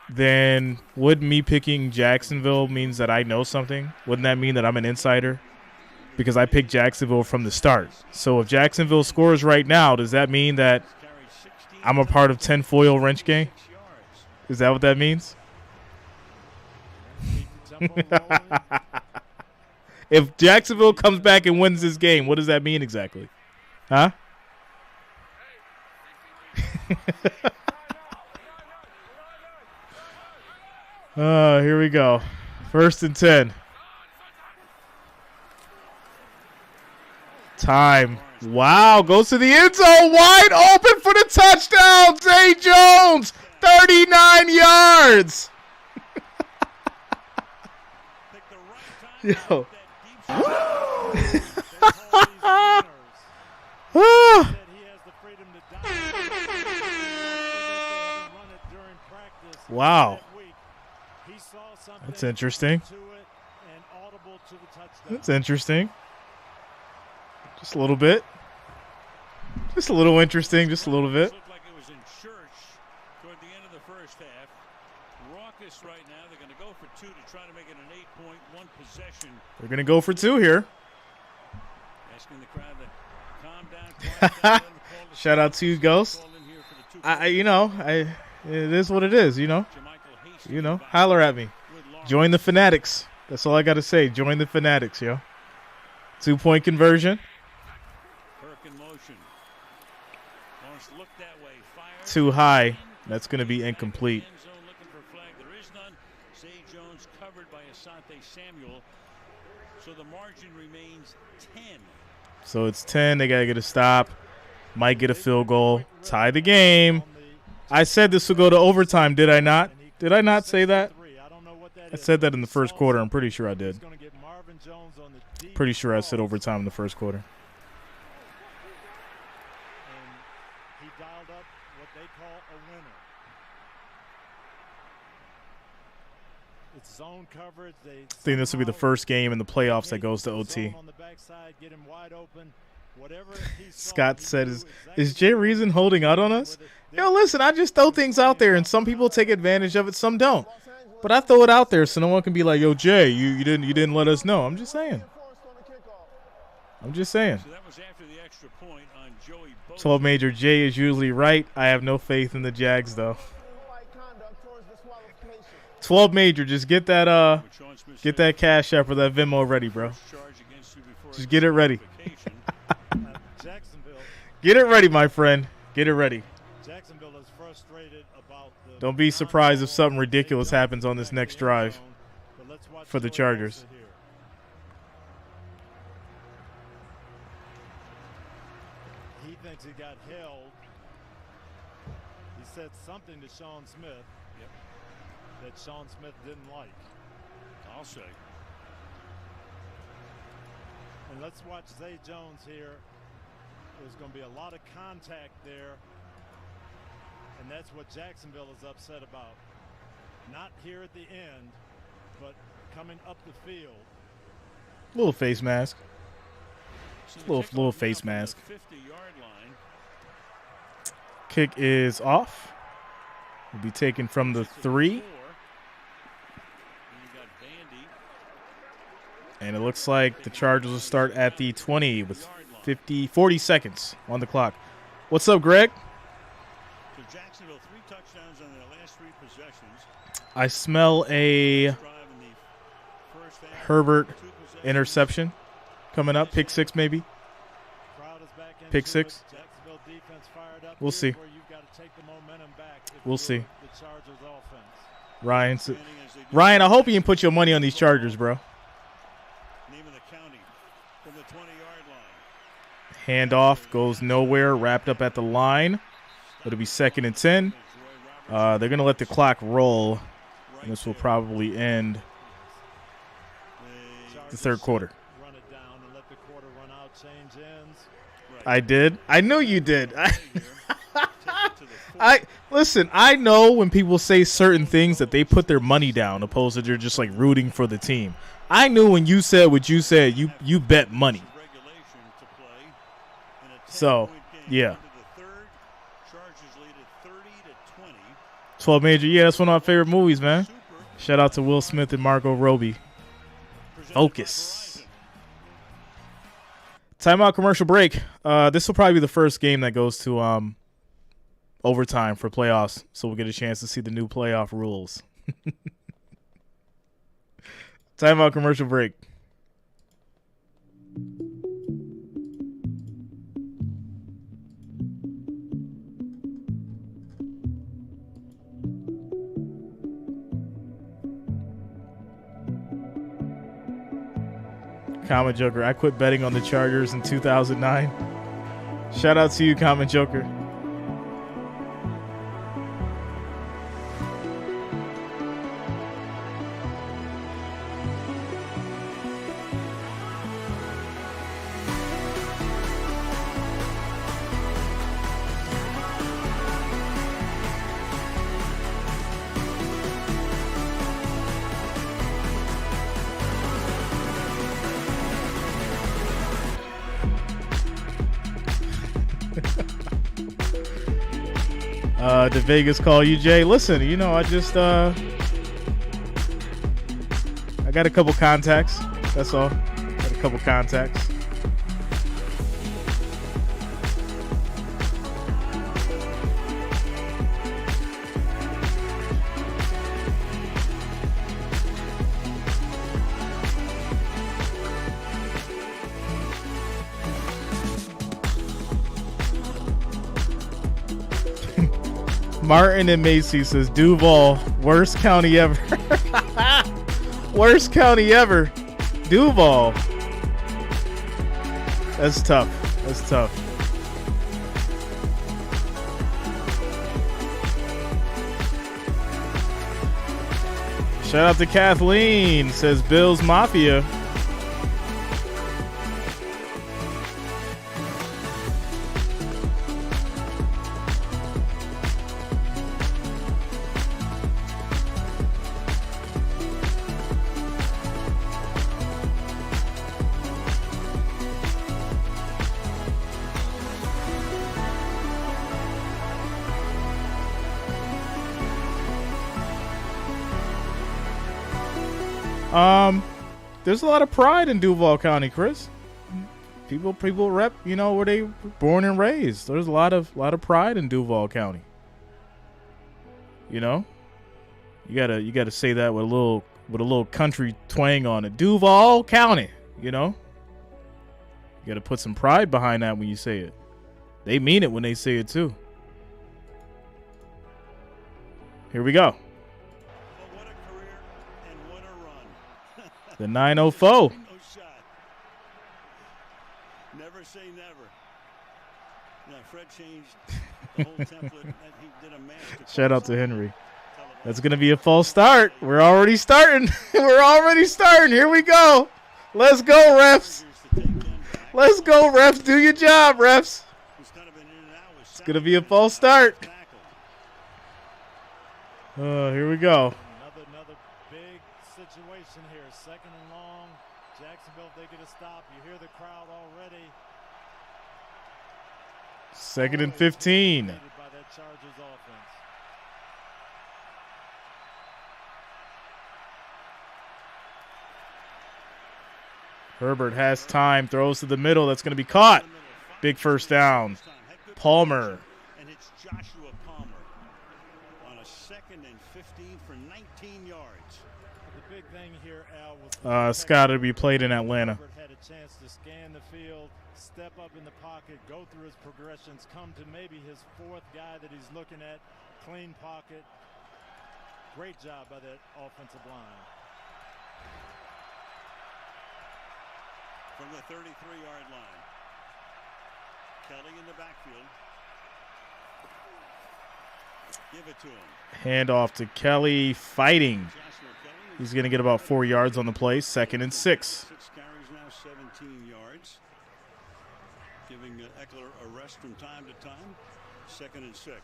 then would me picking Jacksonville means that I know something? Wouldn't that mean that I'm an insider? Because I picked Jacksonville from the start. So if Jacksonville scores right now, does that mean that I'm a part of 10 foil wrench game? Is that what that means? If Jacksonville comes back and wins this game, what does that mean exactly? Huh? Here we go. 1st and 10. Time. Wow, goes to the end zone, wide open for the touchdown. Zay Jones, 39 yards. Yo. Wow. That's interesting. That's interesting. Just a little bit. Just a little interesting, just a little bit. Looked like it was in church toward the end of the first half. Raucous right now. They're going to go for 2 to try to make it an 8-point, 1 possession. They're going to go for 2 here. Asking the crowd to Shout out to you, Ghost. It is what it is, Holler at me. Join the Fanatics. That's all I got to say. Join the Fanatics, yo. 2-point conversion. Too high. That's going to be incomplete. So the margin remains 10. So it's 10. They got to get a stop. Might get a field goal. Tie the game. I said this would go to overtime, did I not? Did I not say that? I said that in the first quarter. I'm pretty sure I did. Pretty sure I said overtime in the first quarter. He dialed up what they call a winner. It's zone coverage. I think this will be the first game in the playoffs that goes to OT. Scott said, is Jay Reason holding out on us? Yo, listen, I just throw things out there, and some people take advantage of it, some don't. But I throw it out there so no one can be like, yo, Jay, you didn't let us know. I'm just saying. So that was after the extra point on Joey Bosa. 12 Major Jay is usually right. I have no faith in the Jags, though. 12 Major, just get that Cash App or that Venmo ready, bro. Just get it ready. Get it ready, my friend. Get it ready. Don't be surprised if something ridiculous happens on this next drive for the Chargers. He thinks he got held. He said something to Sean Smith that Sean Smith didn't like. I'll say. And let's watch Zay Jones here. There's going to be a lot of contact there. And that's what Jacksonville is upset about. Not here at the end, but coming up the field. Little face mask. Little face mask. 50-yard line. Kick is off. Will be taken from the 3. And it looks like the Chargers will start at the 20 with 40 seconds on the clock. What's up, Greg? So Jacksonville 3 touchdowns on their last 3 possessions. I smell a Herbert interception coming up. Pick 6 maybe. Pick 6. We'll see. We'll see. Ryan, I hope you can put your money on these Chargers, bro. Handoff goes nowhere, wrapped up at the line. It'll be 2nd and 10. They're going to let the clock roll. And this will probably end the third quarter. I did. I know you did. Listen, I know when people say certain things that they put their money down opposed to they're just like rooting for the team. I knew when you said what you said, you bet money. So, yeah. 12 Major, yeah, that's one of my favorite movies, man. Shout out to Will Smith and Margot Robbie. Focus. Timeout, commercial break. This will probably be the first game that goes to overtime for playoffs, so we'll get a chance to see the new playoff rules. Timeout, commercial break. Common Joker, I quit betting on the Chargers in 2009. Shout out to you, Common Joker. Did Vegas call you, Jay? Listen, I just I got a couple contacts. That's all. Got a couple contacts. Martin and Macy says Duval, worst county ever. Worst county ever. Duval. That's tough. That's tough. Shout out to Kathleen, says Bills Mafia. There's a lot of pride in Duval County, Chris. People rep, you know, where they were born and raised. There's a lot of pride in Duval County. You know, you gotta say that with a little country twang on it. Duval County, you know. You gotta put some pride behind that when you say it. They mean it when they say it too. Here we go. The 904. Never say never. Now, Fred changed the whole template. He did a master. Shout out to Henry. That's going to be a false start. We're already starting. We're already starting. Here we go. Let's go, refs. Let's go, refs. Do your job, refs. It's going to be a false start. Here we go. Another big situation here. Second and long. Jacksonville, if they get a stop, you hear the crowd already. Second and 15. By that Chargers offense. Herbert has time, throws to the middle. That's going to be caught. Big first down. Palmer. And it's Joshua Palmer on a 2nd and 15 for 19 yards. The big thing here, Al, was Scott will be played in Atlanta. Herbert had a chance to scan the field, step up in the pocket, go through his progressions, come to maybe his 4th guy that he's looking at, clean pocket. Great job by that offensive line. From the 33-yard line. Kelly in the backfield. Give it to him. Hand off to Kelly, fighting. He's going to get about 4 yards on the play. 2nd and 6. 6 carries now, 17 yards. Giving Eckler a rest from time to time. 2nd and 6.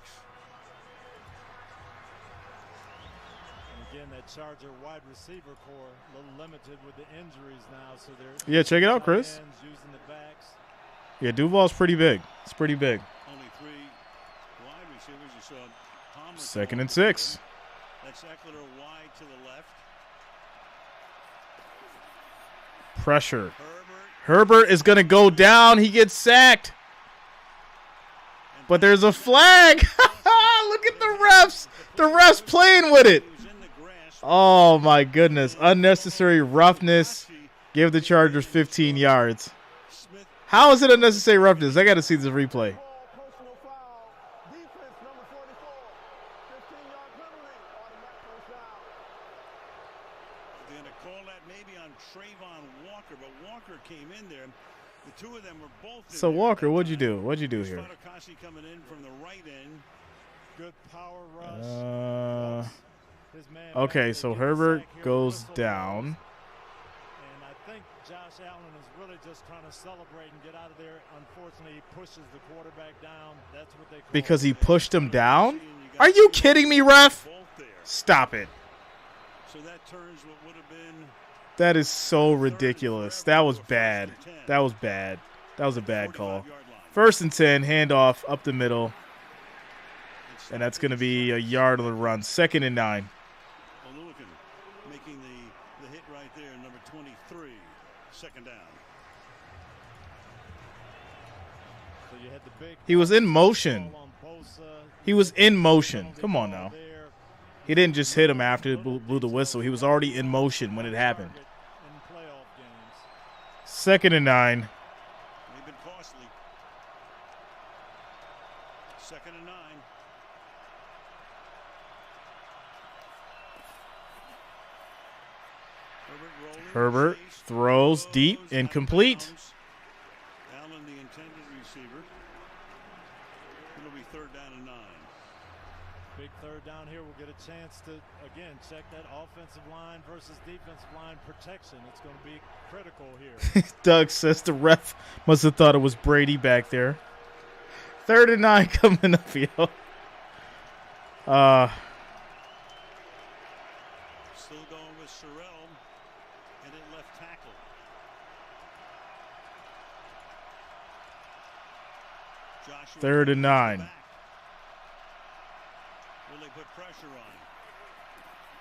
Again, that Charger wide receiver core a little limited with the injuries now, so they're check it out, Chris. Using the backs. Yeah, Duval's pretty big. It's pretty big. Only 3 wide receivers. You saw Palmer. 2nd and 6. That's Eckler wide to the left. Pressure. Herbert is going to go down. He gets sacked. But there's a flag. Look at the refs. The refs playing with it. Oh, my goodness. Unnecessary roughness. Give the Chargers 15 yards. How is it unnecessary roughness? I got to see this replay. They're going to call that maybe on Trayvon Walker, but Walker came in there. The two of them were both. So, Walker, what'd you do? What'd you do here? Coming in from the right end. Good power rush. Okay, so Herbert goes down. And I think Josh Allen is really just trying to celebrate and get out of there. Unfortunately, he pushes the quarterback down. That's what they call Because he pushed him down? Are you kidding me, ref? Stop it. So that turns what would have been. That is so ridiculous. That was bad. That was bad. That was a bad call. 1st and 10, handoff up the middle. And that's going to be a yard on the run. 2nd and 9. Making the hit right there, number 23, 2nd down. So you had the big he was in motion. He was in motion. Come on now. He didn't just hit him after it blew the whistle. He was already in motion when it happened. 2nd and 9. They've been costly. 2nd and 9. Herbert throws deep, incomplete. Allen, the intended receiver. It'll be 3rd down and 9. Big 3rd down here. We'll get a chance to, again, check that offensive line versus defensive line protection. It's going to be critical here. Doug says the ref must have thought it was Brady back there. 3rd and 9 coming up, yo. Still going with Sorrell, and at left tackle. Joshua 3rd and 9. Will they put pressure on?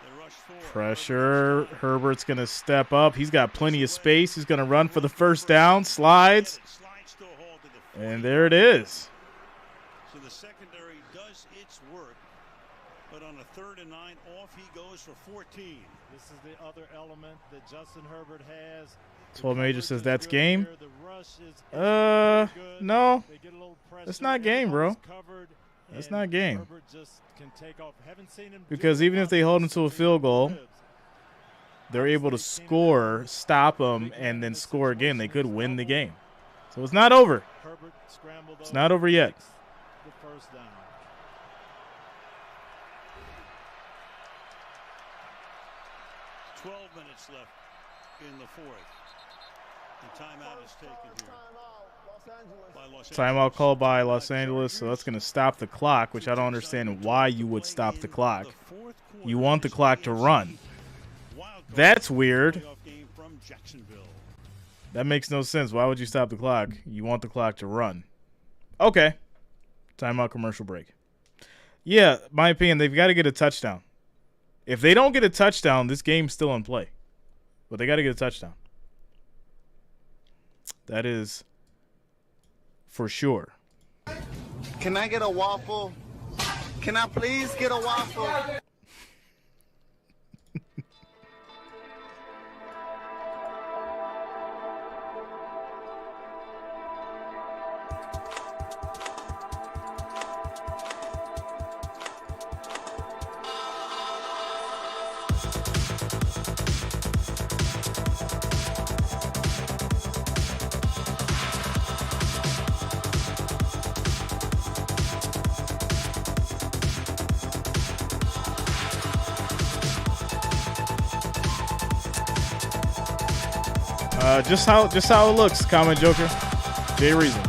They rush 4. Pressure. Herbert's going to step up. He's got plenty of space. He's going to run for the 1st down. Slides. And there it is. So the secondary does its work. But on a 3rd and 9, off he goes for 14. This is the other element that Justin Herbert has. 12 Major says that's game. No. That's not game, bro. That's not game. Because even if they hold him to a field goal, they're able to score, stop them, and then score again. They could win the game. So it's not over. It's not over yet. The 1st down. Minutes left in the 4th. The timeout is taken here by Los Angeles. Timeout called by Los Angeles, so that's going to stop the clock, which I don't understand why you would stop the clock. You want the clock to run. That's weird. That makes no sense. Why would you stop the clock? You want the clock to run. Okay. Timeout, commercial break. Yeah, my opinion, they've got to get a touchdown. If they don't get a touchdown, this game's still in play. But they got to get a touchdown. That is for sure. Can I get a waffle? Can I please get a waffle? Just how it looks, Comment Joker. Jay Reason.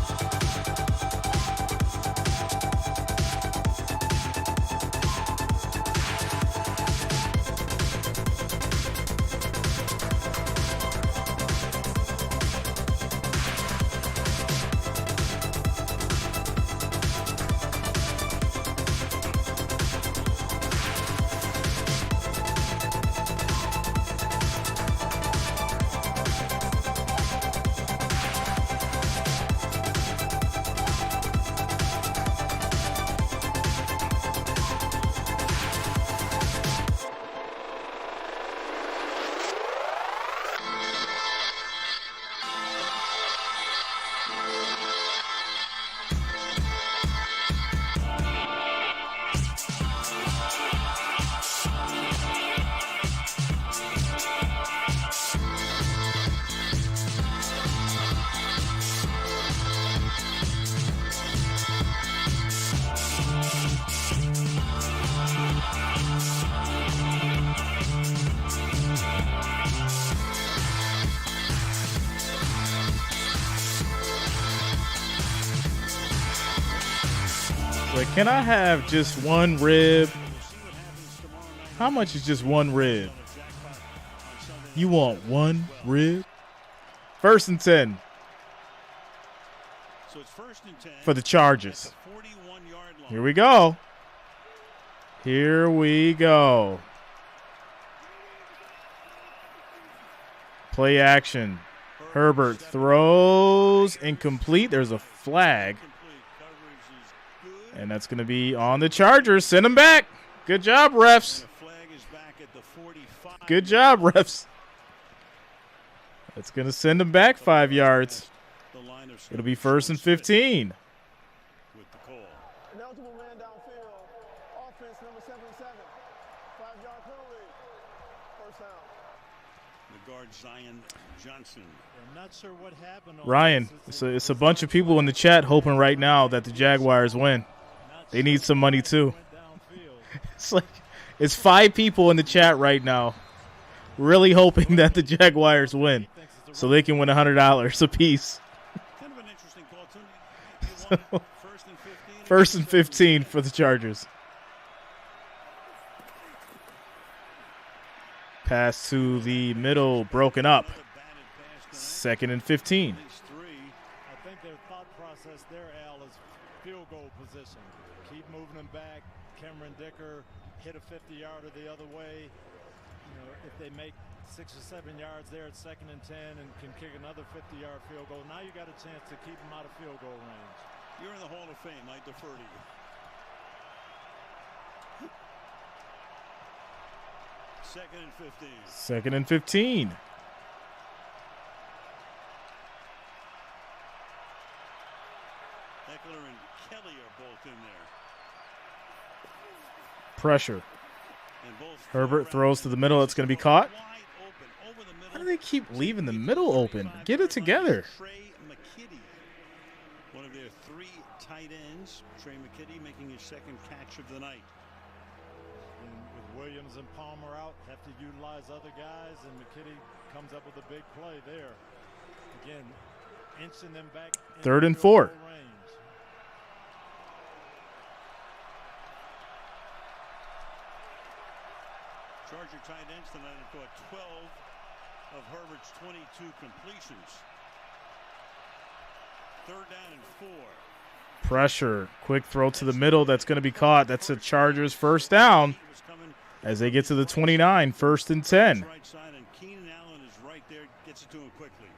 Like, can I have just one rib? How much is just one rib? You want one rib? 1st and 10 for the Chargers. Here we go. Here we go. Play action. Herbert throws incomplete. There's a flag. And that's going to be on the Chargers. Send them back. Good job, refs. Good job, refs. That's going to send them back 5 yards. It'll be 1st and 15. Ineligible man downfield. Offense number 77. 5-yard penalty. 1st down. The guard Zion Johnson. I'm not sure what happened. Ryan, it's a bunch of people in the chat hoping right now that the Jaguars win. They need some money too. It's 5 people in the chat right now really hoping that the Jaguars win so they can win $100 a piece. Kind of an interesting call, too. First and 15 for the Chargers. Pass to the middle, broken up. 2nd and 15. I think their thought process there, Al, is field goal position. Keep moving them back. Cameron Dicker hit a 50-yarder the other way. You know, if they make 6 or 7 yards there at 2nd and 10 and can kick another 50-yard field goal, now you got a chance to keep them out of field goal range. You're in the Hall of Fame. I defer to you. 2nd and 15. 2nd and 15. Eckler and Kelly are both in there. Pressure. Herbert throws to the middle. It's going to be caught. How do they keep leaving the middle open? Get it together. One of their 3 tight ends. Trey McKitty making his 2nd catch of the night. And with Williams and Palmer out, have to utilize other guys, and McKitty comes up with a big play there. Again, inching them back. 3rd and 4. Charger tight ends tonight have caught 12 of Herbert's 22 completions. 3rd down and 4. Pressure. Quick throw to the middle. That's going to be caught. That's a Chargers first down as they get to the 29. 1st and 10. Right side, and Keenan Allen is right there. Gets it to him quickly.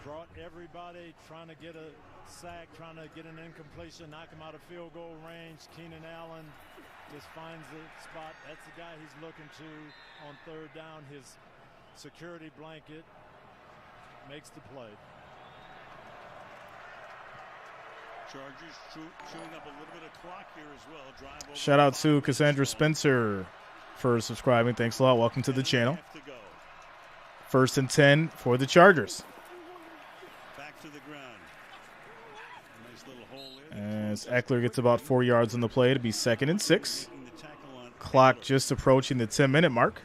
Brought everybody trying to get a sack, trying to get an incompletion, knock him out of field goal range. Keenan Allen just finds the spot. That's the guy he's looking to on 3rd down. His security blanket makes the play. Chargers chewing up a little bit of clock here as well. Drive over. Shout out to Cassandra Spencer for subscribing. Thanks a lot. Welcome to the channel. 1st and 10 for the Chargers. Back to the ground. Nice little hole there. As Eckler gets about 4 yards on the play to be 2nd and 6. Clock just approaching the 10-minute mark.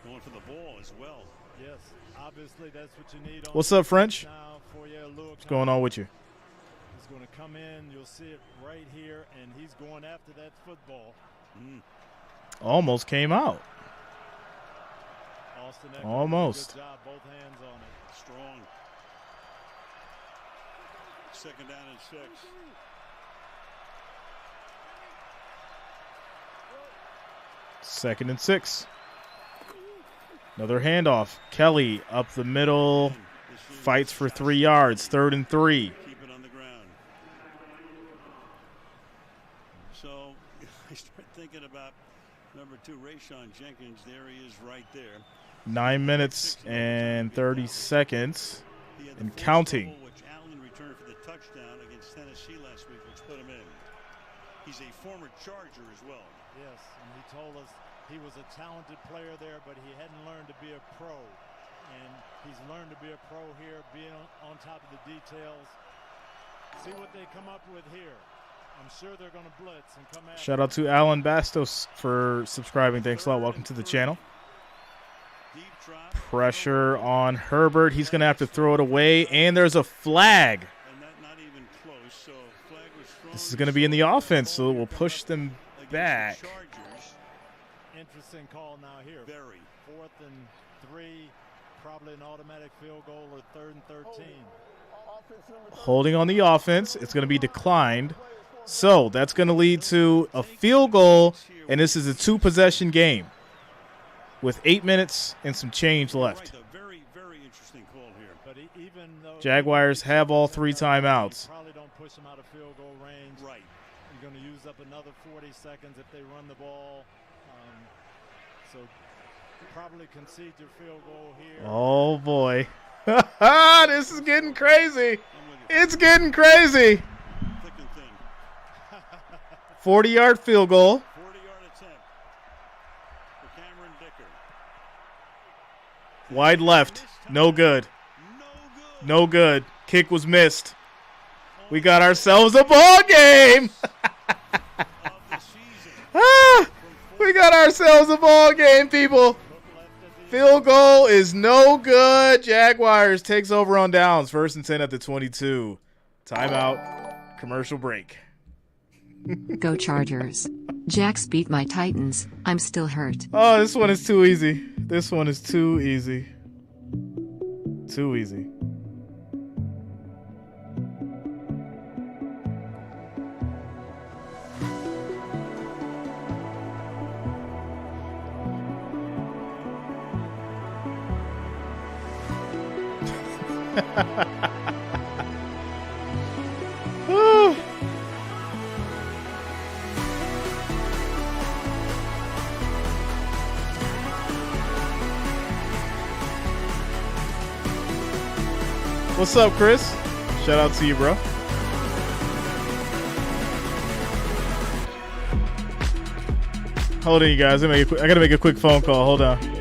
Going for the ball as well. Yes, obviously that's what you need. What's up, French? What's going on with you? He's going to come in. You'll see it right here, and he's going after that football. Almost came out. Austin Eckler, almost. Good job, both hands on it. Strong. 2nd down and 6. Second and 6. Another handoff. Kelly up the middle. Fights for 3 yards. 3rd and 3. Keep it on the ground. So I start thinking about number 2, Rayshon Jenkins. There he is right there. 9 minutes and 30 seconds and counting. Which Allen returned for the touchdown against Tennessee last week, which put him in. He's a former Charger as well. Yes, and he told us he was a talented player there, but he hadn't learned to be a pro. And he's learned to be a pro here, being on top of the details. See what they come up with here. I'm sure they're going to blitz and come after. Shout out to Alan Bastos for subscribing. Thanks a lot. Welcome to the channel. Pressure on Herbert. He's going to have to throw it away, and there's a flag. Not even close. So flag was strong. This is going to be in the offense, so it will push them back. Interesting call now here. Very. 4th and 3. Probably an automatic field goal or 3rd and 13. Holding on the offense. It's going to be declined. So that's going to lead to a field goal, and this is a 2-possession game with 8 minutes and some change left. Right, a very, very interesting call here. But even though Jaguars have all 3 timeouts. Probably don't push them out of field goal range. Right. You're going to use up another 40 seconds if they run the ball. So probably concede your field goal here. Oh, boy. This is getting crazy. It's getting crazy. 40-yard field goal. 40-yard attempt for Cameron Dicker. Wide left. No good. No good. Kick was missed. We got ourselves a ball game. We got ourselves a ball game, people. Field goal is no good. Jaguars takes over on downs. 1st and 10 at the 22. Timeout. Commercial break. Go Chargers. Jags beat my Titans. I'm still hurt. Oh, this one is too easy. This one is too easy. Too easy. What's up, Chris? Shout out to you, bro. Hold on, you guys. I gotta make a quick phone call. Hold on.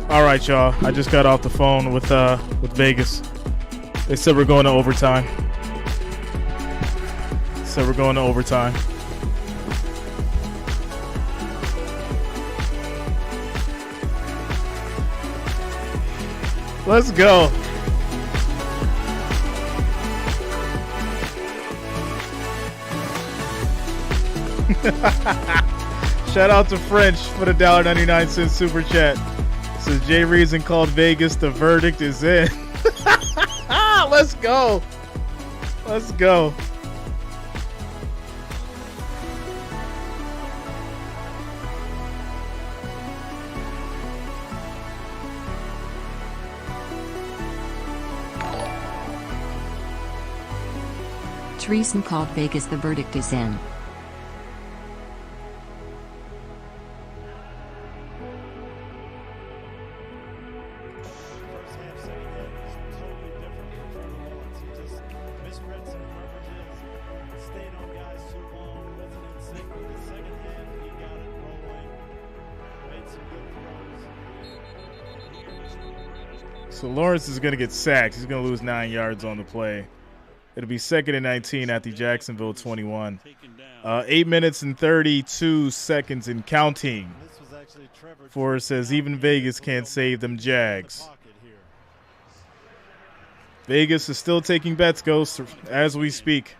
All right, y'all. I just got off the phone with Vegas. They said we're going to overtime. Let's go. Shout out to French for the $1.99 super chat. Says Jay Reason called Vegas. The verdict is in. Let's go. Let's go. Treason called Vegas. The verdict is in. So Lawrence is going to get sacked. He's going to lose 9 yards on the play. It'll be 2nd and 19 at the Jacksonville 21. 8 minutes and 32 seconds and counting. Forrest says even Vegas can't save them Jags. Vegas is still taking bets, Ghost, as we speak.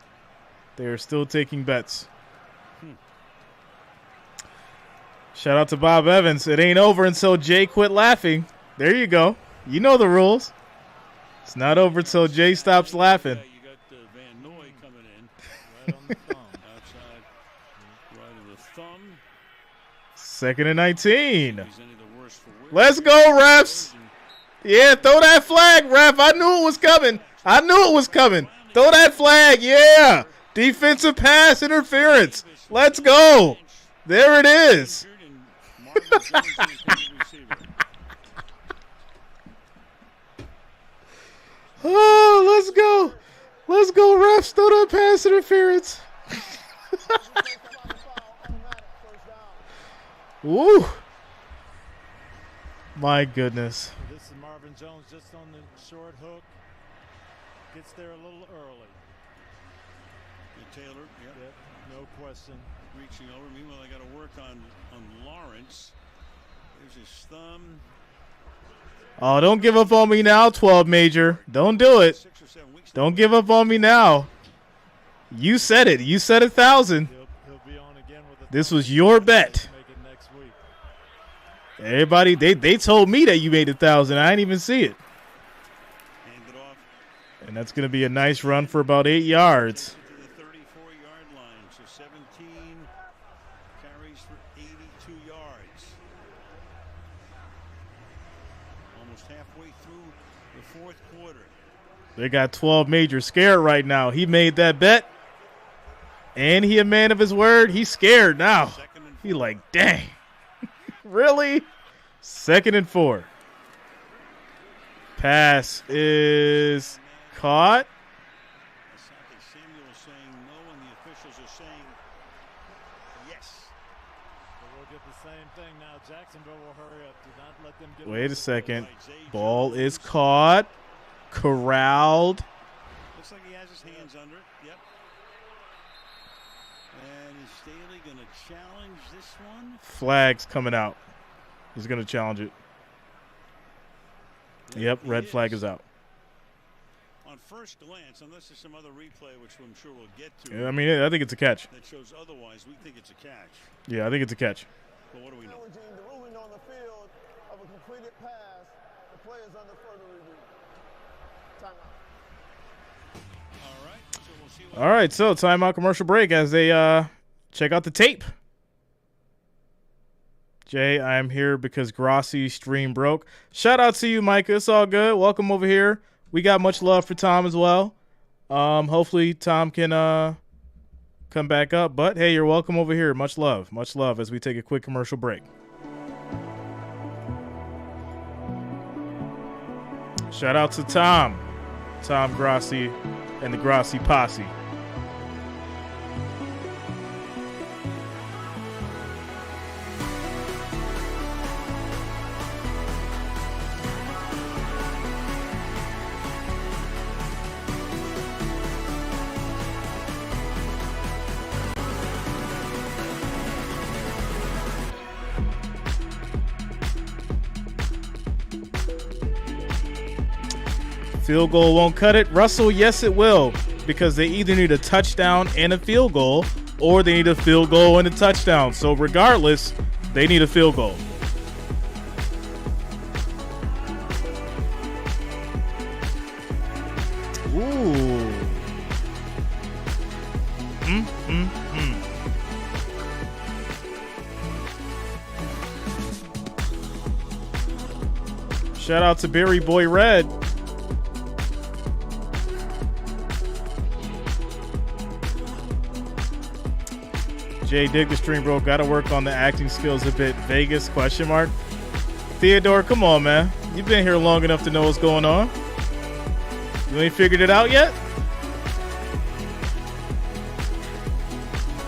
They are still taking bets. Shout out to Bob Evans. It ain't over until Jay quit laughing. There you go. You know the rules. It's not over until Jay stops laughing. You got Van Noy coming in right on the thumb. Outside right of the thumb. 2nd and 19. Let's go, refs. Yeah, throw that flag, ref. I knew it was coming. Throw that flag. Yeah. Defensive pass interference. Let's go. There it is. Oh, let's go. Let's go, refs. Throw that pass interference. Woo. My goodness. This is Marvin Jones just on the short hook. Gets there a little early. Taylor, yep, no question. Reaching over. Meanwhile, I got to work on Lawrence. There's his thumb. Oh, don't give up on me now, 12 Major. Don't do it. Don't give up on me now. You said it. You said 1,000. This was your bet. Everybody, they told me that you made 1,000. I didn't even see it. And that's going to be a nice run for about 8 yards. To the 34-yard line. So 17 carries for 82 yards. fourth quarter. They got 12 major scared right now. He made that bet. And he a man of his word. He's scared now. He like, dang. Really? 2nd and 4. Pass is caught. Samuel is saying no, and the officials are saying yes. So we'll get the same thing now. Jacksonville will hurry up. Do not let them get. Wait a second. Ball is caught. Corralled. Looks like he has his hands under it. Yep. And is Staley going to challenge this one? Flag's coming out. He's going to challenge it. Yep, red flag is out. On first glance, unless there's some other replay, which I'm sure we'll get to. Yeah, I mean, I think it's a catch. That shows otherwise. We think it's a catch. Yeah, I think it's a catch. But what do we know? The ruling on the field of a completed pass. The play is under further review. Timeout. All right, so timeout, commercial break as they check out the tape. Jay, I am here because Grossi's stream broke. Shout out to you, Micah. It's all good. Welcome over here. We got much love for Tom as well. Hopefully Tom can come back up. But, hey, you're welcome over here. Much love as we take a quick commercial break. Shout out to Tom Grossi and the Grossi Posse. Field goal won't cut it. Russell, yes, it will, because they either need a touchdown and a field goal, or they need a field goal and a touchdown. So regardless, they need a field goal. Ooh. Shout out to Berry Boy Red. Jay, dig the stream, bro. Got to work on the acting skills a bit. Vegas, question mark. Theodore, come on, man. You've been here long enough to know what's going on. You ain't figured it out yet?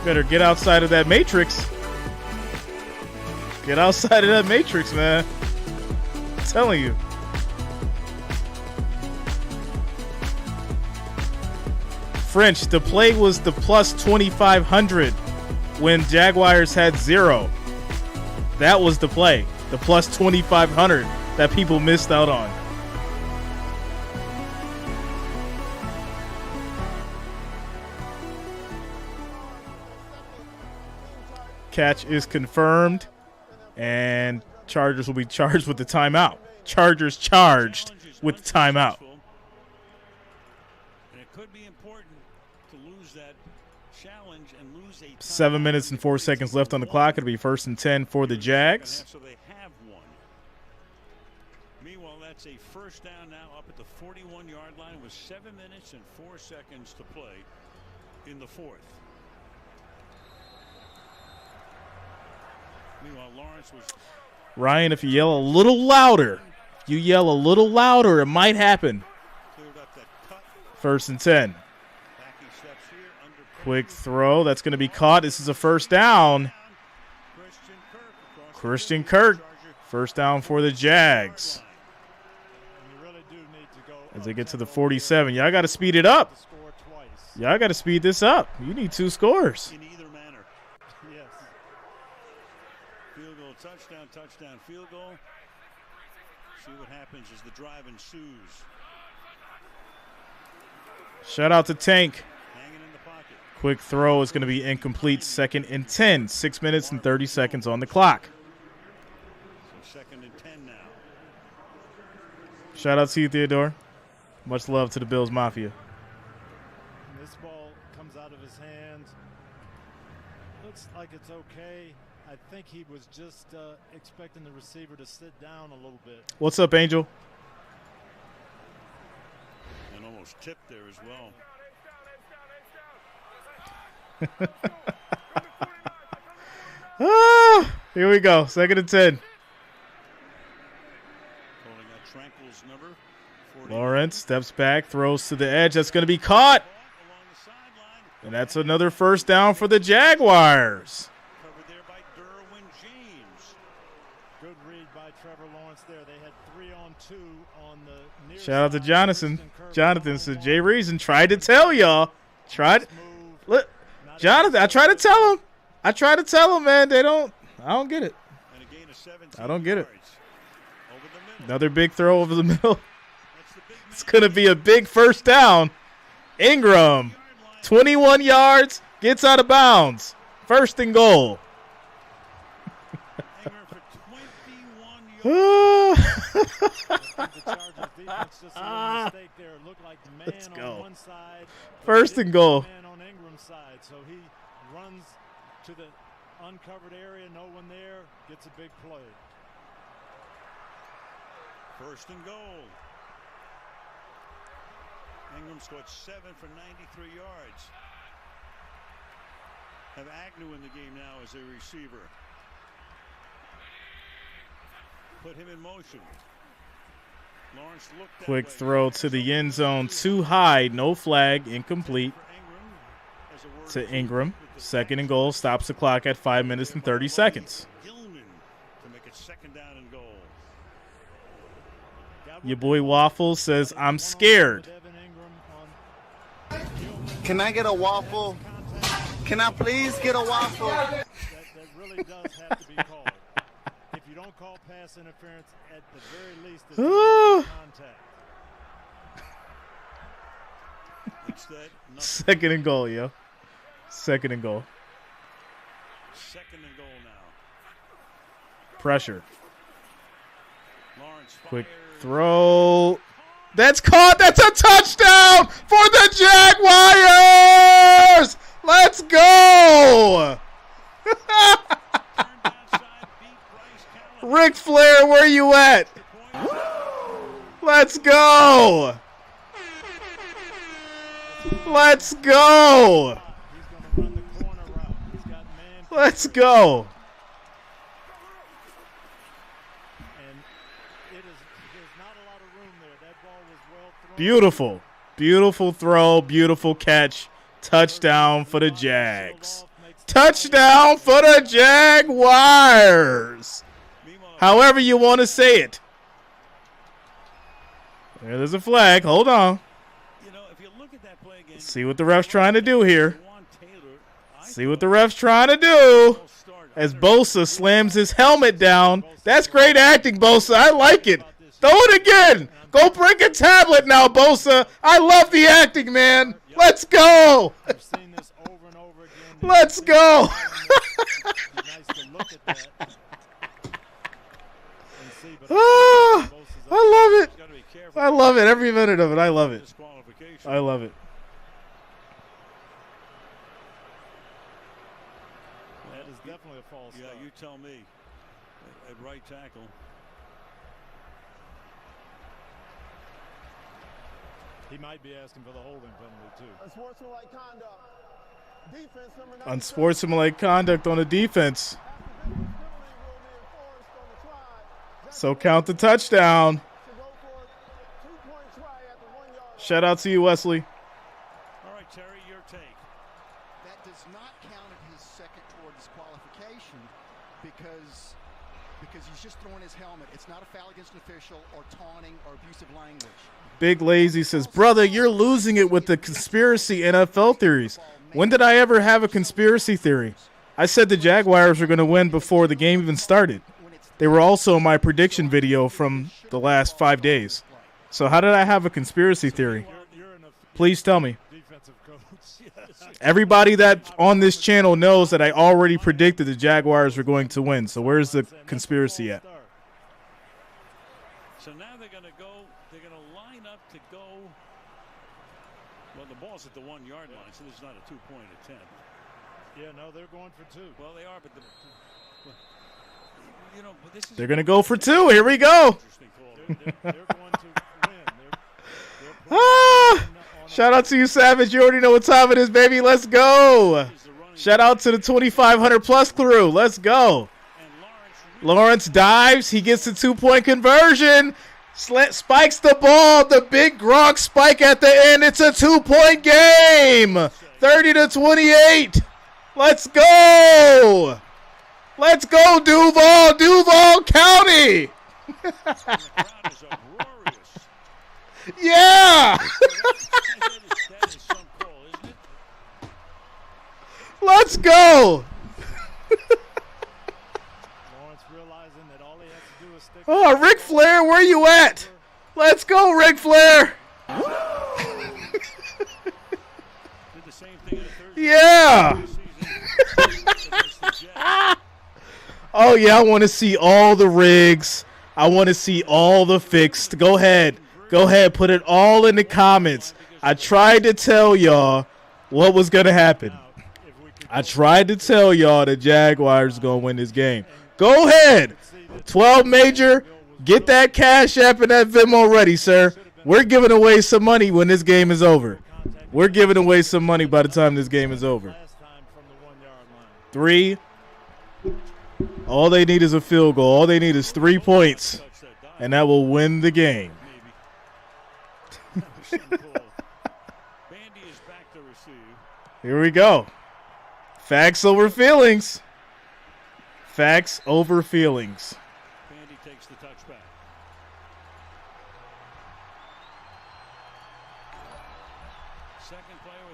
Better get outside of that matrix. Get outside of that matrix, man. I'm telling you. French, the play was the plus 2,500 when Jaguars had 0. That was the play. The plus 2,500 that people missed out on. Catch is confirmed, and Chargers will be charged with the timeout. Chargers charged with the timeout. And it could be important to lose that challenge and lose a 7 minutes and 4 seconds left on the clock. It'll be 1st and 10 for the Jags. So they have one. Meanwhile, that's a first down now up at the 41-yard line with 7 minutes and 4 seconds to play in the fourth. Meanwhile, Lawrence was... Ryan, if you yell a little louder, it might happen. 1st and 10. Quick throw. That's going to be caught. This is a first down. Christian Kirk. First down for the Jags. As they get to the 47. Y'all got to speed it up. Y'all got to speed this up. You need 2 scores. In either manner. Yes. Field goal, touchdown, field goal. See what happens as the drive ensues. Shout out to Tank. Hanging in the pocket. Quick throw is going to be incomplete. 2nd and 10. 6 minutes and 30 seconds on the clock. So 2nd and 10 now. Shout out to you, Theodore. Much love to the Bills Mafia. This ball comes out of his hands. Looks like it's okay. I think he was just expecting the receiver to sit down a little bit. What's up, Angel? almost tipped there as well. Here we go. 2nd and 10. Lawrence steps back, throws to the edge. That's going to be caught. And that's another first down for the Jaguars. Covered there by Derwin James. Good read by Trevor Lawrence there. They had 3-on-2 on the near Shout out to side. Jonathan. Jonathan said, Jay Reason tried to tell y'all. Look, Jonathan, I tried to tell him. Man. I don't get it. I don't get it. Another big throw over the middle. It's going to be a big first down. Ingram, 21 yards, gets out of bounds. 1st and goal. Let's go. 1st and goal. So he runs to the uncovered area, no one there, gets a big play. 1st and goal. Ingram scored 7 for 93 yards. Have Agnew in the game now as a receiver. Put him in motion. Lawrence looked that Quick way. throw to the end zone. Too high. No flag. Incomplete to Ingram. 2nd and goal. Stops the clock at 5 minutes and 30 seconds. Gilman to make it 2nd down and goal. Your boy Waffle says, I'm scared. Can I get a waffle? Can I please get a waffle? That really does have to be called. If you don't call pass interference, at the very least, it's contact. 2nd and goal, yo. 2nd and goal. 2nd and goal now. Pressure. Lawrence Quick throw. That's caught. That's a touchdown for the Jaguars. Let's go. Ric Flair, where you at? Let's go. Let's go. Let's go. Beautiful. Beautiful throw. Beautiful catch. Touchdown for the Jags. Touchdown for the Jaguars. However you want to say it. There's a flag. Hold on. See what the ref's trying to do here. See what the ref's trying to do. As Bosa slams his helmet down. That's great acting, Bosa. I like it. Throw it again. Go break a tablet now, Bosa. I love the acting, man. Let's go. Let's go. Oh, I love it. I love it. Every minute of it. I love it. I love it. That is definitely a false start. Yeah, you tell me. At right tackle. He might be asking for the holding penalty, too. Unsportsmanlike conduct. Defense number 9. Unsportsmanlike conduct on the defense. So count the touchdown. Shout out to you, Wesley. All right, Terry, your take. That does not count at his second toward disqualification because he's just throwing his helmet. It's not a foul against an official or taunting or abusive language. Big Lazy says, brother, you're losing it with the conspiracy NFL theories. When did I ever have a conspiracy theory? I said the Jaguars were going to win before the game even started. They were also in my prediction video from the last 5 days. So how did I have a conspiracy theory? Please tell me. Everybody that on this channel knows that I already predicted the Jaguars were going to win. So where's the conspiracy at? So now they're going to line up to go. Well, the ball's at the 1 yard line, so this is not a 2-point attempt. Yeah, no, they're going for 2. Well, they are, but this is They're going to go for 2. Here we go. They're going to win. Shout out to you, Savage. You already know what time it is, baby. Let's go. Shout out to the 2,500 plus crew. Let's go. Lawrence dives. He gets the 2-point conversion. Spikes the ball. The big Gronk spike at the end. It's a 2-point game. 30-28. Let's go. Let's go, Duval. Duval County. Yeah. Let's go. Oh, Ric Flair, where you at? Let's go, Ric Flair. Yeah. Oh, yeah, I want to see all the rigs. I want to see all the fixed. Go ahead. Go ahead. Put it all in the comments. I tried to tell y'all what was going to happen. I tried to tell y'all the Jaguars going to win this game. Go ahead. 12 major. Get that Cash App and that Venmo ready, sir. We're giving away some money when this game is over. We're giving away some money by the time this game is over. 3. All they need is a field goal. All they need is 3 points, and that will win the game. Here we go. Facts over feelings. Facts over feelings. Bandy takes the touchback.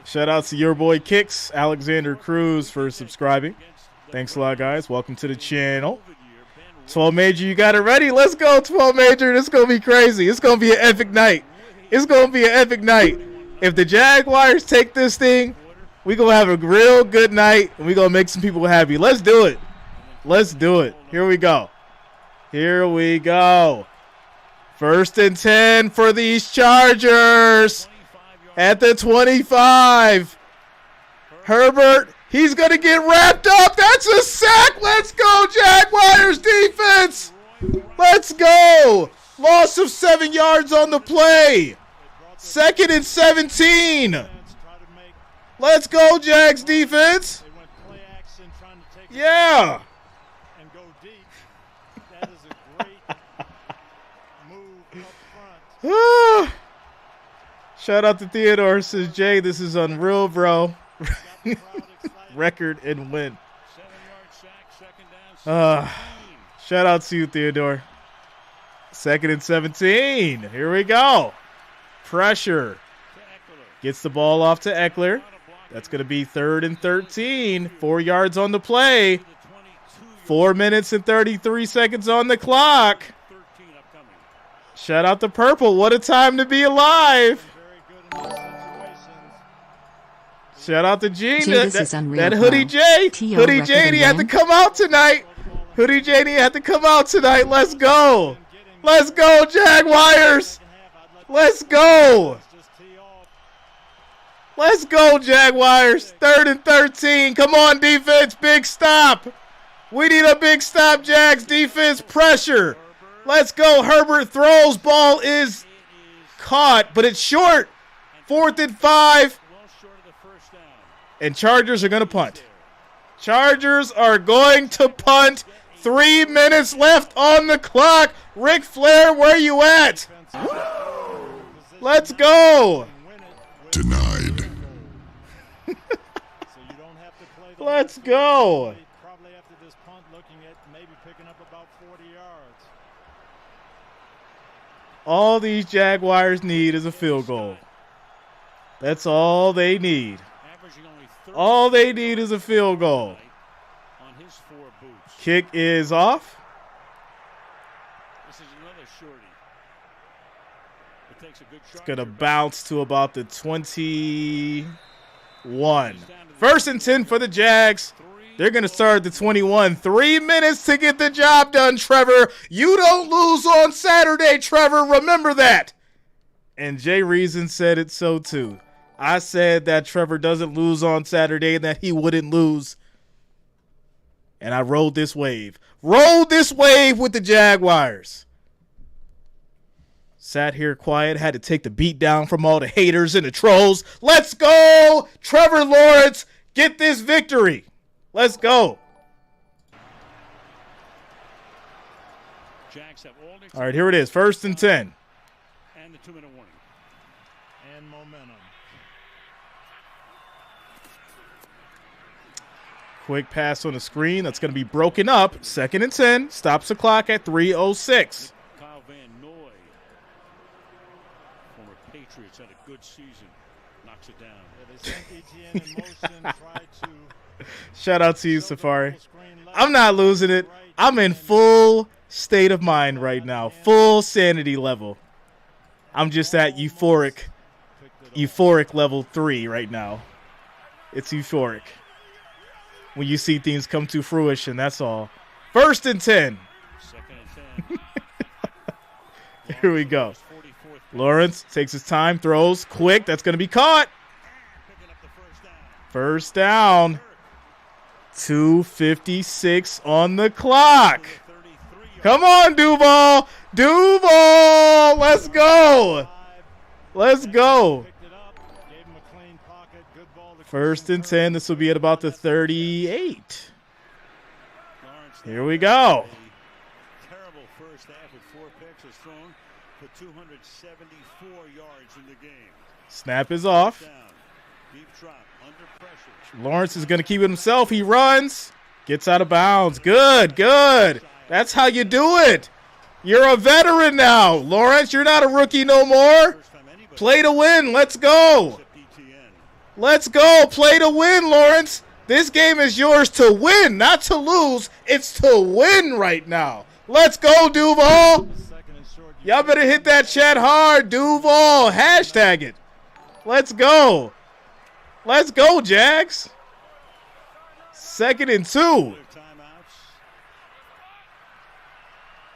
Shout out to your boy Kicks, Alexander Cruz, for subscribing. Thanks a lot, guys. Welcome to the channel. 12 Major, you got it ready? Let's go, 12 Major. This is going to be crazy. It's going to be an epic night. It's going to be an epic night. If the Jaguars take this thing, we're going to have a real good night, and we're going to make some people happy. Let's do it. Let's do it. Here we go. Here we go. 1st and 10 for these Chargers at the 25. Herbert, he's going to get wrapped up. That's a sack. Let's go, Jaguars defense. Let's go. Loss of 7 yards on the play. 2nd and 17. Let's go, Jags defense. Yeah. Shout out to Theodore. Says, Jay, this is unreal, bro. Record and win. Shout out to you, Theodore. 2nd and 17. Here we go. Pressure. Gets the ball off to Eckler. That's going to be 3rd and 13. 4 yards on the play. 4 minutes and 33 seconds on the clock. Shout out to Purple. What a time to be alive. Shout out to Gene. That Hoodie J. Hoodie J, he had to come out tonight. Hoodie J, he had to come out tonight. Let's go. Let's go, Jaguars. Let's go. Let's go, Jaguars. 3rd and 13. Come on, defense. Big stop. We need a big stop, Jags. Defense pressure. Let's go. Herbert throws. Ball is caught, but it's short. 4th and 5. And Chargers are going to punt. Chargers are going to punt. 3 minutes left on the clock. Ric Flair, where you at? Let's go. Denied. Let's go. Probably after this punt, looking at maybe picking up about 40 yards. All these Jaguars need is a field goal. That's all they need. All they need is a field goal. Kick is off. It's going to bounce to about the 21. 1st and 10 for the Jags. They're going to start at the 21. 3 minutes to get the job done, Trevor. You don't lose on Saturday, Trevor. Remember that. And Jay Reason said it so too. I said that Trevor doesn't lose on Saturday and that he wouldn't lose. And I rode this wave. Rode this wave with the Jaguars. Sat here quiet, had to take the beat down from all the haters and the trolls. Let's go, Trevor Lawrence. Get this victory. Let's go. All right, here it is. 1st and 10. And the 2-minute warning. And momentum. Quick pass on the screen. That's going to be broken up. 2nd and 10. Stops the clock at 3:06. Kyle Van Noy, former Patriots, had a good season. Knocks it down. Yeah, they sent Etienne in motion, tried to. Shout out to you, Safari. I'm not losing it. I'm in full state of mind right now. Full sanity level. I'm just at euphoric level 3 right now. It's euphoric. When you see things come to fruition, that's all. 1st and 10. 2nd and 10. Here we go. Lawrence takes his time, throws quick. That's going to be caught. First down. 2:56 on the clock. Come on, Duval. Duval. Let's go. Let's go. 1st and 10. This will be at about the 38. Here we go. Terrible first half with 4 picks. Has thrown for 274 yards in the game. Snap is off. Deep drop under pressure. Lawrence is going to keep it himself. He runs. Gets out of bounds. Good, good. That's how you do it. You're a veteran now. Lawrence, you're not a rookie no more. Play to win. Let's go. Let's go. Play to win, Lawrence. This game is yours to win, not to lose. It's to win right now. Let's go, Duval. Y'all better hit that chat hard, Duval. Hashtag it. Let's go. Let's go, Jags. 2nd and 2.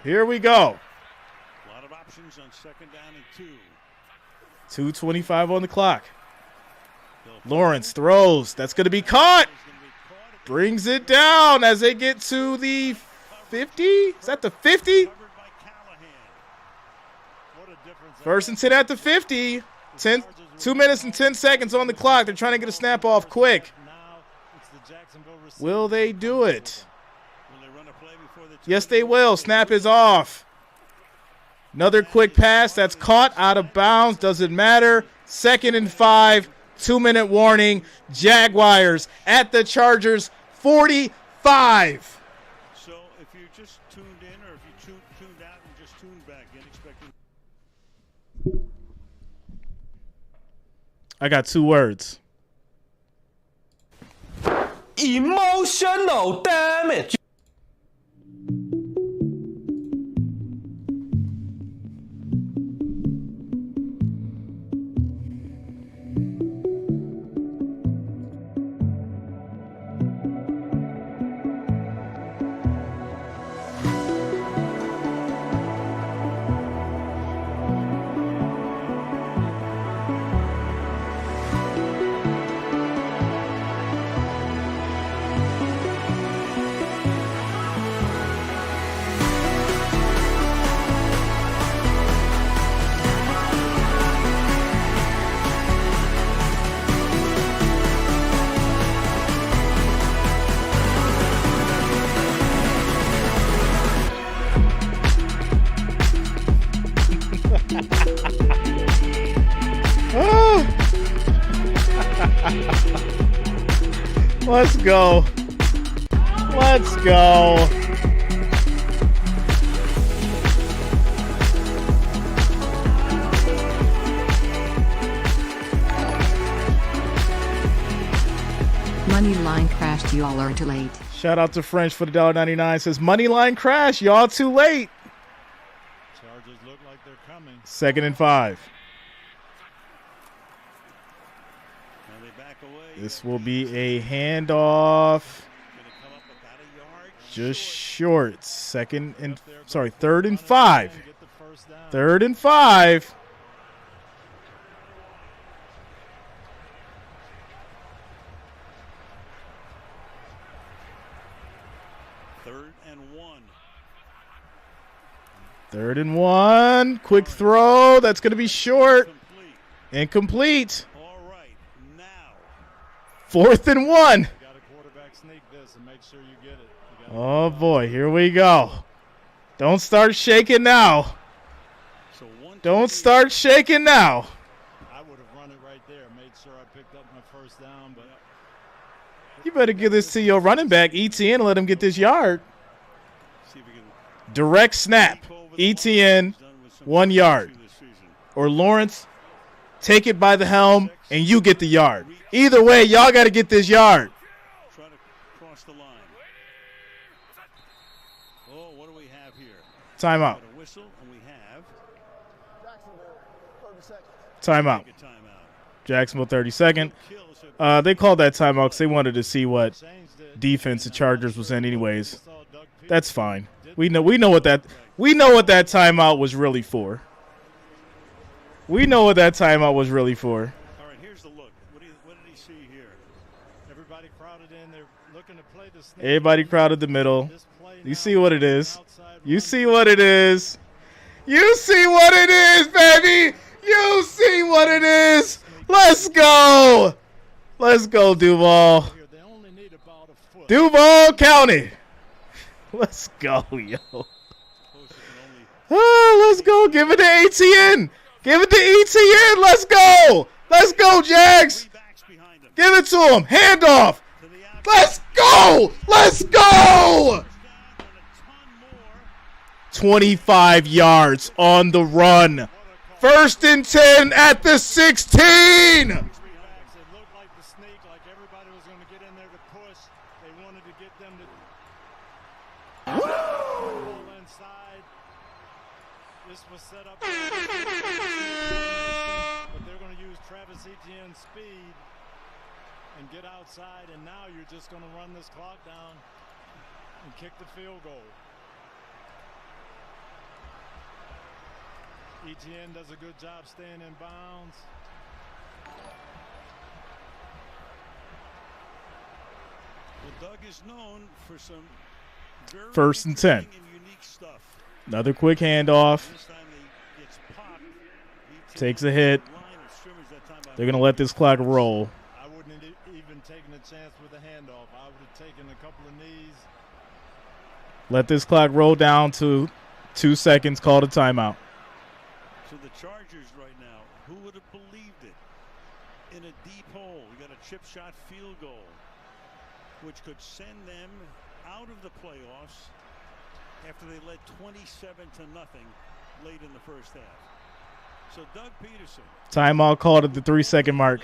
Here we go. A lot of options on 2nd down and 2. 2:25 on the clock. Lawrence throws. That's going to be caught. Brings it down as they get to the 50. Is that the 50? 1st and 10 at the 50. 2 minutes and 10 seconds on the clock. They're trying to get a snap off quick. Will they do it? Yes, they will. Snap is off. Another quick pass that's caught out of bounds. Doesn't matter. 2nd and 5. 2-minute warning. Jaguars at the Chargers 45. So if you just tuned in or if you tuned out and just tuned back in expecting. I got 2 words. Emotional damage. Let's go. Let's go. Money line crashed. You all are too late. Shout out to French for the $1.99. Says money line crash. Y'all too late. Chargers look like they're coming. 2nd and 5. This will be a handoff. Just short. 3rd and 5. 3rd and 5. 3rd and 1. Quick throw. That's going to be short. Incomplete. All right, now. 4th and 1. You got a quarterback sneak this and make sure you get it. Oh, boy. Here we go. Don't start shaking now. Don't start shaking now. I would have run it right there, made sure I picked up my first down, but You better give this to your running back, ETN, and let him get this yard. Direct snap. ETN, 1 yard. Or Lawrence, take it by the helm, and you get the yard. Either way, y'all got to get this yard. Try to cross the line. Oh, what do we have here? Timeout. A whistle, and we have Timeout. Jacksonville 32nd. They called that timeout because they wanted to see what defense the Chargers was in anyways. That's fine. We know what that timeout was really for. We know what that timeout was really for. All right, here's the look. What did he see here? everybody crowded in. They're looking to play the snake. Everybody crowded the middle. You see what it is. You see what it is. You see what it is, baby. You see what it is. Let's go. Let's go, Duval. Duval County. Let's go, yo. Oh, let's go. Give it to ATN. Give it to ETN. Let's go. Let's go, Jags. Give it to him. Handoff. Let's go. Let's go. 25 yards on the run. 1st and 10 at the 16. It looked like the snake, like everybody was going to get in there to push. They wanted to get them to ball inside. This was set up, but they're going to use Travis Etienne's speed and get outside, and now you're just going to run this clock down and kick the field goal. Etienne does a good job staying in bounds. Well, Doug is known for some very 1st and 10. unique stuff. Another quick handoff. Takes a hit. They're going to let this clock roll. I wouldn't have even taken a chance with a handoff. I would have taken a couple of knees. Let this clock roll down to 2 seconds. Call a timeout. So the Chargers right now, who would have believed it? In a deep hole, we got a chip shot field goal, which could send them out of the playoffs after they led 27-0 late in the first half. So Doug Peterson. Timeout called at the 3-second mark.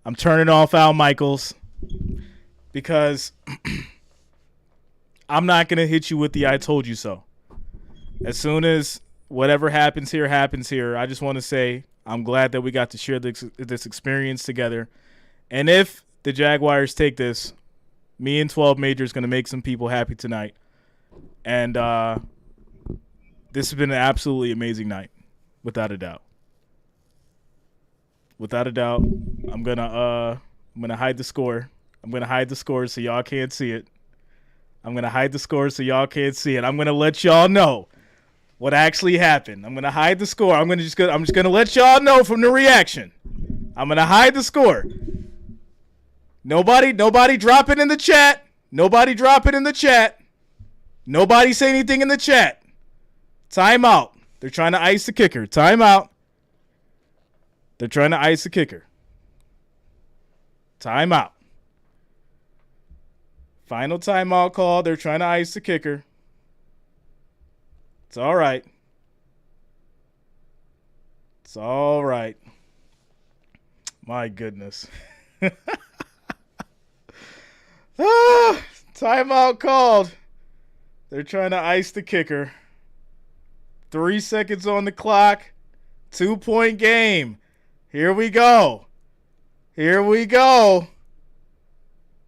I'm turning off Al Michaels because I'm not going to hit you with the I told you so. As soon as whatever happens here, I just want to say I'm glad that we got to share this experience together. And if the Jaguars take this, me and 12 Major is going to make some people happy tonight. And this has been an absolutely amazing night, without a doubt. Without a doubt, I'm gonna hide the score. I'm gonna hide the score so y'all can't see it. I'm gonna hide the score so y'all can't see it. I'm gonna let y'all know what actually happened. I'm gonna hide the score. I'm just gonna let y'all know from the reaction. I'm gonna hide the score. Nobody drop it in the chat. Nobody drop it in the chat. Nobody say anything in the chat. Timeout. They're trying to ice the kicker. Timeout. They're trying to ice the kicker. Timeout. Final timeout call. They're trying to ice the kicker. It's all right. It's all right. My goodness. Timeout called. They're trying to ice the kicker. 3 seconds on the clock. 2-point game. Here we go. Here we go.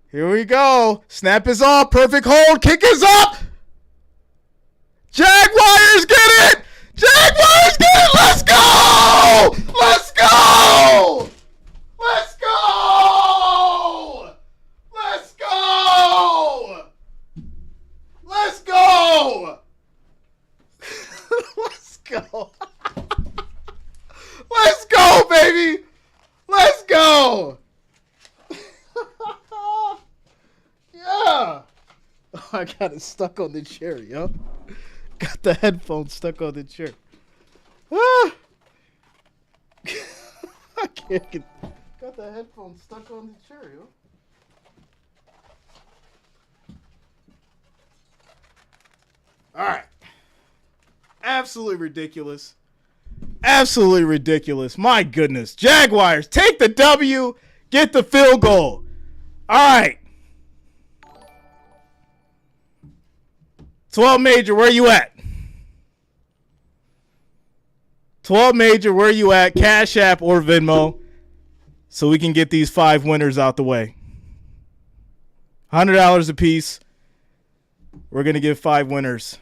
Here we go. Snap is off. Perfect hold. Kick is up. Jaguars get it. Jaguars get it. Let's go. Let's go. Let's go. Let's go. Let's go. I got it stuck on the chair, yo. Got the headphones stuck on the chair. Ah! I can't get... Got the headphones stuck on the chair, yo. All right. Absolutely ridiculous. Absolutely ridiculous. My goodness. Jaguars, take the W. Get the field goal. All right. 12 Major, where you at? 12 Major, where you at? Cash App or Venmo, so we can get these 5 winners out the way. $100 a piece. We're going to give 5 winners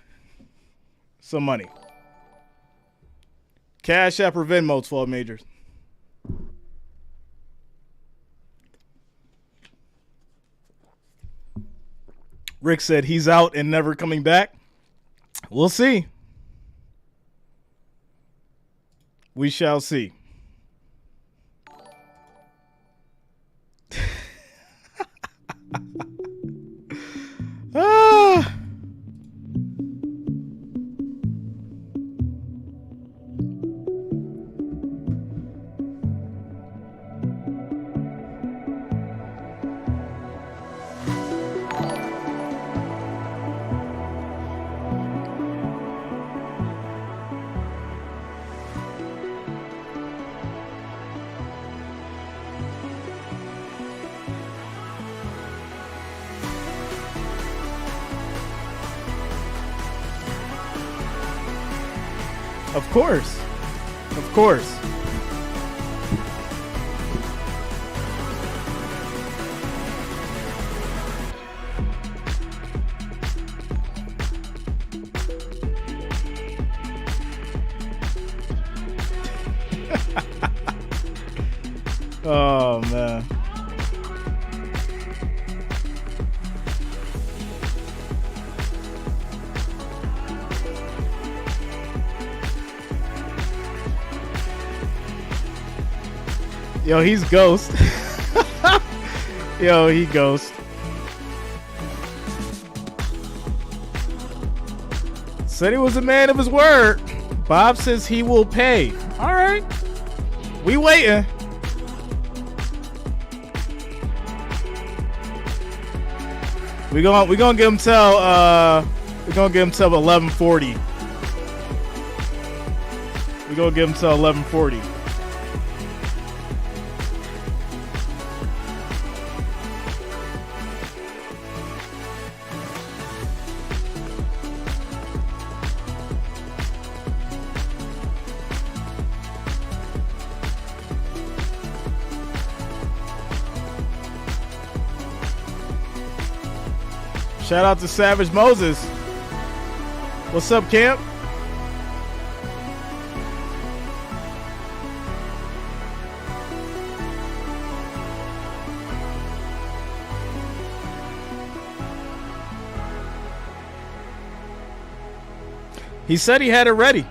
some money. Cash App or Venmo, 12 Majors. Rick said he's out and never coming back. We'll see. We shall see. Ah. Of course. Of course. Oh, man. Yo, he's ghost. Yo, he ghost. Said he was a man of his word. Bob says he will pay. All right. We waiting. We gonna give him till 11:40. We gonna give him till 11:40. Shout out to Savage Moses. What's up, Camp? He said he had it ready.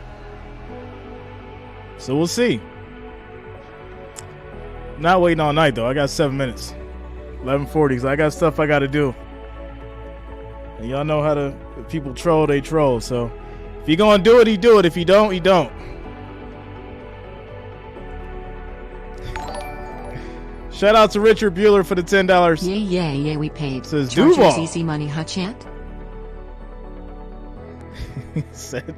So we'll see. Not waiting all night, though. I got 7 minutes. 11:40, because I got stuff I got to do. And y'all know how to, if people troll, they troll. So if you're going to do it, he do it. If you don't, he don't. Shout out to Richard Bueller for the $10. Yeah, we paid. Says Chargers Duval. easy money, huh, chat? He said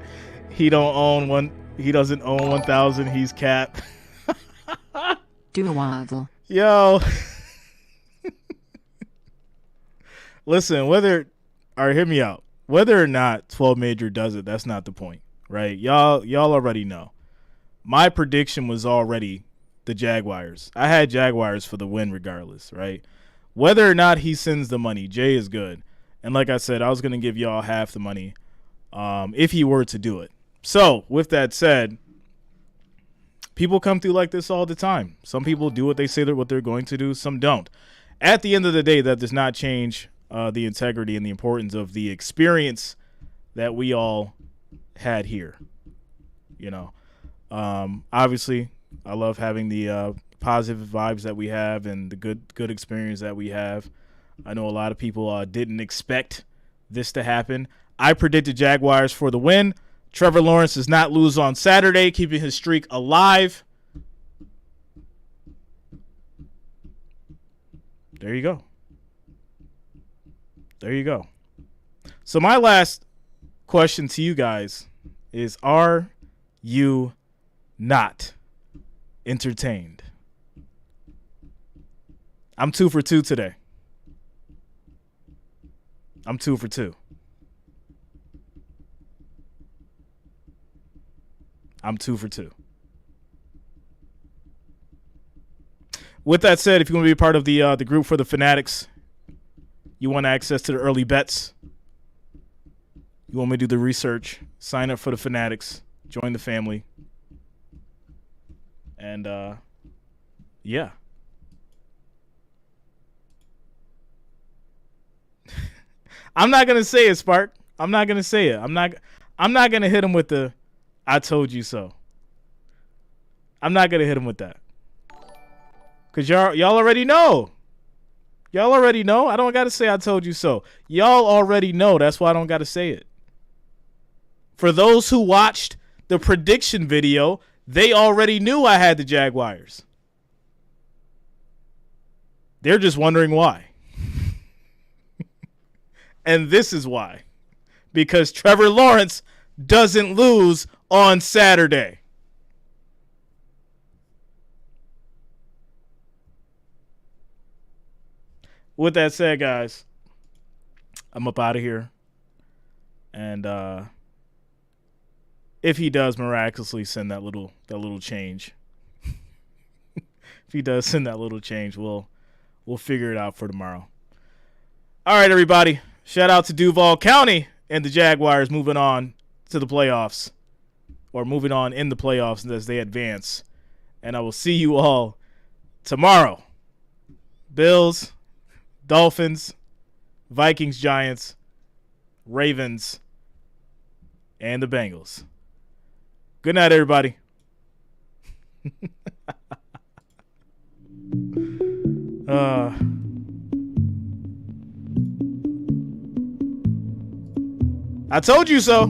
he doesn't own 1,000. He's cap. Do a waddle. Yo. Listen, hear me out. Whether or not 12 Major does it, that's not the point, right? Y'all already know. My prediction was already the Jaguars. I had Jaguars for the win regardless, right? Whether or not he sends the money, Jay is good. And like I said, I was going to give y'all half the money if he were to do it. So, with that said, people come through like this all the time. Some people do what they say what they're going to do. Some don't. At the end of the day, that does not change the integrity and the importance of the experience that we all had here. You know, obviously, I love having the positive vibes that we have and the good experience that we have. I know a lot of people didn't expect this to happen. I predicted Jaguars for the win. Trevor Lawrence does not lose on Saturday, keeping his streak alive. There you go. There you go. So my last question to you guys is, are you not entertained? I'm 2 for 2 today. I'm 2 for 2. I'm 2 for 2. With that said, if you want to be a part of the group for the Fanatics, you want access to the early bets, you want me to do the research, sign up for the Fanatics, join the family, and yeah. I'm not gonna say it, Spark. I'm not gonna say it. I'm not gonna hit him with the "I told you so." I'm not gonna hit him with that, cause y'all already know. Y'all already know. I don't gotta say "I told you so." Y'all already know. That's why I don't gotta say it. For those who watched the prediction video, they already knew I had the Jaguars. They're just wondering why. And this is why. Because Trevor Lawrence doesn't lose on Saturday. With that said, guys, I'm up out of here. And if he does miraculously send that little change, if he does send that little change, we'll figure it out for tomorrow. All right, everybody. Shout out to Duval County and the Jaguars moving on to the playoffs, or moving on in the playoffs as they advance. And I will see you all tomorrow. Bills, Dolphins, Vikings, Giants, Ravens, and the Bengals. Good night, everybody. I told you so.